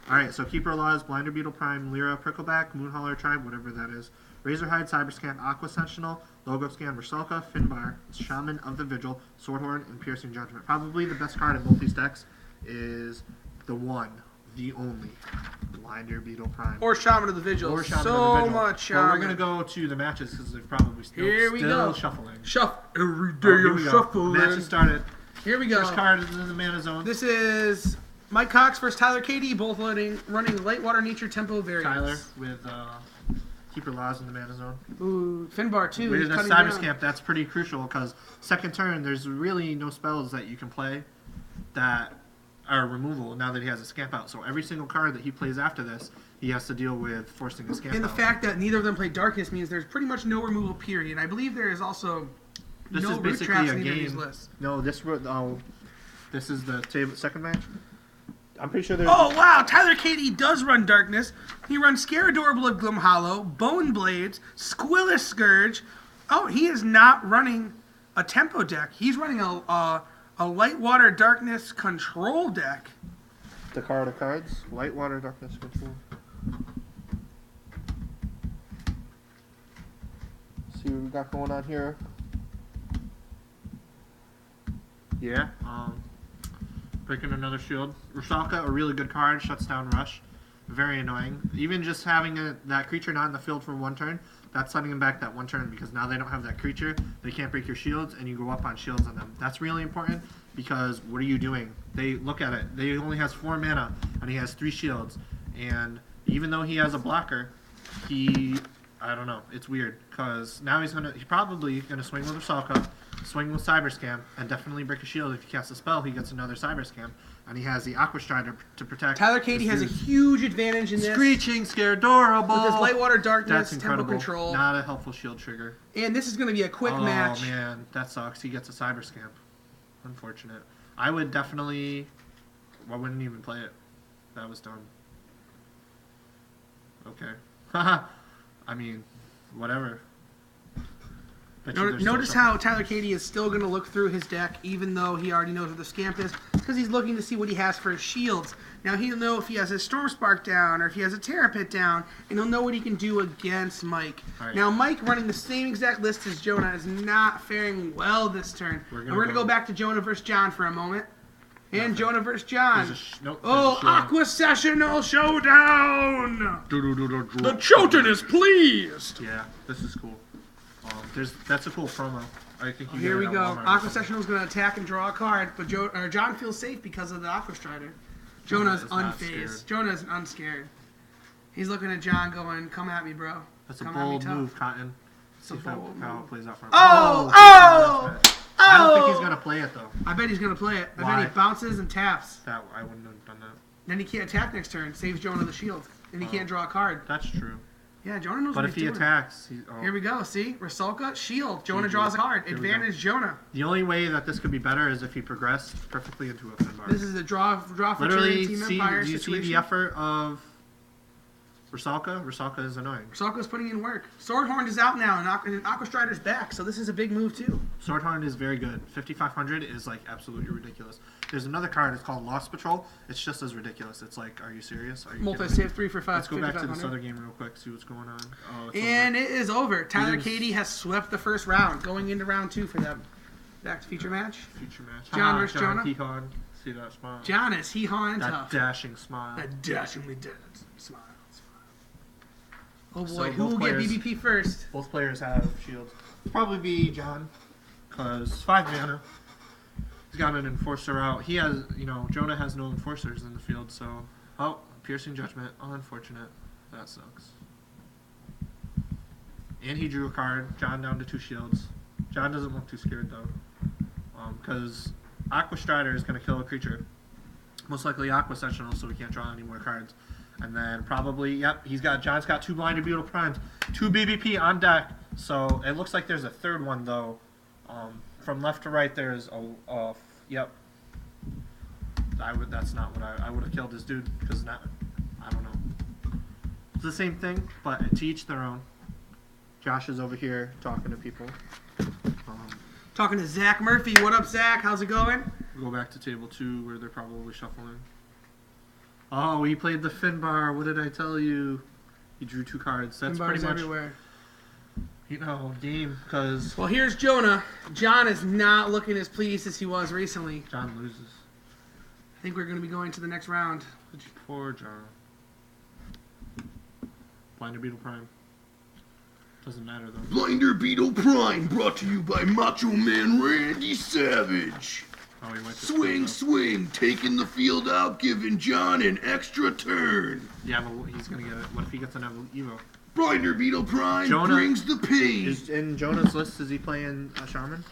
Alright, so Keeper of Laws, Blinder Beetle Prime, Lyra, Prickleback, Moonhauler Tribe, whatever that is, Razorhide, Cyberscan, Aqua Sentinel, Logo Scan, Rusalka, Finbar, Shaman of the Vigil, Swordhorn, and Piercing Judgment. Probably the best card in both these decks is the one, the only, Blinder Beetle Prime. Or Shaman of the Vigil. Or Shaman so of the Vigil. much Shaman. Well, we're going to go to the matches because they're probably still shuffling. Every day Here we I'm go. shuffling. Matches started. Here we go. First card is in the mana zone. This is Mike Cox versus Tyler Cady, both running Lightwater Nature Tempo variants. Tyler with Keeper Laws in the mana zone. Ooh, Finbar too. With He's the cutting Cyber down. Scamp, that's pretty crucial because second turn, there's really no spells that you can play that are removal now that he has a Scamp out. So every single card that he plays after this, he has to deal with forcing a Scamp And the out. fact that neither of them play Darkness means there's pretty much no removal period. I believe there is also This no is root basically traps a in either of these game. lists. No, this is the second match. I'm pretty sure there's. Oh wow, Tyler Cady does run Darkness. He runs Scaradorable of Gloom Hollow, Bone Blades, Squillis Scourge. Oh, he is not running a tempo deck. He's running a Lightwater Darkness control deck. The card of cards. Lightwater Darkness Control. See what we got going on here. Yeah, breaking another shield. Rusalka, a really good card, shuts down Rush. Very annoying. Even just having that creature not in the field for one turn, that's setting them back that one turn because now they don't have that creature. They can't break your shields, and you go up on shields on them. That's really important because what are you doing? They look at it. They only has 4 mana, and he has 3 shields. And even though he has a blocker, I don't know. It's weird because now he's probably gonna swing with Rusalka, swing with Cyber Scam, and definitely break a shield. If he casts a spell, he gets another Cyber Scam, and he has the Aqua Strider to protect. Tyler Katie has a huge advantage in this. Screeching, Scaredorable. With his Lightwater Darkness, That's incredible. Tempo Control. Not a helpful shield trigger. And this is going to be a quick match. Oh man, that sucks. He gets a Cyber Scam. Unfortunate. I would definitely. I wouldn't even play it. That was dumb. Okay. Haha. I mean, whatever. Notice how Tyler Katie is still going to look through his deck, even though he already knows where the Scamp is, because he's looking to see what he has for his shields. Now he'll know if he has his Storm Spark down, or if he has a Terra Pit down, and he'll know what he can do against Mike. Right. Now Mike, running the same exact list as Jonah, is not faring well this turn. We're going to go back to Jonah versus John for a moment. And Jonah versus John. Nope, Aqua Sessional Showdown! The children is pleased! Yeah, this is cool. That's a cool promo. I think you Here we get it go. on Walmart. Aqua Sessional is going to attack and draw a card, but John feels safe because of the Aqua Strider. Jonah's is not unfazed. scared. Jonah's unscared. He's looking at John going, come at me, bro. That's a Come at me bold tough. move, Cotton. It's a See bold how move. it plays out for him. Oh! I don't think he's going to play it, though. I bet he's going to play it. I Why? bet he bounces and taps. I wouldn't have done that. Then he can't attack next turn. Saves Jonah the shield. And he can't draw a card. That's true. Yeah, Jonah knows But what if he's he doing. attacks... Here we go. See? Rusalka, shield. Jonah GG. draws a card. Here we go. Advantage Jonah. The only way that this could be better is if he progressed perfectly into a Finbar. This is a draw for Literally, Team Empire do you situation. see the effort of Rusalka? Rusalka is annoying. Rusalka's putting in work. Swordhorn is out now, and Aqua Strider's back, so this is a big move too. Swordhorn is very good. 5,500 is like absolutely ridiculous. There's another card. It's called Lost Patrol. It's just as ridiculous. It's like, are you serious? Are you kidding me? Multi-save 3 for 5. Let's go back to this 5,500. other game real quick. See what's going on. Oh, it's And over. it is over. Tyler didn't- Katie has swept the first round, going into round 2 for them. Back to feature match. Future match. John versus John Jonah. Hee-Han. See that smile? John is hee-haw and That tough. dashing smile. That dashingly dead smile. Oh boy, So who will both get players- BBP first? Both players have shields. Probably be John, because 5 mana. He's got an enforcer out. He has, Jonah has no enforcers in the field, so. Oh, piercing judgment. Oh, unfortunate. That sucks. And he drew a card. John down to 2 shields. John doesn't look too scared though, because Aqua Strider is going to kill a creature. Most likely Aqua Sessional, so we can't draw any more cards. And then probably, yep, John's got 2 Blinded Beetle Primes, 2 BBP on deck. So it looks like there's a third one though. From left to right, there's yep. That's not what I would have killed this dude because I don't know. It's the same thing, but to each their own. Josh is over here talking to people. Talking to Zach Murphy. What up, Zach? How's it going? Go back to table 2 where they're probably shuffling. Oh, he played the Finbar. What did I tell you? He drew 2 cards. That's Finbar's pretty much, everywhere. game, because Well, here's Jonah. John is not looking as pleased as he was recently. John loses. I think we're going to be going to the next round. Poor John. Blinder Beetle Prime. Doesn't matter, though. Blinder Beetle Prime brought to you by Macho Man Randy Savage. Oh, he went to Swing, swing, taking the field out, giving John an extra turn. Yeah, but he's going to get it. What if he gets an Evo? Blinder Beetle Prime Jonah brings the pain. Is in Jonah's list, is he playing a Shaman?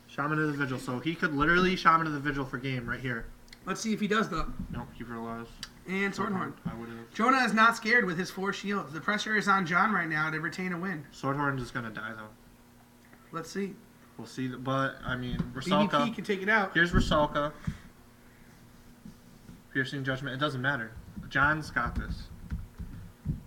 Shaman of the Vigil. So he could literally Shaman of the Vigil for game right here. Let's see if he does, though. Nope, he realized. And Swordhorn. I would have. Jonah is not scared with his 4 shields. The pressure is on John right now to retain a win. Swordhorn is going to die, though. Let's see. We'll see. But, I mean, BBP Rusalka. can take it out. Here's Rusalka. Piercing Judgment. It doesn't matter. John's got this.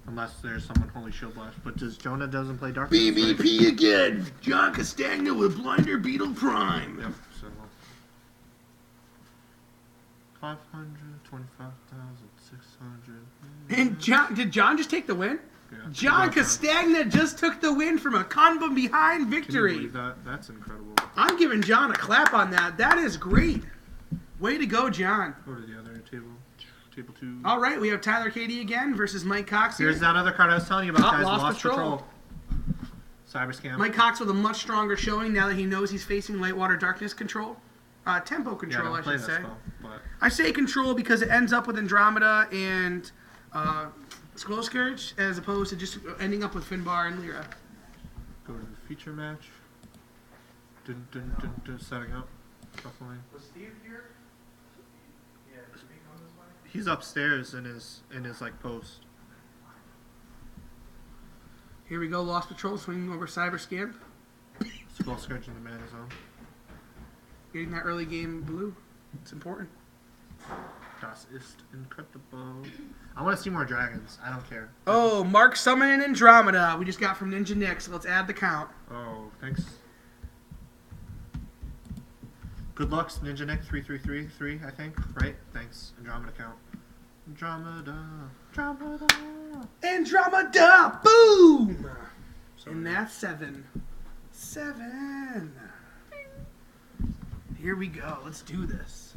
Unless there's someone Holy Shield Blast. But Jonah doesn't play Dark. BBP again. John Castagna with Blinder Beetle Prime. Yep. So 525,600. And John, did John just take the win? Yeah. John Good job, Castagna just took the win from a combo behind Can you victory. believe that? That's incredible. I'm giving John a clap on that. That is great. Way to go, John. Go to the other table. Table 2. All right, we have Tyler Katie again versus Mike Cox here. Here's that other card I was telling you about, Oh, guys. Lost Lost Patrol. Patrol. Cyber Scam. Mike Cox with a much stronger showing now that he knows he's facing Lightwater Darkness control. Tempo Yeah, control, don't I play should that say. spell, but I say control because it ends up with Andromeda and Skull Scourge as opposed to just ending up with Finbar and Lyra. go to the feature match. Setting up. Shuffling. Was Steve here? Yeah, did he come this way? He's upstairs in his like post. Here we go, Lost Patrol swinging over Cyber Scam. Skull Scourge in the mana zone. Getting that early game blue. It's important. Das ist incredible. I want to see more dragons. I don't care. Oh, Mark summoning Andromeda. We just got from Ninja Nick, so let's add the count. Oh, thanks. Good luck, Ninja Nick. 3, I think. Right? Thanks. Andromeda count. Andromeda. Andromeda! Boom! So And that's 7. 7. Here we go. Let's do this.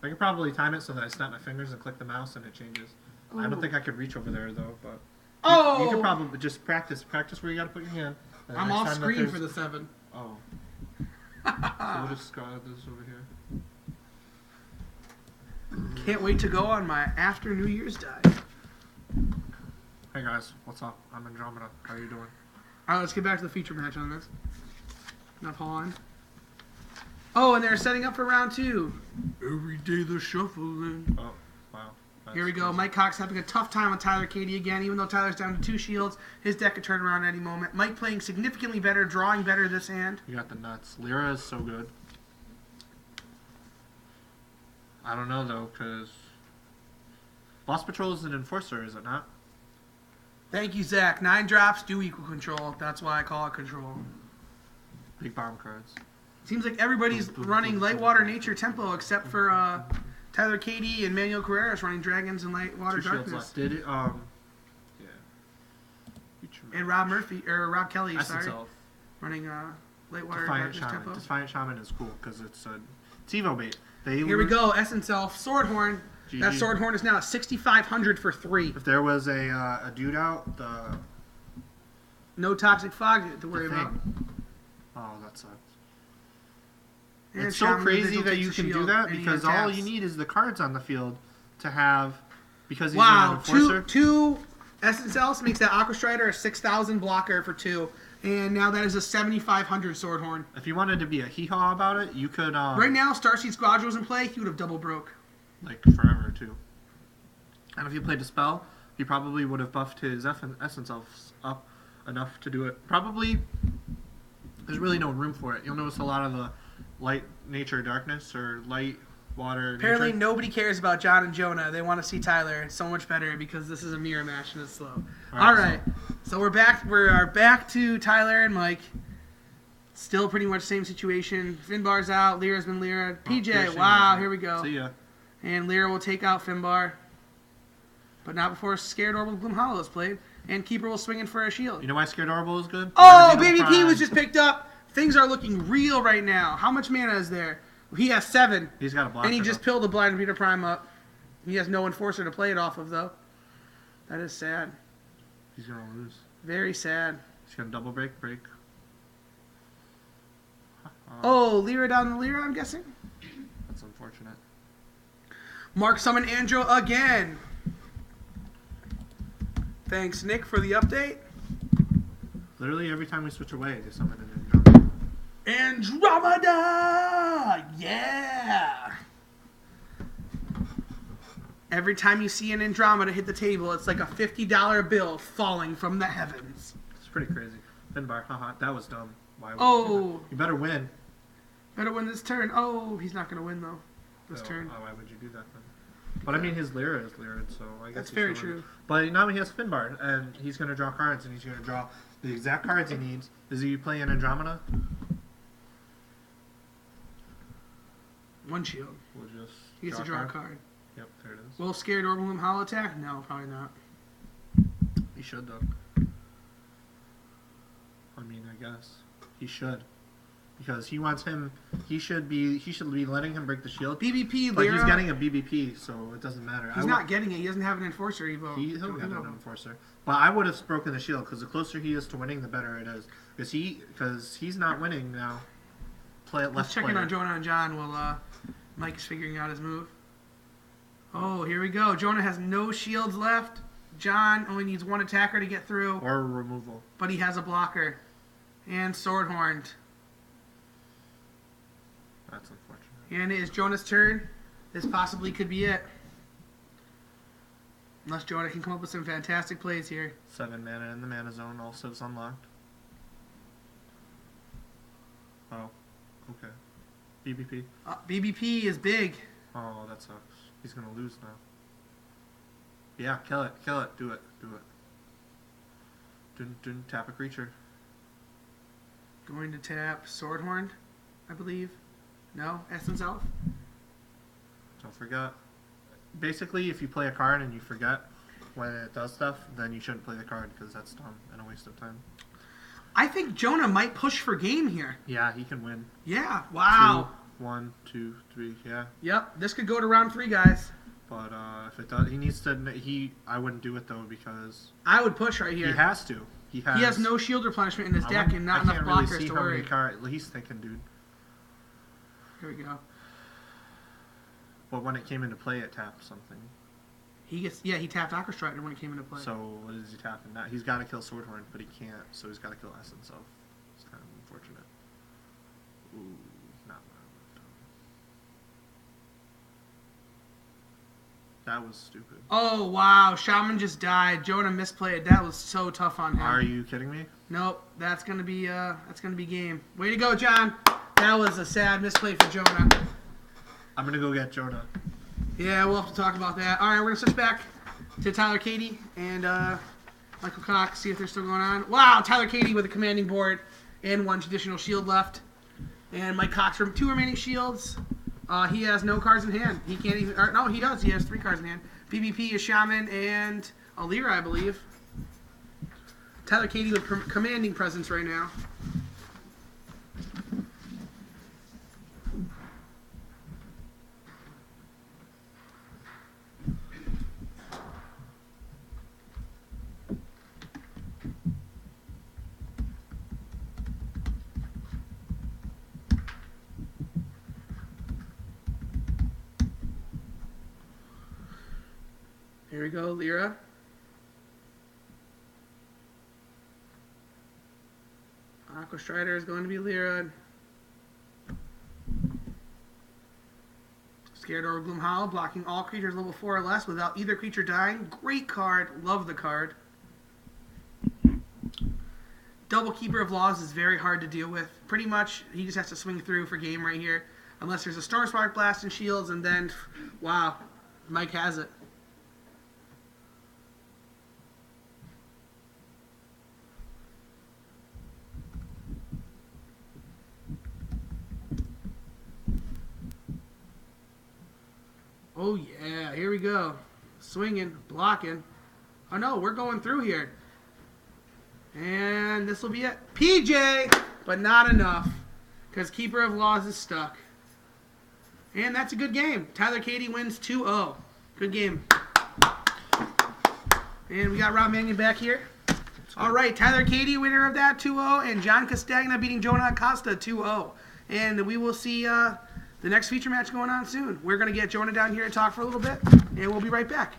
I could probably time it so that I snap my fingers and click the mouse and it changes. I Ooh. don't think I could reach over there though, but Oh! you could probably just practice where you gotta put your hand. And the I'm next off time that screen there's- for the 7. Oh. So we'll just grab this over here. Can't wait to go on my after New Year's dive. Hey guys, what's up? I'm Andromeda. How are you doing? Alright, let's get back to the feature match on this. Enough on. Oh, and they're setting up for round 2. Every day they're shuffling. Oh, wow. That's Here we go. crazy. Mike Cox having a tough time with Tyler Katie again. Even though Tyler's down to 2 shields, his deck could turn around at any moment. Mike playing significantly better, drawing better this hand. You got the nuts. Lyra is so good. I don't know though, because Lost Patrol is an enforcer, is it not? Thank you, Zach. 9 drops do equal control. That's why I call it control. Big bomb cards. Seems like everybody's running Lightwater Nature Tempo except for Tyler Katie and Manuel Carreras running Dragons and Lightwater 2 shields Darkness. left. Did it? Yeah. Future And match. Rob Kelly, Essence sorry, Elf. running Lightwater Defiant Darkness Shaman. Tempo. Defiant Shaman is cool because it's Evo bait. Here we go, Essence Elf, Swordhorn. GG. That Swordhorn is now at 6,500 for 3. If there was a dude out, the No Toxic Fog to worry thing. about. Oh, that sucks. And It's so Shaman crazy Vigil that takes you the can do shield, that and he because all untaps. you need is the cards on the field to have, because he's an Wow, enforcer. two Essence Elves makes that Aqua Strider a 6,000 blocker for 2. And now that is a 7,500 Swordhorn. If you wanted to be a hee-haw about it, you could Right now, Starseed Squadron was in play, he would have double broke. like forever too. And if you played a spell, he probably would have buffed his Essence Elves up enough to do it. Probably, there's really no room for it. You'll notice a lot of the light nature darkness or light water Apparently, nature. nobody cares about John and Jonah. They want to see Tyler. It's so much better because this is a mirror match and it's slow. All right. So we're back. We are back to Tyler and Mike. Still pretty much same situation. Finbar's out. Lyra's been Lyra. PJ, Piercing wow, Razor. here we go. See ya. And Lyra will take out Finbar. But not before Scared Orbital Gloom Hollow is played. And Keeper will swing in for a shield. You know why Scared Orbital is good? Oh, Never Baby beat P Prime. was just picked up. Things are looking real right now. How much mana is there? He has 7. He's got a blocker. And he just though. pilled the Blind Beater Prime up. He has no Enforcer to play it off of, though. That is sad. He's gonna lose. Very sad. He's gonna double break. Oh, Lyra down the Lyra, I'm guessing? That's unfortunate. Mark summon Andro again. Thanks, Nick, for the update. Literally every time we switch away, they summon an Andromeda. Andromeda! Yeah! Every time you see an Andromeda hit the table, it's like a $50 bill falling from the heavens. It's pretty crazy. Finbar, haha, that was dumb. Why would Oh. you do that? You better win. Better win this turn. Oh, he's not going to win, though. This turn. Why would you do that then? But I mean, his Lyra is Lyra, so I guess That's he's very still winning. true. But now he has Finbar, and he's going to draw cards, and he's going to draw the exact cards he needs. Is he playing Andromeda? 1 shield. We'll just He gets to draw a card. Yep, there it is. Will Scared Orbital Gloom Hollow attack? No, probably not. He should, though. I mean, I guess. He should. because he wants him. He should be letting him break the shield. BBP, But Lyra. he's getting a BBP, so it doesn't matter. He's not getting it. He doesn't have an enforcer evo. He'll get an enforcer. But I would have broken the shield because the closer he is to winning, the better it is. Because he's not winning now. Let's check in on Jonah and John while Mike is figuring out his move. Oh, here we go. Jonah has no shields left. John only needs one attacker to get through. Or removal. But he has a blocker. And sword horned. That's unfortunate. And it is Jonah's turn. This possibly could be it. Unless Jonah can come up with some fantastic plays here. 7 mana in the mana zone. All civs unlocked. Oh. Okay. BBP. BBP is big. Oh, that sucks. He's going to lose now. Yeah, kill it. Kill it. Do it. Do it. Didn't tap a creature. Going to tap Swordhorn, I believe. No? Essence Elf? Don't forget. Basically, if you play a card and you forget when it does stuff, then you shouldn't play the card because that's dumb and a waste of time. I think Jonah might push for game here. Yeah, he can win. Yeah. Wow. 1, 2, 3. Yeah. Yep. This could go to round 3, guys. But if it does, he needs to. I wouldn't do it though because I would push right here. he has to. He has no shield replenishment in his deck and not enough can't blockers really see to how worry. many cards he's thinking, dude. Here we go. But when it came into play, it tapped something. He tapped Aqua Strider when it came into play. So what is he tapping now? He's got to kill Swordhorn, but he can't. So he's got to kill Essence Elf. It's kind of unfortunate. Ooh, not what I would have done. That was stupid. Oh wow, Shaman just died. Jonah misplayed. That was so tough on him. Are you kidding me? Nope, that's gonna be game. Way to go, John. That was a sad misplay for Jonah. I'm gonna go get Jonah. Yeah, we'll have to talk about that. All right, we're gonna switch back to Tyler Cady and Michael Cox. See if they're still going on. Wow, Tyler Cady with a commanding board and 1 traditional shield left, and Mike Cox from 2 remaining shields. He has no cards in hand. He can't even. Or, no, he does. He has 3 cards in hand. BBP is Shaman and Alira, I believe. Tyler Cady with commanding presence right now. Here we go, Lyra. Aqua Strider is going to be Lyra. Scared or Gloom Hollow, blocking all creatures level 4 or less without either creature dying. Great card. Love the card. Double Keeper of Laws is very hard to deal with. Pretty much, he just has to swing through for game right here. Unless there's a Storm Spark Blast and Shields, and then, wow, Mike has it. Oh yeah, here we go. Swinging, blocking. Oh no, we're going through here. And this will be it. PJ, but not enough. Because Keeper of Laws is stuck. And that's a good game. Tyler Cady wins 2-0. Good game. And we got Rob Mannion back here. All right, Tyler Cady, winner of that 2-0. And John Castagna beating Jonah Acosta 2-0. And we will see the next feature match going on soon. We're going to get Jonah down here to talk for a little bit. And we'll be right back.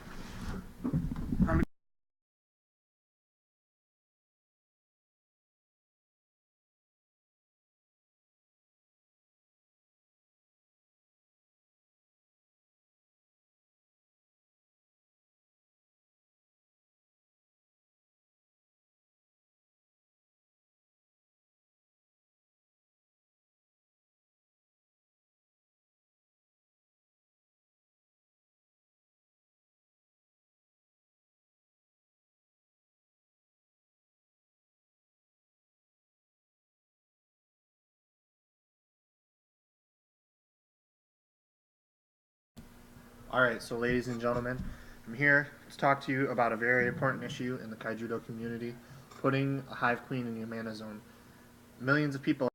Alright, so ladies and gentlemen, I'm here to talk to you about a very important issue in the Kaijudo community, putting a Hive Queen in your mana zone. Millions of people